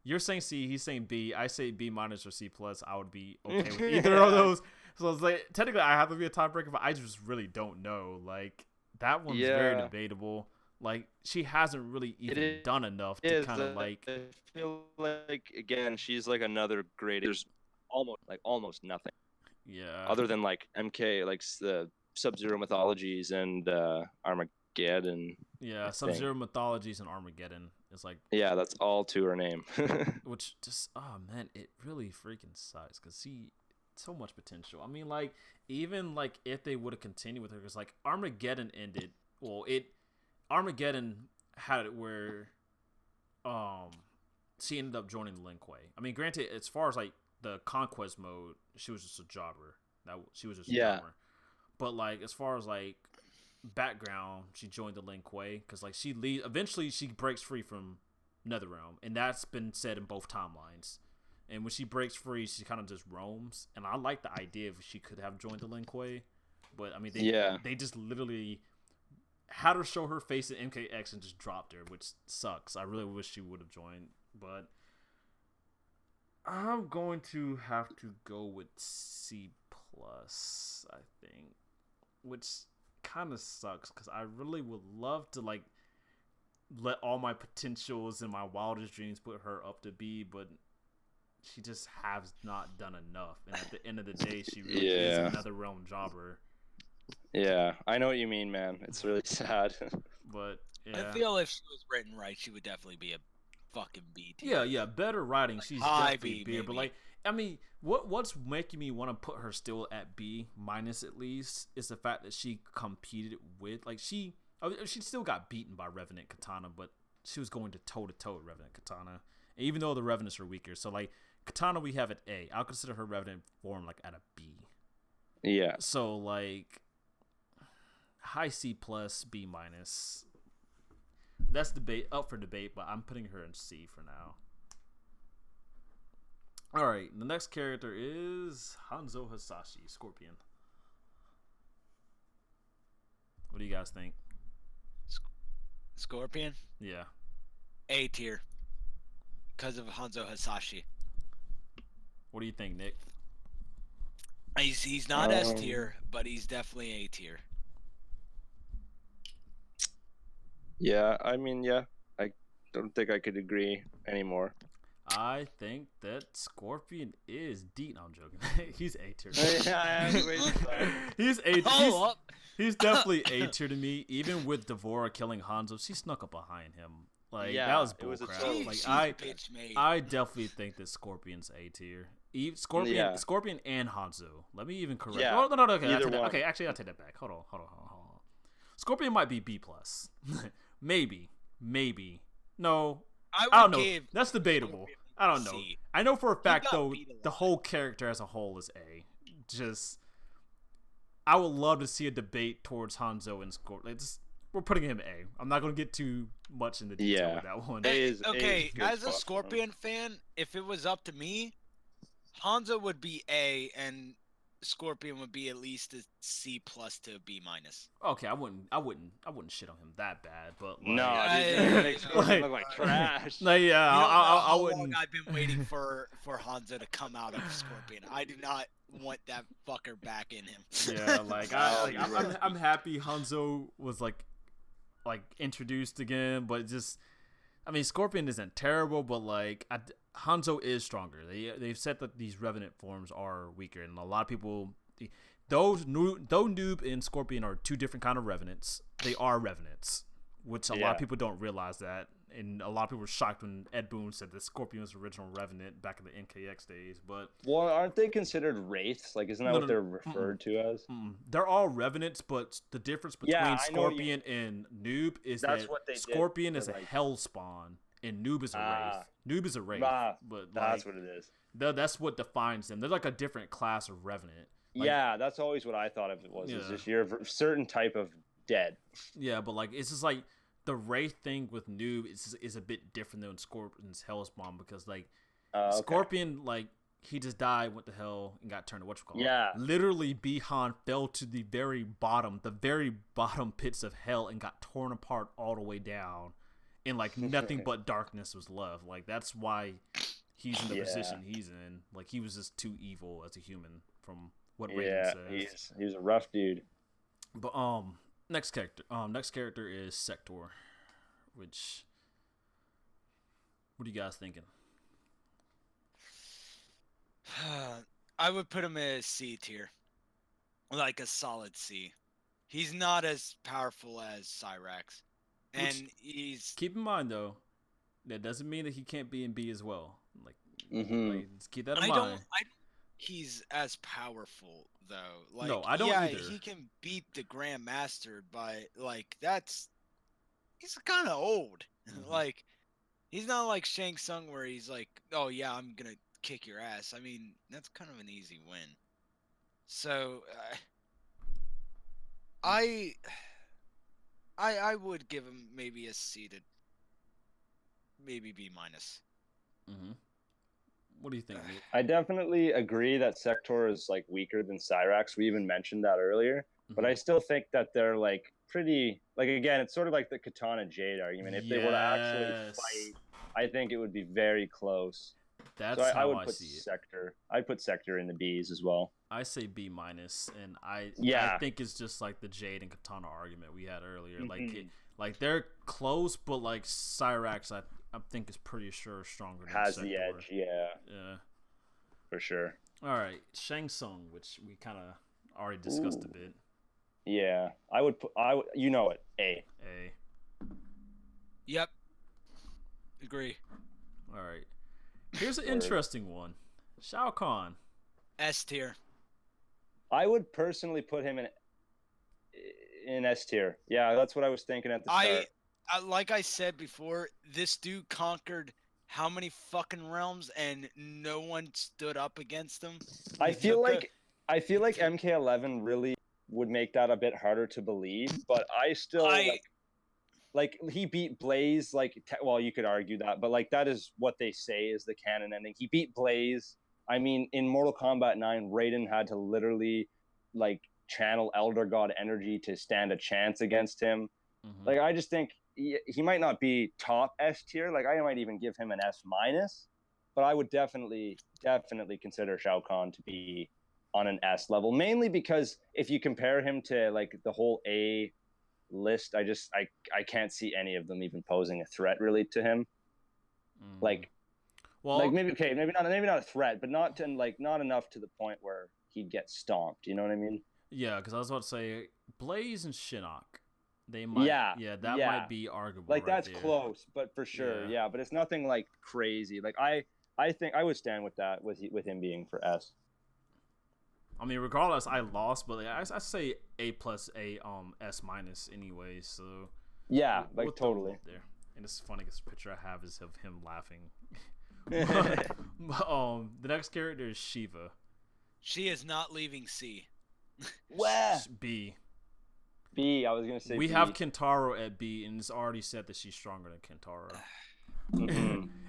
you're saying C, he's saying B. I say B minus or C plus. I would be okay with either of those. So it's like technically I have to be a tiebreaker, but I just really don't know. Like that one's very Yeah. debatable. Like she hasn't really even is- done enough to kind of like. I feel like again she's like another great. There's almost nothing Yeah. other than like MK, like the Sub-Zero mythologies and Armageddon. Yeah, I Sub-Zero mythologies and Armageddon is like, Yeah, that's all to her name. which just oh man, it really freaking sucks because see so much potential. I mean, like even like if they would have continued with her, because like Armageddon ended. Well, Armageddon had it where she ended up joining the Lin Kuei. I mean, granted, as far as like the conquest mode, she was just a jobber. She was just a jobber. But like as far as like background, she joined the Lin Kuei because like eventually she breaks free from Netherrealm, and that's been said in both timelines. And when she breaks free, she kind of just roams. And I like the idea if she could have joined the Lin Kuei, but I mean they just literally had her show her face in MKX and just dropped her, which sucks. I really wish she would have joined, but I'm going to have to go with C plus, I think, which kind of sucks because I really would love to like let all my potentials and my wildest dreams put her up to B, but she just has not done enough. And at the end of the day, she really is another realm jobber. Yeah, I know what you mean, man. It's really sad. But yeah. I feel if she was written right, she would definitely be a fucking B tier. Yeah, better writing. Like She's high definitely B, B, but maybe. like, I mean, what's making me want to put her still at B minus at least is the fact that she competed with she still got beaten by Revenant Katana, but she was going to toe with Revenant Katana, and even though the Revenants are weaker. So like Katana, we have at A. I'll consider her Revenant form like at a B. Yeah. So like, high C plus, B minus. That's up for debate, but I'm putting her in C for now. All right, the next character is Hanzo Hasashi, Scorpion. What do you guys think? Scorpion, Yeah. A tier, because of Hanzo Hasashi. What do you think, Nick? He's not S tier, but he's definitely A tier. Yeah, I mean, yeah, I don't think I could agree anymore. I think that Scorpion is D. No, I'm joking. He's A tier. He's A tier. He's definitely A tier to me. Even with Devora killing Hanzo, she snuck up behind him. Like Yeah, that was it was a bullcrap. total- Like She's bitch made. I definitely think that Scorpion's A tier. Scorpion and Hanzo. Let me even correct. Yeah, Oh, no. Okay, either one. okay, actually, I'll take that back. Hold on. Scorpion might be B plus. Maybe. No, I don't know. give That's debatable. Scorpion I don't know. C. I know for a fact got though, beat a the lot. whole character as a whole is A. Just, I would love to see a debate towards Hanzo and Scorpion. We're putting him A. I'm not gonna get too much into detail Yeah. with that one. A is Okay, good as a spot for him. Scorpion fan, if it was up to me, Hanzo would be A and Scorpion would be at least a C plus to a B minus. Okay, I wouldn't shit on him that bad, but like, No, I- it makes like- me look like trash. like, yeah, You don't know I how wouldn't. long I've been waiting for Hanzo to come out of Scorpion. I do not want that fucker back in him. Yeah, like I'm happy Hanzo was like introduced again, but just, I mean, Scorpion isn't terrible, but like Hanzo is stronger. They've said that these Revenant forms are weaker, and a lot of people, though Noob and Scorpion are two different kind of Revenants, they are Revenants, which a lot of people don't realize that. And a lot of people were shocked when Ed Boon said that Scorpion was the original Revenant back in the NKX days. But Well, aren't they considered wraiths? Like, isn't that No, what no, they're referred to as? they're all Revenants, but the difference between Yeah, I know what you- Scorpion and Noob is That's that what they did Scorpion to, is a like- hell spawn and Noob is a wraith. Noob is a wraith, but That's like, what it is. that's what defines them. They're like a different class of Revenant. Like, Yeah, that's always what I thought of it was. It's Yeah. just you're a certain type of dead. Yeah, but like it's just like the wraith thing with Noob is a bit different than Scorpion's hellspawn, because like Okay. Scorpion, like he just died, went to hell, and got turned to whatchamacallit. Yeah. Literally, Bihan fell to the very bottom pits of hell and got torn apart all the way down, and like nothing but darkness was left. Like that's why he's in the position he's in. Like he was just too evil as a human, from what Raiden says. He's a rough dude. But next character is Sector, which, what are you guys thinking? I would put him as C tier, like a solid C. He's not as powerful as Cyrax, and he's Keep in mind though, that doesn't mean that he can't be in B as well. Like, Mhm. just keep that in I mind. don't he's as powerful though. Like, No, I don't yeah, either. he can beat the Grandmaster, but like he's kind of old. Mhm. Like he's not like Shang Tsung where he's like, oh yeah, I'm gonna kick your ass. I mean, that's kind of an easy win. So I would give him maybe a C to maybe B minus. Mm-hmm. What do you think, Nick? I definitely agree that Sector is like weaker than Cyrax. We even mentioned that earlier. But I still think that they're like pretty, like, again, it's sort of like the Katana Jade argument. If they were to actually Yes. fight, I think it would be very close. That's So I how would I put see it. Sector. I'd put Sector in the Bs as well. I say B minus, and I Yeah. think it's just like the Jade and Katana argument we had earlier. Mhm. Like they're close, but like Cyrax, I think is pretty sure stronger than Has the Sector. edge, yeah, Yeah. for sure. All right, Shang Tsung, which we kind of already discussed a Ooh. bit. Yeah, I would put, you know it, A. A. Yep. Agree. All right. Here's an Word. interesting one. Shao Kahn. S tier. I would personally put him in S tier. Yeah, that's what I was thinking at the start. Like I said before, this dude conquered how many fucking realms and no one stood up against him? I He feel took a- like MK11 really would make that a bit harder to believe, but I still like he beat Blaze. Like, well, you could argue that, but like that is what they say is the canon ending. He beat Blaze. I mean, in Mortal Kombat 9, Raiden had to literally like channel Elder God energy to stand a chance against him. Like, I just think he might not be top S tier. Like, I might even give him an S minus, but I would definitely consider Shao Kahn to be on an S level, mainly because if you compare him to like the whole A list, I can't see any of them even posing a threat really to him. Like, well, like maybe not a threat, but not enough to the point where he'd get stomped. You know what I mean? Yeah, because I was about to say Blaze and Shinnok. They might, that might be arguable. Like, that's close, but for sure, yeah. But it's nothing like crazy. Like, I think I would stand with that with him being for S. I mean, regardless, I lost, but like, I say A plus A S minus anyway. So yeah, like totally. There, and it's funny because the picture I have is of him laughing. The next character is Shiva. She is not leaving C. Where? B. I was gonna say we B. have Kentaro at B, and it's already said that she's stronger than Kentaro.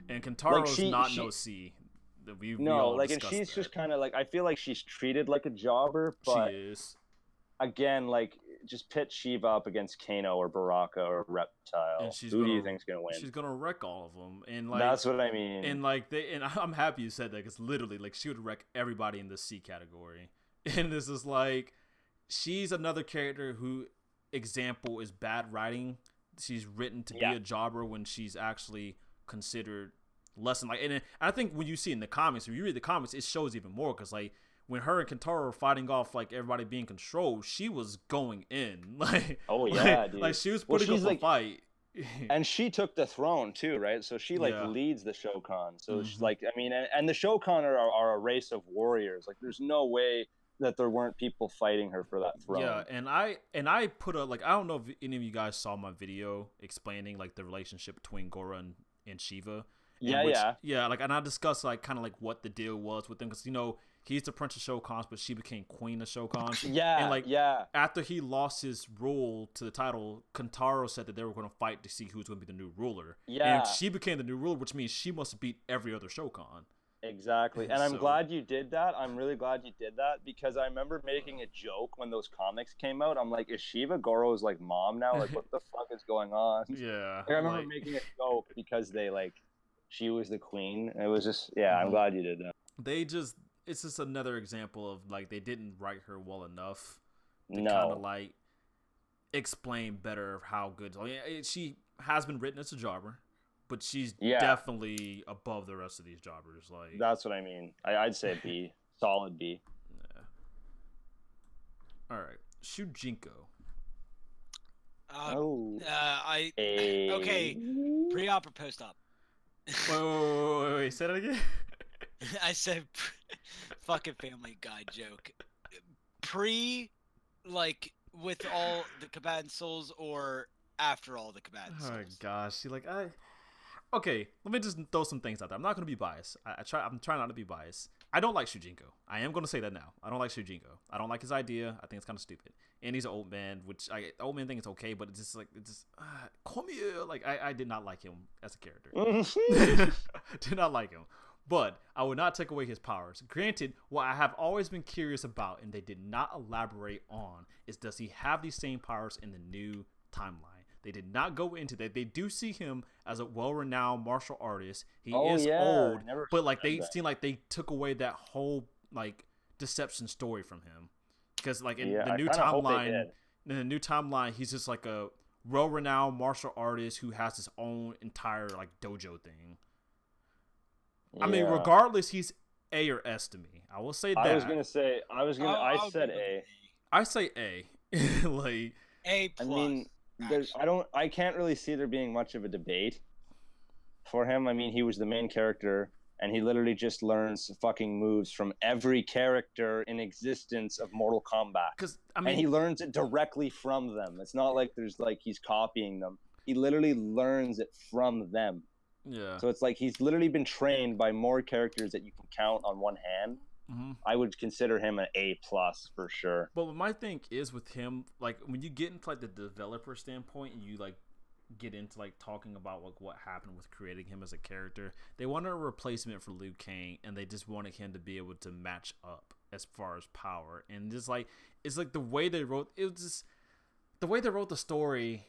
And Kentaro's like no C. And she's that. Just kind of like, I feel like she's treated like a jobber, but she is. Again, like, just pit Shiva up against Kano or Baraka or Reptile. Who do you think's gonna win? She's gonna wreck all of them, and like that's what I mean. And like I'm happy you said that, because literally, like, she would wreck everybody in the C category. And this is like, she's another character who, example, is bad writing. She's written to be a jobber when she's actually considered less than, like, and I think when you see in the comics, if you read the comics, it shows even more, because like when her and Kentaro were fighting off like everybody being controlled, she was going in, like, dude. Like she was putting up a fight. And she took the throne too, right? So she leads the Shokan. So she's like, I mean, and the Shokan are a race of warriors. Like, there's no way that there weren't people fighting her for that throne. Yeah, and I put a, like, I don't know if any of you guys saw my video explaining like the relationship between Goro and Shiva. Yeah, like, and I discussed like kind of like what the deal was with them, because he's the Prince of Shokans, but she became Queen of Shokans. After he lost his rule to the title, Kentaro said that they were going to fight to see who's going to be the new ruler. And she became the new ruler, which means she must beat every other Shokan. Exactly. And I'm glad you did that. I'm really glad you did that, because I remember making a joke when those comics came out. I'm like, is Shiva Goro's like mom now? Like, what the fuck is going on? Yeah. Like, I remember making a joke because they like, she was the queen. It was just, I'm glad you did that. It's just another example of like, they didn't write her well enough to kind of like explain better how good. She has been written as a jobber, but she's definitely above the rest of these jobbers. Like, that's what I mean. I'd say B, solid B. Yeah. All right, Shujinko. Okay, pre-op or post-op? Wait, say that again. I said fucking Family Guy joke. Like, with all the combatant souls, or after all the combatant souls? Oh gosh, okay, let me just throw some things out there. I'm not gonna be biased. I'm trying not to be biased. I don't like Shujinko. I am gonna say that now. I don't like Shujinko. I don't like his idea. I think it's kind of stupid. And he's an old man, which the old man thing is okay, but it's just come here. Like, I did not like him as a character. Did not like him. But I would not take away his powers. Granted, what I have always been curious about, and they did not elaborate on, is does he have these same powers in the new timeline? They did not go into that. They do see him as a well-renowned martial artist. He is old, but like they seem like they took away that whole like deception story from him, because like in the new timeline, he's just like a well-renowned martial artist who has his own entire like dojo thing. I mean, regardless, he's A or S to me. I will say that. I said A. I say A. Like A plus. I mean, I can't really see there being much of a debate for him. I mean, he was the main character, and he literally just learns fucking moves from every character in existence of Mortal Kombat. And he learns it directly from them. It's not like there's like he's copying them. He literally learns it from them. Yeah. So it's like he's literally been trained by more characters that you can count on one hand. I would consider him an A+ for sure. But my thing is with him, like when you get into like the developer standpoint, and you like get into like talking about like what happened with creating him as a character, they wanted a replacement for Liu Kang, and they just wanted him to be able to match up as far as power. And just like it's like the way they wrote the story.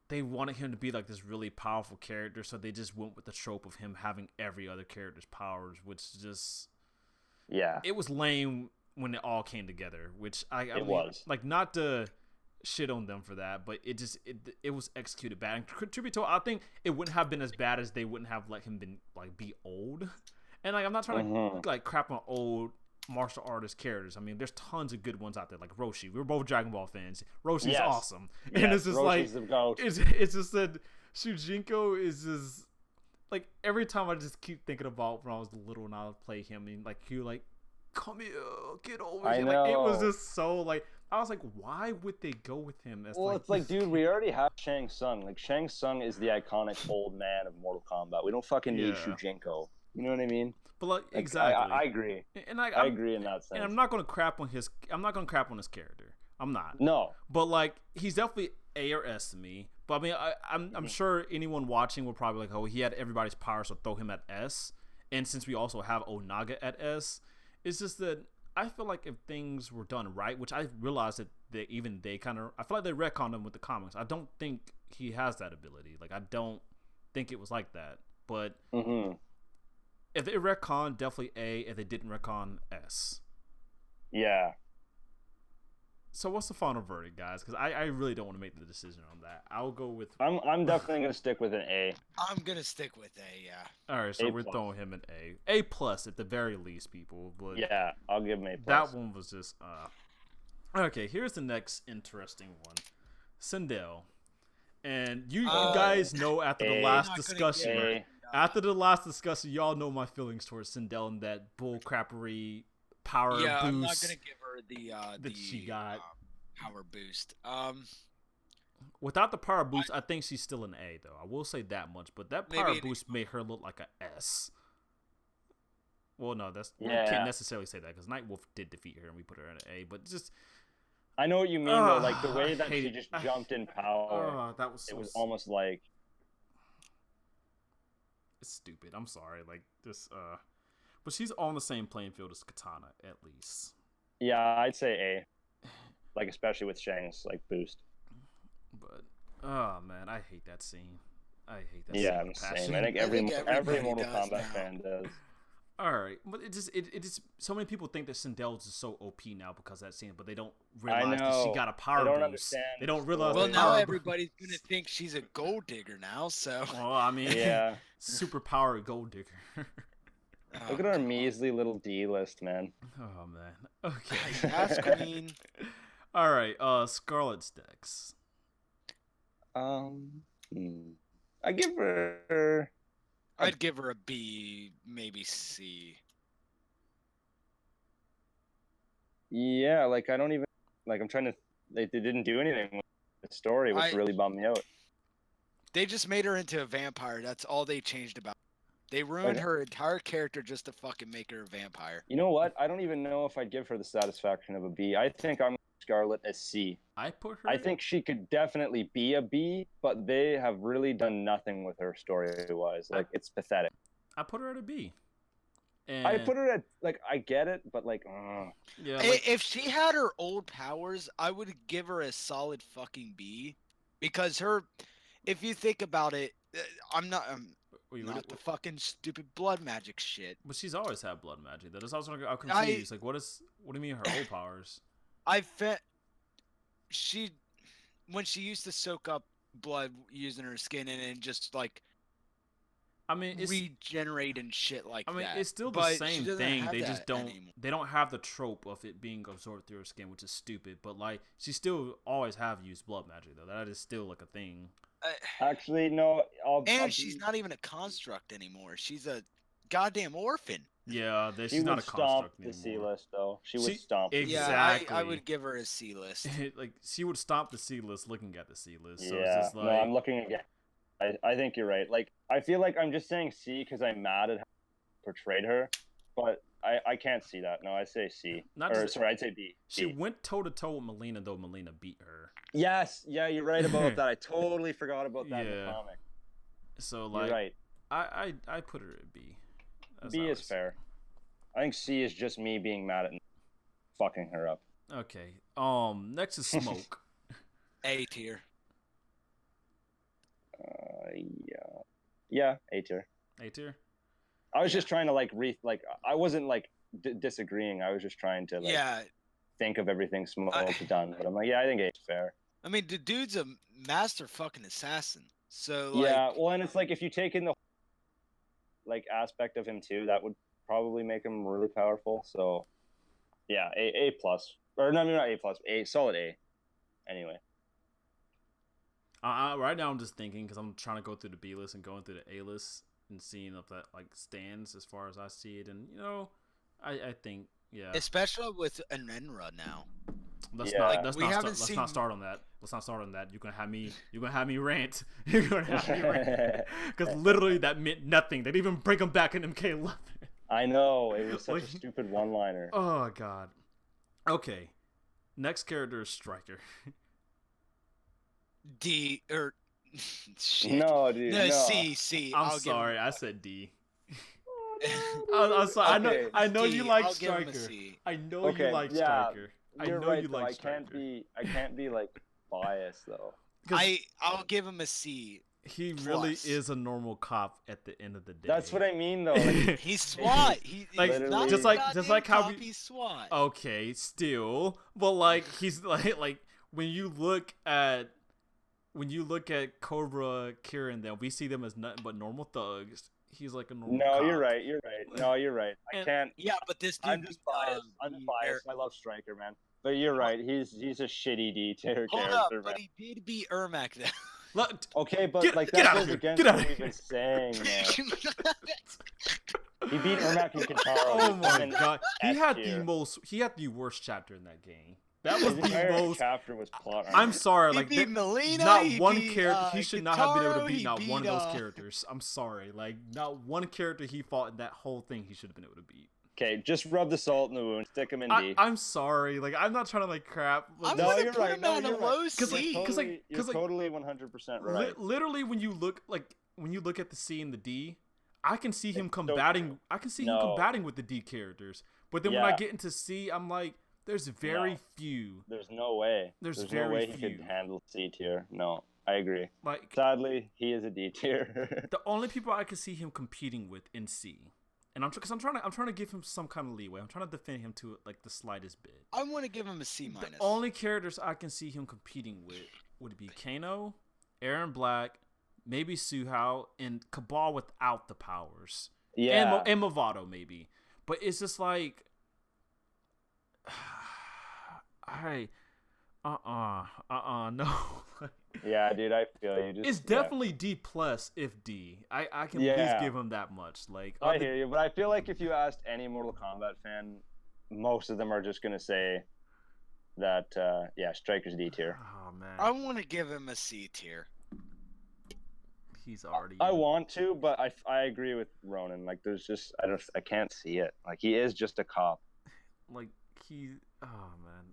They wanted him to be like this really powerful character, so they just went with the trope of him having every other character's powers, which just it was lame when it all came together. Which I mean, was like, not to shit on them for that, but it was executed bad. And to be told, I think it wouldn't have been as bad as they wouldn't have let him be old. And like I'm not trying to like crap on old martial artist characters. I mean, there's tons of good ones out there, like Roshi. We're both Dragon Ball fans. Roshi's awesome, and it's just Roshi's like it's just that Shujinko is just like every time I just keep thinking about when I was little and I would play him, and like he like come here, get over here. Like it was just so like I was like, why would they go with him? As, it's like, dude, we already have Shang Tsung. Like Shang Tsung is the iconic old man of Mortal Kombat. We don't fucking need Shujinko. You know what I mean? But like exactly, I agree. And I agree in that sense. And I'm not gonna crap on his. I'm not gonna crap on his character. I'm not. No. But like he's definitely A or S to me. But I mean, I'm sure anyone watching will probably like, oh, he had everybody's power, so throw him at S. And since we also have Onaga at S, it's just that I feel like if things were done right, which I realized that they kind of, I feel like they retconned him with the comics. I don't think he has that ability. Like I don't think it was like that. But if they retcon, definitely A. If they didn't retcon, S. Yeah. So what's the final verdict, guys? Because I really don't want to make the decision on that. I'll go with. I'm definitely gonna stick with an A. I'm gonna stick with A. Yeah. All right, so A+. we're throwing him an A. A+ at the very least, people. But yeah, I'll give him A+. That one was just. Okay, here's the next interesting one, Sindel, and you guys know after the last discussion. After the last discussion, y'all know my feelings towards Sindel and that bullcrappery power boost. Yeah, I'm not gonna give her that she got power boost. Without the power boost, I think she's still an A though. I will say that much. But that power boost made her look like a S. Well, no, we can't necessarily say that because Nightwolf did defeat her and we put her in an A. But just I know what you mean though. Like the way that she just jumped in power. That was so it was almost like. It's stupid. I'm sorry. Like this. But she's on the same playing field as Katana, at least. Yeah, I'd say A. Like, especially with Shang's, like, boost. But, oh, man, I hate that scene. I hate that scene. Yeah, same. I think every Mortal Kombat fan does. All right. But it just, so many people think that Sindel is so OP now because of that scene, but they don't realize that she got a power boost. Understand. They don't realize Well, now everybody's going to think she's a gold digger now, so. Well, I mean, yeah. Super power gold digger. Look at our measly little D list, man. Oh, man. Okay. That's queen. All right. Scarlet's Dex. I'd give her a B, maybe C. Yeah, like I don't even like. I'm trying to. They didn't do anything with the story, which really bummed me out. They just made her into a vampire. That's all they changed about. They ruined her entire character just to fucking make her a vampire. You know what? I don't even know if I'd give her the satisfaction of a B. I think I'm Scarlet a C. I put her. I think she could definitely be a B, but they have really done nothing with her story-wise. Like, it's pathetic. I put her at a B. And I put her at, like, I get it, but, like, yeah. Like, if she had her old powers, I would give her a solid fucking B. Because if you think about it, I'm not the fucking stupid blood magic shit. But she's always had blood magic. That is also I'm confused. Like, what do you mean her old powers? When she used to soak up blood using her skin and just like, I mean, it's regenerate and shit like that. I mean, it's still the same thing. They just don't. They don't have the trope of it being absorbed through her skin, which is stupid. But like, she still always have used blood magic though. That is still like a thing. Actually, no. She's not even a construct anymore. She's a goddamn orphan. Yeah, she's not a construct anymore. The C list though. She would stomp. Exactly. Yeah, I would give her a C list. Like she would stomp the C list looking at the C list. So yeah. it's just like, no, I'm looking again. I think you're right. Like I feel like I'm just saying C because I'm mad at how they portrayed her, but I can't see that. No, I say C. Not Or just- sorry, I'd say B. She B. went toe to toe with Melina, though Melina beat her. Yes, yeah, you're right about that. I totally forgot about that in Yeah. the comic. So You're like, right. I put her at B. That's B how is it's- fair. I think C is just me being mad at fucking her up. Okay. Next is Smoke. A tier. Yeah. Yeah, A tier. A tier. I was just trying to like I wasn't like disagreeing. I was just trying to like Yeah. think of everything Smoke's done. But I'm like, yeah, I think A is fair. I mean, the dude's a master fucking assassin. So like, Yeah, well, and it's like if you take in the like aspect of him too, that would probably make him really powerful. So yeah, A plus, or no, not A plus, A solid A. Anyway, Right now I'm just thinking because I'm trying to go through the B list and going through the A list and seeing if that like stands as far as I see it, and I think yeah. especially with an Enra now. Let's Yeah. not Like, let's we not start, haven't let's seen- not start on that. Let's not start on that. You're gonna have me rant. You're gonna have me rant because literally that meant nothing. They didn't even bring him back in MK11. I know it was such Like- a stupid one-liner. Oh god. Okay. Next character is Striker. D or shit. No, dude, No, no. C. I'm I'll give sorry, him- I said D. I'm sorry. Okay. I know D, you like I'll give him a Striker. C. I know Okay, you like yeah, Striker. I You're know right, you though. like I Striker. can't be like biased though. 'Cause I'll give him a C. he really plus. is a normal cop at the end of the day. That's what I mean though. Like, He's SWAT. Like, He's not just a like- goddamn just like how cop, we- he's SWAT. Okay, still, but like he's like when you look at Cobra Kieran, then we see them as nothing but normal thugs. He's like a normal. no, cop. you're right. No, you're right. I And- can't. Yeah, but this dude. I'm just biased. I'm just biased. I love Stryker, man. But you're right. He's a shitty D tier Hold character, up, man. but he did beat Ermac though. Look, Okay, but Get- like get that outta goes here. against Get what outta we've here. been saying, man. He beat Ermac and Kintaro. oh my and god, he S had tier. the worst chapter in that game. That His was the entire most. chapter was plot. I'm sorry, He like beat Melina. not he one beat, character. He should not have been able to Kintaro, beat he not one beat, of those characters. I'm sorry, like not one character he fought in that whole thing. He should have been able to beat. Okay, just rub the salt in the wound. Stick him in D. I'm sorry, like I'm not trying to like crap. But I'm No, gonna you're put right. him No, at a you're low right. C. You're like- totally 100% right. Literally, when you look at the C and the D, I can see him It's so combating. true. I can see him No. combating with the D characters. But then when I Yeah. get into C, I'm like, there's very No. few. There's no way. There's no very way he few. could handle C tier. No, I agree. Like Sadly, he is a D tier. the only people I can see him competing with in C, and I'm trying to give him some kind of leeway. I'm trying to defend him to like the slightest bit. I want to give him a C minus. The only characters I can see him competing with would be Kano, Aaron Black, maybe Suhao, and Cabal without the powers. yeah. And Movado maybe. But it's just like no. Yeah, dude, I feel you. Just, It's definitely D plus if D. I can at least Yeah. give him that much. Like I hear you, but I feel like if you asked any Mortal Kombat fan, most of them are just gonna say that Striker's D tier. Oh man. I want to give him a C tier. He's already I want to, but I agree with Ronan. Like, there's just I can't see it. Like, he is just a cop. like he oh man.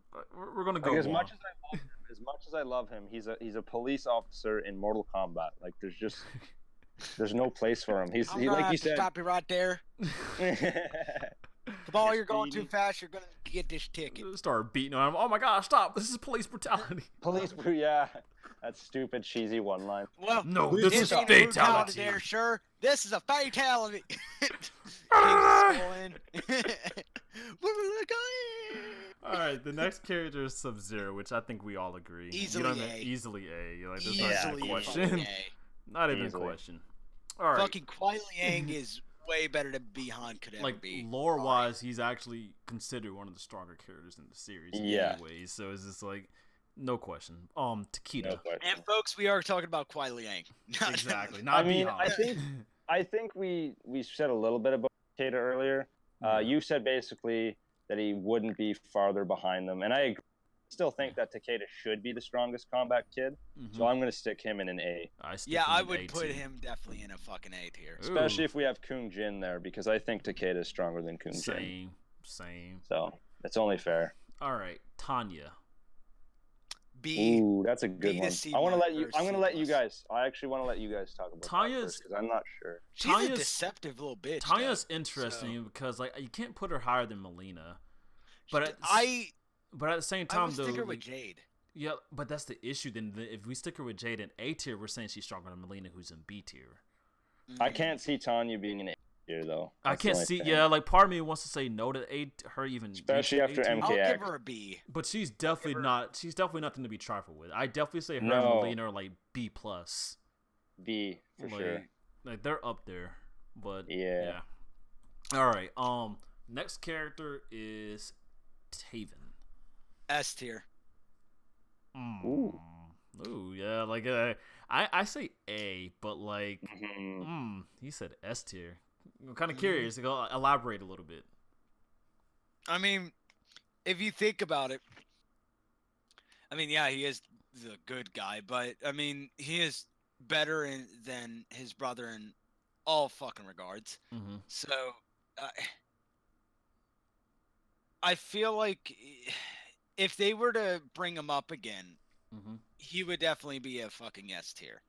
We're gonna go Like, as long. much as I love him, he's a police officer in Mortal Kombat. Like, there's no place for him. I'm He gonna like have you to said. stop you right there. Cabal, Yes, you're going too Speedy. fast. You're gonna get this ticket. Start beating on him. Oh my gosh, stop. This is police brutality. yeah, that stupid cheesy one line. Well, No, this is ain't a brutality fatality. there, sure. This is a fatality. King's going. All right, the next character is Sub-Zero, which I think we all agree. Easily You know what I A. mean? Easily A. Like, there's Easily not even a question. fucking Not even Easily. a question. All right. Fucking Kuai Liang is way better than Bihan could ever Like be. lore wise, he's actually considered one of the stronger characters in the series. Yeah. Anyways, so it's just like no question. Taquita. No question. And folks, we are talking about Kuai Liang. Exactly. Not I mean, Bihan. I think we said a little bit about Takeda earlier. Yeah. You said basically that he wouldn't be farther behind them, and I agree. still think that Takeda should be the strongest combat kid, so I'm gonna stick him in an A. I would put him definitely in a fucking A tier. Especially if we have Kung Jin there, because I think Takeda is stronger than Kung Jin. Same. So it's only fair. All right, Tanya. B. Ooh, that's a good B one. to C I want to let or you. I'm C gonna let you plus. guys. I actually want to let you guys talk about Tanya's- because I'm not sure. She's a deceptive little bitch. Tanya's though, interesting because like you can't put her higher than Melina, but at the same I time would though, stick her with Jade. yeah, but that's the issue. Then if we stick her with Jade in A tier, we're saying she's stronger than Melina, who's in B tier. I can't see Tanya being an A tier though. I That's the can't only see. thing. Yeah, like part of me wants to say no to her even, Especially reaching after A tier. I'll MKX. give her a B. But she's definitely not. She's definitely nothing to be trifled with. I definitely say her No. and Melina are like B plus. B for sure. Like they're up there. But Yeah. All right. Next character is Taven. S tier. Ooh. Ooh, yeah. Like I say A, but like he said S tier. I'm kind of curious. Go elaborate a little bit. I mean, if you think about it, I mean, yeah, he is the good guy, but I mean, he is better than his brother in all fucking regards. So, I feel like if they were to bring him up again, he would definitely be a fucking S tier.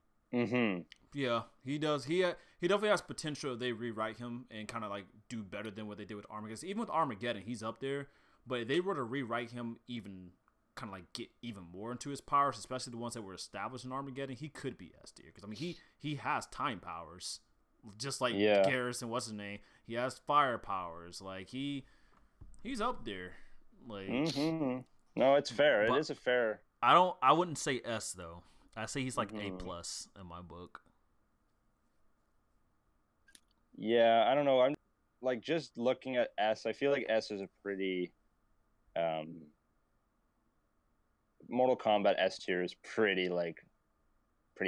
Yeah, he does. He definitely has potential if they rewrite him and kind of like do better than what they did with Armageddon. Even with Armageddon, he's up there. But if they were to rewrite him, even kind of like get even more into his powers, especially the ones that were established in Armageddon, he could be S tier. Because I mean, he has time powers, just like Garrison. What's his name? He has fire powers. Like he's up there. Like No, it's fair. It is a fair. I wouldn't say S though. I say he's like A plus in my book. Yeah, I don't know. I'm like just looking at S. I feel like S is a pretty Mortal Kombat S tier is pretty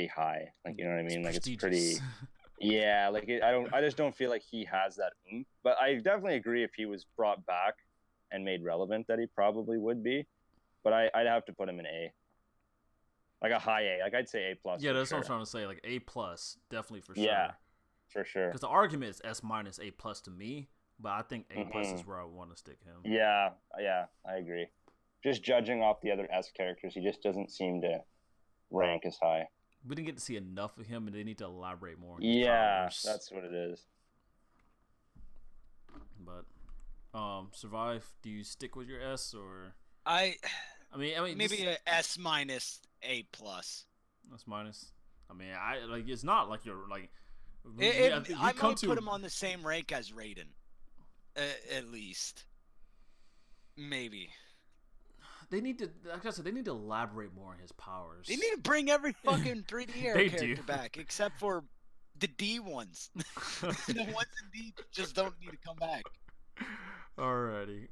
high. Like, you know what I mean? Like it's pretty. Yeah, like I just don't feel like he has that oomph. But I definitely agree if he was brought back and made relevant that he probably would be. But I'd have to put him in A. Like a high A. Like I'd say A plus. Yeah, that's what I'm trying to say. Like A plus, definitely for sure. Yeah, for sure. Because the argument is S minus A plus to me, but I think A plus is where I want to stick him. Yeah, I agree. Just judging off the other S characters, he just doesn't seem to rank as high. We didn't get to see enough of him, and they need to elaborate more on his powers. That's what it is. But Survive, do you stick with your S or I mean maybe a S minus A plus. S minus. I mean, I like it's not like you're like I might put him on the same rank as Raiden, at least. Maybe. They need to, like I said, they need to elaborate more on his powers. They need to bring every fucking 3D era They character do. back, except for the D ones. The ones in D just don't need to come back. Alrighty.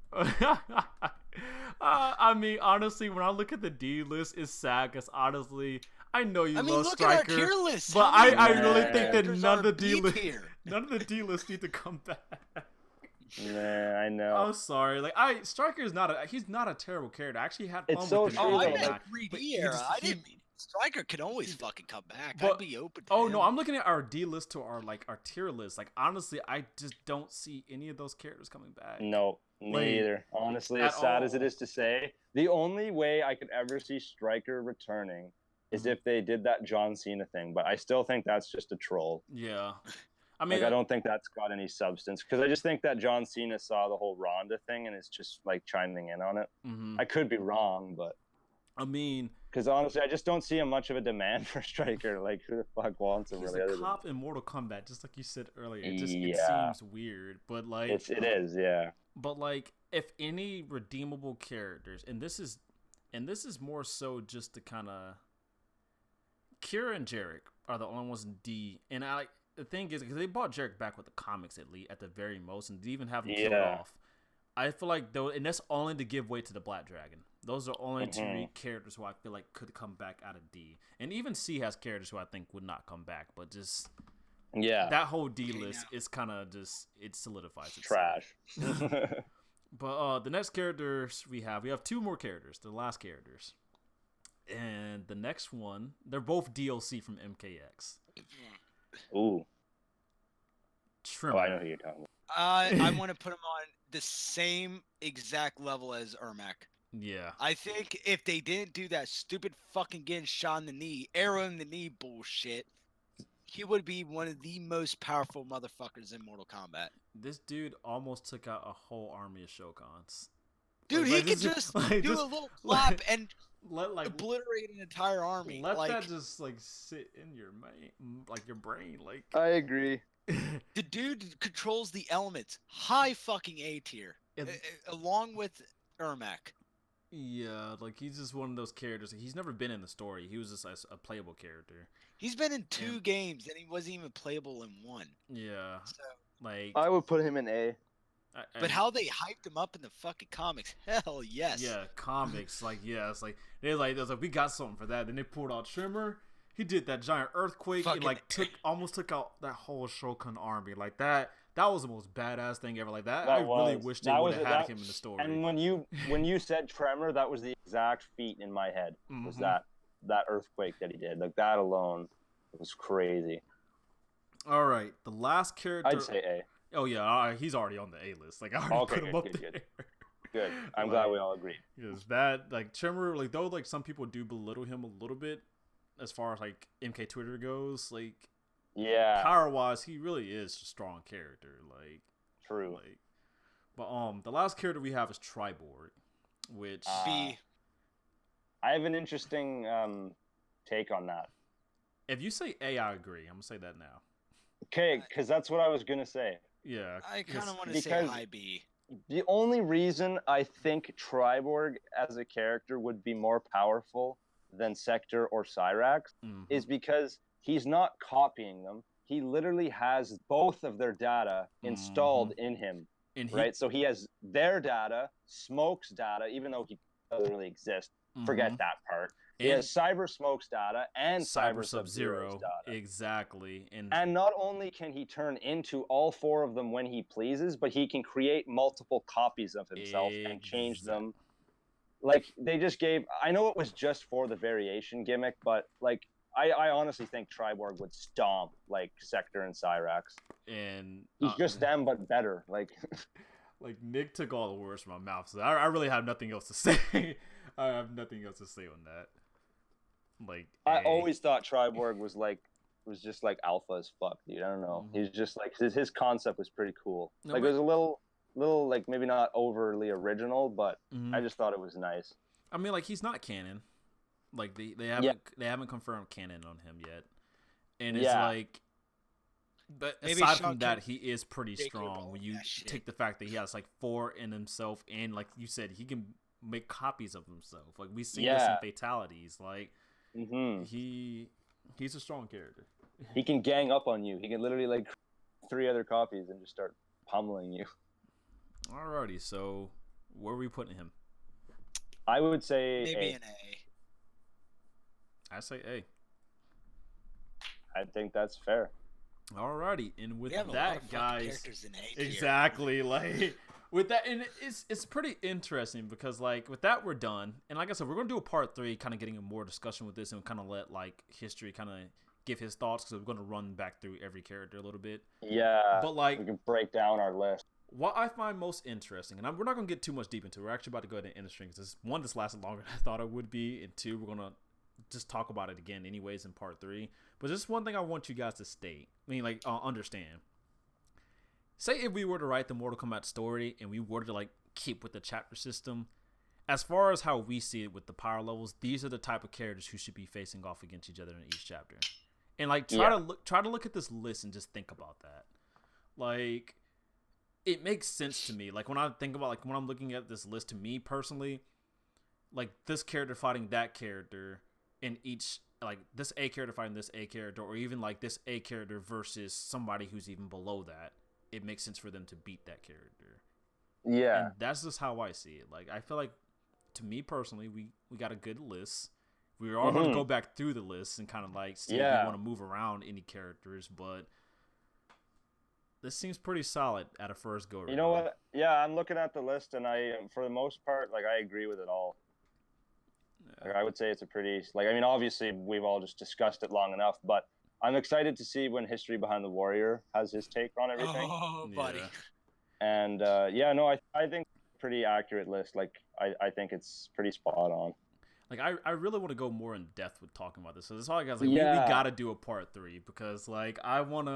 I mean, honestly, when I look at the D list, it's sad because honestly, I know you love look Stryker, at our tier list. but How many I really think that characters none of are the D list, B tier? none of the D lists need to come back. Yeah, I know. I'm sorry. Like Stryker is he's not a terrible character. I actually had fun It's so with him. true, Oh, I though, meant like- 3D era. I didn't mean Stryker can always fucking come back. But- I'd be open to Oh him. no, I'm looking at our D list to our tier list. Like honestly, I just don't see any of those characters coming back. No, me Like, either. Honestly, at as sad as it all. is to say, the only way I could ever see Stryker returning is if they did that John Cena thing. But I still think that's just a troll. Yeah. I mean, Like I don't think that's got any substance because I just think that John Cena saw the whole Ronda thing and is just like chiming in on it. I could be wrong, but I mean, because honestly, I just don't see much of a demand for Stryker. Like who the fuck wants him he's really? a Other cop in Mortal Kombat, just like you said earlier. It Yeah. seems weird, but like it is, yeah. But like, if any redeemable characters, and this is more so just to kind of, Kira and Jarek are the only ones in D, and the thing is because they brought Jarek back with the comics at the very most, and they even have him killed off. I feel like though, and that's only to give way to the Black Dragon. Those are only two characters who I feel like could come back out of D, and even C has characters who I think would not come back, but just. Yeah. That whole D list is kind of just, it solidifies itself. Trash. But the next characters we have two more characters, the last characters. And the next one, they're both DLC from MKX. Ooh. Trimmer. Oh, I know who you're talking about. I want to put him on the same exact level as Ermac. Yeah. I think if they didn't do that stupid fucking getting shot in the knee, arrow in the knee bullshit, he would be one of the most powerful motherfuckers in Mortal Kombat. This dude almost took out a whole army of Shokans. Dude, he could just do a little clap and obliterate an entire army. Let that just sit in your your brain. I agree. The dude controls the elements. High fucking A tier. Along with Ermac. Yeah, he's just one of those characters. He's never been in the story. He was just a playable character. He's been in 2 games and he wasn't even playable in 1. Yeah. So, I would put him in A. But how they hyped him up in the fucking comics, hell yes. Yeah, comics, they're like, we got something for that. Then they pulled out Trimmer. He did that giant earthquake and almost took out that whole Shokan army. That was the most badass thing ever. I really wish they would have had him in the story. And when you said Tremor, that was the exact feat in my head. Was that earthquake that he did? That alone was crazy. All right, the last character. I'd say A. Oh yeah, he's already on the A list. I already put him up there. Good. I'm glad we all agree. Because that Tremor, though some people do belittle him a little bit, as far as MK Twitter goes, yeah, power wise, he really is a strong character. True. But the last character we have is Triborg, which B. I have an interesting take on that. If you say A, I agree. I'm gonna say that now. Okay, because that's what I was gonna say. Yeah, I kind of want to say high B. The only reason I think Triborg as a character would be more powerful than Sector or Cyrax is because he's not copying them. He literally has both of their data installed in him, right? So he has their data, Smoke's data, even though he doesn't really exist. Forget that part. He has Cyber Smoke's data and Cyber Sub-Zero's data. Exactly. And not only can he turn into all 4 of them when he pleases, but he can create multiple copies of himself and change them. They just gave... I know it was just for the variation gimmick, but, I honestly think Triborg would stomp, Sector and Cyrax. And... he's just them, but better. Nick took all the words from my mouth, so I really have nothing else to say. I have nothing else to say on that. I always thought Triborg was just alpha as fuck, dude. I don't know. He's just his concept was pretty cool. It was a little maybe not overly original, but I just thought it was nice. I mean, he's not canon. They haven't confirmed canon on him yet, and it's but maybe aside from that, he is pretty strong when you take the fact that he has 4 in himself, and you said, he can make copies of himself. We see this in fatalities. He's a strong character. He can gang up on you. He can literally 3 other copies and just start pummeling you. Alrighty, so where are we putting him? I would say maybe A. an A. I say A. I think that's fair. Alrighty, and with that, guys, exactly, with that, and it's pretty interesting because with that we're done, and like I said, we're gonna do a part 3, kind of getting a more discussion with this, and kind of let history kind of give his thoughts, because we're gonna run back through every character a little bit. Yeah, but we can break down our list. What I find most interesting, and we're not gonna get too much deep into it. We're actually about to go ahead and end the stream because this lasted longer than I thought it would be, and 2, we're gonna just talk about it again anyways in part 3. But just one thing I want you guys to state, understand. Say if we were to write the Mortal Kombat story and we were to keep with the chapter system, as far as how we see it with the power levels, these are the type of characters who should be facing off against each other in each chapter. And try to look at this list and just think about that. It makes sense to me. When I think about when I'm looking at this list, to me personally, this character fighting that character in each, this A character fighting this A character, or even this A character versus somebody who's even below that, it makes sense for them to beat that character. Yeah. And that's just how I see it. I feel to me personally, we got a good list. We are going to go back through the list and kind of see if we want to move around any characters, but this seems pretty solid at a first go. You know what? Yeah, I'm looking at the list, and for the most part, like, I agree with it all. Yeah. Like, I would say it's a pretty, like, I mean, obviously we've all just discussed it long enough, but I'm excited to see when History Behind the Warrior has his take on everything. Oh, buddy. Yeah. And yeah, no, I think pretty accurate list. Like, I think it's pretty spot on. Like I really want to go more in depth with talking about this. So that's all I got. Like Yeah. we got to do a part 3 because like I really want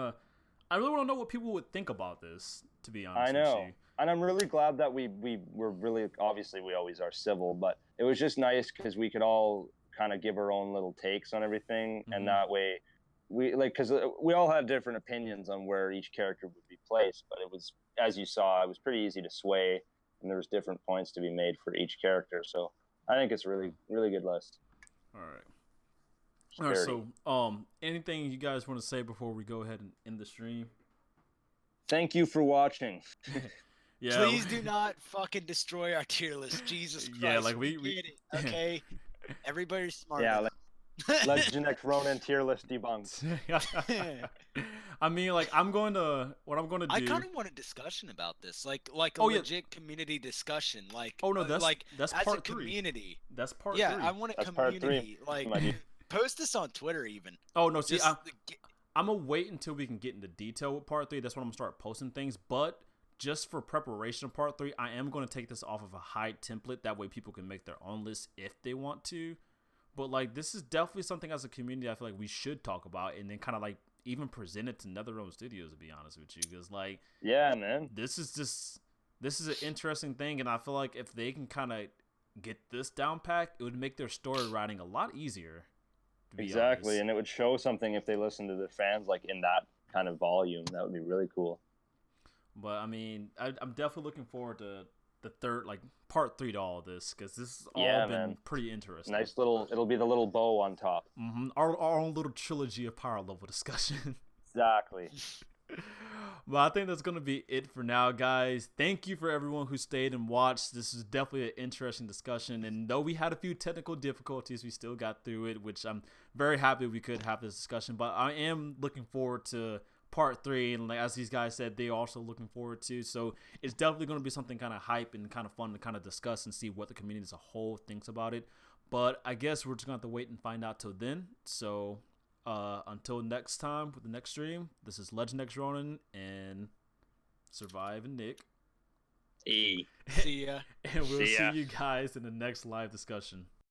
to know what people would think about this. To be honest, I know, with you. and I'm really glad that we were really, obviously we always are civil, but it was just nice because we could all kind of give our own little takes on everything, Mhm. and that way we like, because we all had different opinions on where each character would be placed, but it was, as you saw, it was pretty easy to sway, and there was different points to be made for each character. So I think it's a really good list. All right. All right. So anything you guys want to say before we go ahead and end the stream? Thank you for watching. Yeah. Please do not fucking destroy our tier list. Jesus Christ. Yeah, like we get it. Okay. Everybody's smart. Yeah, enough. Legend X Ronin tier list debunked. I mean, like what I'm going to do. I kind of want a discussion about this, like a Oh, yeah. legit community discussion, like Oh no, that's like that's as part a 3. community. That's part Yeah, 3. I want a That's part 3. community. Like, My dude. post this on Twitter even. Oh no, see, Just I'm gonna wait until we can get into detail with part 3. That's when I'm gonna start posting things. But just for preparation of part 3, I am gonna take this off of a high template. That way, people can make their own list if they want to. But like, this is definitely something as a community I feel like we should talk about, and then kind of like even present it to NetherRealm Studios. To be honest with you, because like, Yeah, man. this is an interesting thing, and I feel like if they can kind of get this down pat, it would make their story writing a lot easier. To be Exactly, honest. and it would show something if they listen to their fans, like, in that kind of volume. That would be really cool. But I mean, I'm definitely looking forward to the third, like part 3 to all of this, because this has all Yeah, been man. pretty interesting. Nice little, it'll be the little bow on top. Our own little trilogy of power level discussion. Exactly. But I think that's going to be it for now, guys. Thank you for everyone who stayed and watched. This is definitely an interesting discussion. And though we had a few technical difficulties, we still got through it, which I'm very happy we could have this discussion. But I am looking forward to part 3. And like, as these guys said, they're also looking forward to. So it's definitely going to be something kind of hype and kind of fun to kind of discuss and see what the community as a whole thinks about it. But I guess we're just going to have to wait and find out till then. So until next time with the next stream, this is Legend X Ronin and Survive and Nick. E. see ya. And we'll See ya. see you guys in the next live discussion.